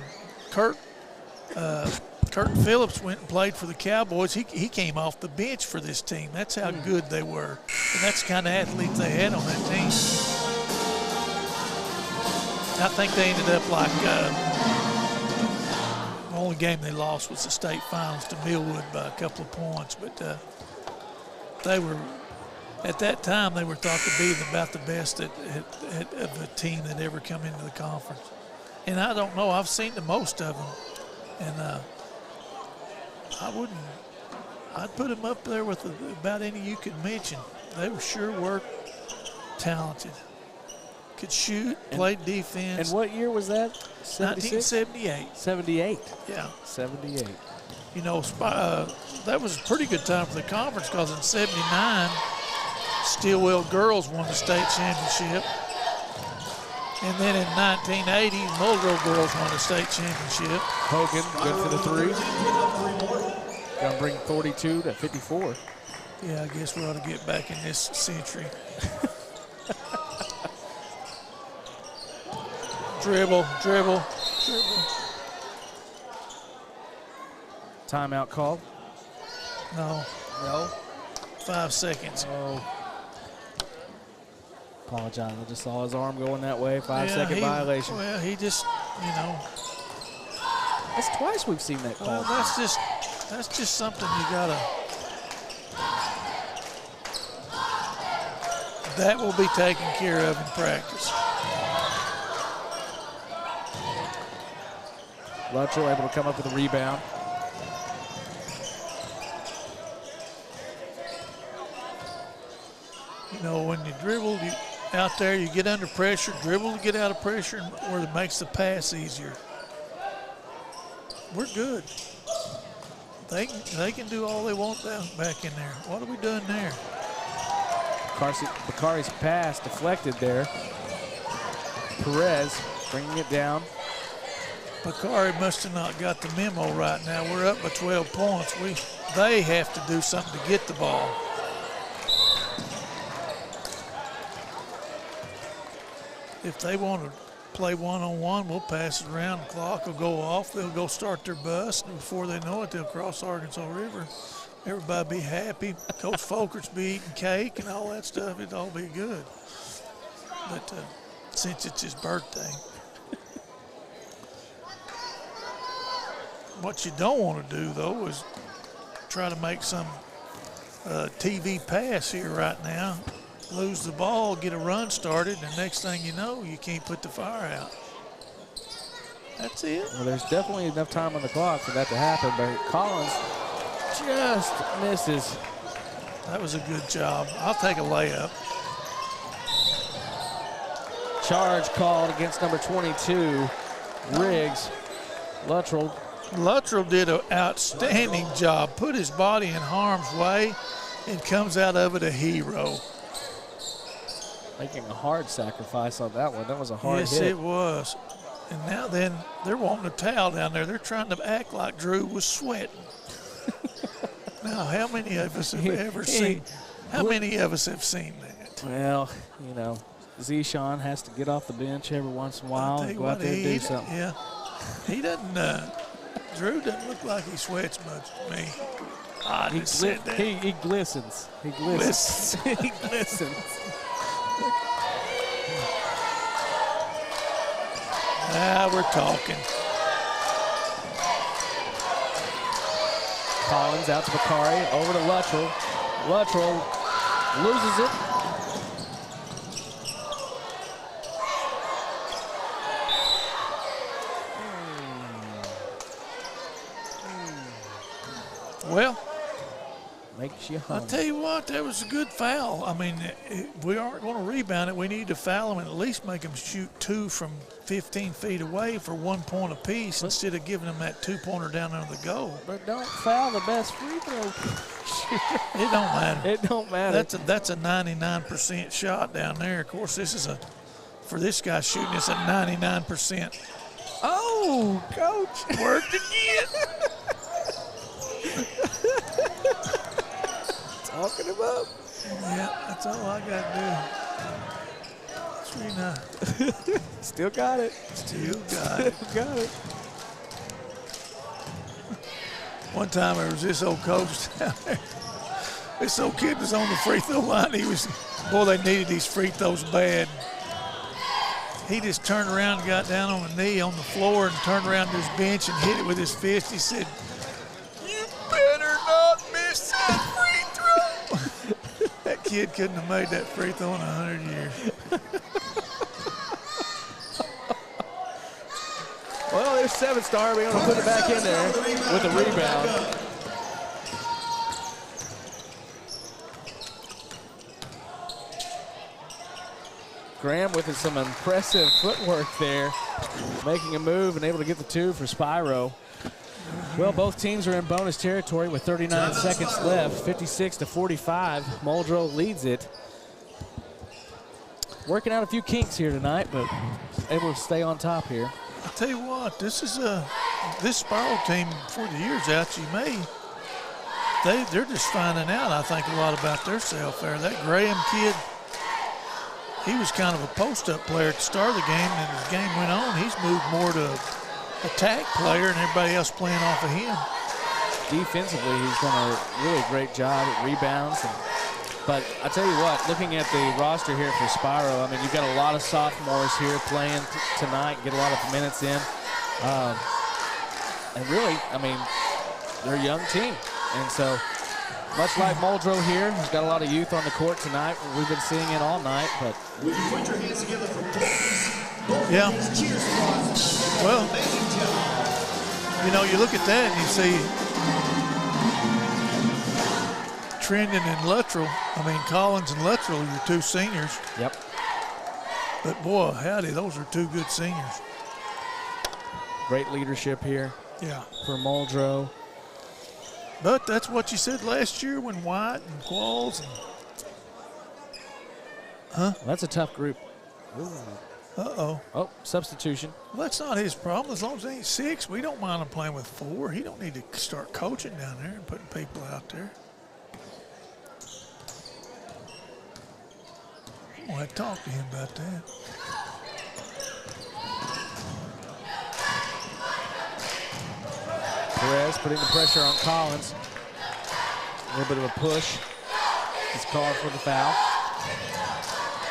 Curtin Phillips went and played for the Cowboys. He came off the bench for this team. That's how good they were. And that's the kind of athletes they had on that team. I think they ended up like the only game they lost was the state finals to Millwood by a couple of points. But they were, at that time, they were thought to be about the best of a team that ever come into the conference. And I don't know, I've seen the most of them. And I'd put them up there with about any you could mention. They were talented. Could shoot, played defense. And what year was that? 1978. 78. Yeah. 78. You know, that was a pretty good time for the conference because in 79, Stillwell girls won the state championship. And then in 1980, Muldrow girls won the state championship. Hogan, good for the three. Gonna bring 42 to 54. Yeah, I guess we ought to get back in this century. Dribble. Timeout called. No. 5 seconds. Oh. Apologize. I just saw his arm going that way. 5-second violation. Well, he just, That's twice we've seen that call. Well, that's just something you gotta. That will be taken care of in practice. Luttrell able to come up with a rebound. You know, when you dribble out there, you get under pressure, dribble to get out of pressure, where it makes the pass easier. We're good. They can do all they want back in there. What are we doing there? Bakari's pass deflected there. Perez bringing it down. Bakari must have not got the memo right now. We're up by 12 points. They have to do something to get the ball. If they want to play one-on-one, we'll pass it around. The clock will go off. They'll go start their bus, and before they know it, they'll cross Arkansas River. Everybody be happy. Coach Folkerts be eating cake and all that stuff. It'd all be good. But since it's his birthday. What you don't want to do, though, is try to make some TV pass here right now. Lose the ball, get a run started, and next thing you know, you can't put the fire out. That's it. Well, there's definitely enough time on the clock for that to happen, but Collins just misses. That was a good job. I'll take a layup. Charge called against number 22, Riggs. Luttrell did an outstanding job, put his body in harm's way, and comes out of it a hero. Making a hard sacrifice on that one. That was a hard hit. Yes, it was. And now then, they're wanting a towel down there. They're trying to act like Drew was sweating. Now, how many of us have ever seen? How many of us have seen that? Well, you know, Zeshawn has to get off the bench every once in a while and go out there and do something. Yeah, he doesn't. Drew doesn't look like he sweats much to me. I just said that. He glistens. He glistens. He glistens. Now we're talking. Collins out to Bakari, over to Luttrell. Luttrell loses it. Well, Makes you I'll hum. tell you what, that was a good foul. I mean, we aren't going to rebound it. We need to foul them and at least make them shoot 2 from 15 feet away for 1 point apiece instead of giving them that 2-pointer down under the goal. But don't foul the best free throw. It don't matter. It don't matter. That's a 99% shot down there. Of course, this is for this guy shooting, it's a 99%. Oh, coach. Worked again. Talking him up. Yeah, that's all I got to do. 3-9. Still got it. Still got it. Got it. One time there was this old coach down there. This old kid was on the free throw line. They needed these free throws bad. He just turned around and got down on a knee on the floor and turned around to his bench and hit it with his fist. He said, "You better not miss that free throw." That kid couldn't have made that free throw in 100 years. Well, there's 7-star being able to put it back in there with a rebound. Graham with some impressive footwork there, making a move and able to get the 2 for Spiro. Well, both teams are in bonus territory with 39 seconds left, 56-45. Muldrow leads it. Working out a few kinks here tonight, but able to stay on top here. I'll tell you what, this Spiro team before the year's out, they're just finding out, I think, a lot about themselves there. That Graham kid, he was kind of a post-up player at the start of the game, and as the game went on, he's moved more to attack player and everybody else playing off of him. Defensively, he's done a really great job at rebounds. But I tell you what, looking at the roster here for Spiro, I mean, you've got a lot of sophomores here playing tonight, get a lot of minutes in. And really, I mean, they're a young team. And so, much like Muldrow here, he's got a lot of youth on the court tonight. We've been seeing it all night, but. Will you put your hands together for both Yeah. these cheer squads? Well, Amazing job. you know, you look at that and you see Trendon and Luttrell. I mean, Collins and Luttrell are your 2 seniors. Yep. But boy, howdy, those are 2 good seniors. Great leadership here Yeah. for Muldrow. But that's what you said last year when White and Qualls and That's a tough group. uh-oh. Oh, substitution. Well, that's not his problem. As long as they ain't 6, we don't mind him playing with 4. He don't need to start coaching down there and putting people out there. I'm going to have to talk to him about that. Perez putting the pressure on Collins. A little bit of a push. He's called for the foul.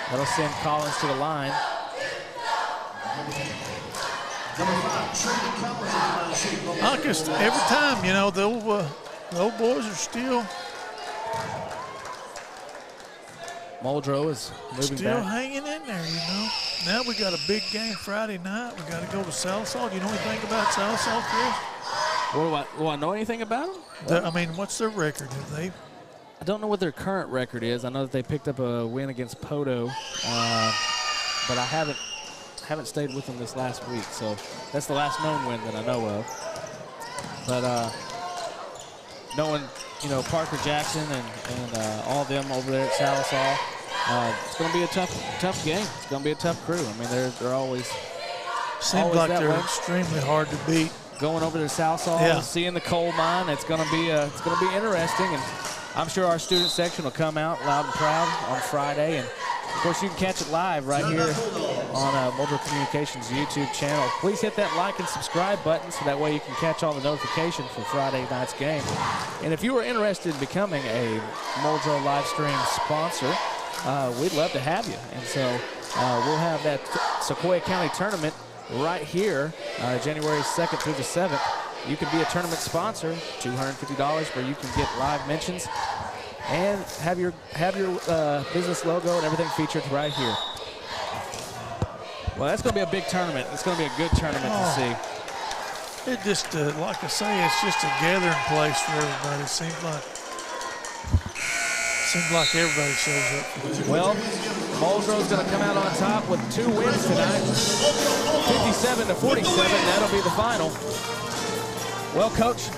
That'll send Collins to the line. Just every time, you know, the old boys are still Muldrow is moving still back. hanging in there, you know. Now we got a big game Friday night. We got to go to Sallisaw. Do you know anything about Sallisaw, Chris? Do I know anything about them? I mean, what's their record? Have they? I don't know what their current record is. I know that they picked up a win against Poto, but I haven't stayed with them this last week. So that's the last known win that I know of. But knowing, you know, Parker Jackson and all of them over there at Sallisaw, it's going to be a tough game. It's going to be a tough crew. I mean, they're always Seems like that they're way. extremely hard to beat. Going over to Sallisaw, Yeah. seeing the coal mine, it's going to be interesting, and I'm sure our student section will come out loud and proud on Friday. And of course, you can catch it live right here on Muldrow Communications YouTube channel. Please hit that like and subscribe button so that way you can catch all the notifications for Friday night's game. And if you are interested in becoming a Muldrow live stream sponsor, we'd love to have you. And so we'll have that Sequoia County tournament right here, January 2nd through the 7th you can be a tournament sponsor, $250 where you can get live mentions and have your business logo and everything featured right here. Well, that's going to be a big tournament. It's going to be a good tournament to see. It just, like I say, it's just a gathering place for everybody. Seems like everybody shows up for this. Well, Muldrow's going to come out on top with 2 wins tonight, 57-47. That'll be the final. Well, Coach,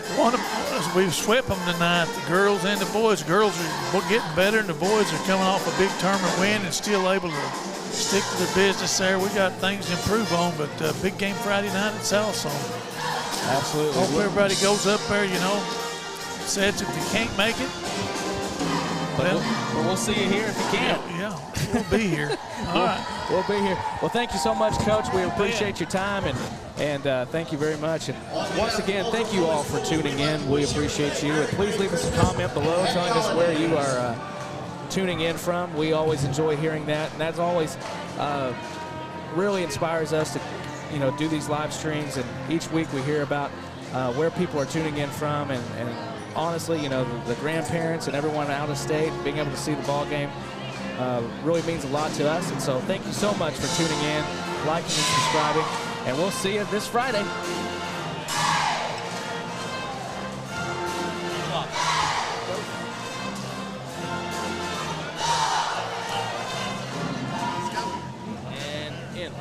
We've swept them tonight, the girls and the boys. Girls are getting better, and the boys are coming off a big tournament win and still able to stick to their business there. We got things to improve on, but big game Friday night at Salson. Absolutely. Hope everybody goes up there, says if you can't make it, but we'll see you here if you can. Yeah, we'll be here. All right. We'll be here. Well, thank you so much, Coach. We appreciate your time, and thank you very much. And once again, thank you all for tuning in. We appreciate you. And please leave us a comment below telling us where you are tuning in from. We always enjoy hearing that, and that's always really inspires us to do these live streams. And each week we hear about where people are tuning in from, and honestly, the grandparents and everyone out of state being able to see the ball game really means a lot to us. And so thank you so much for tuning in, liking and subscribing, and we'll see you this Friday. And in.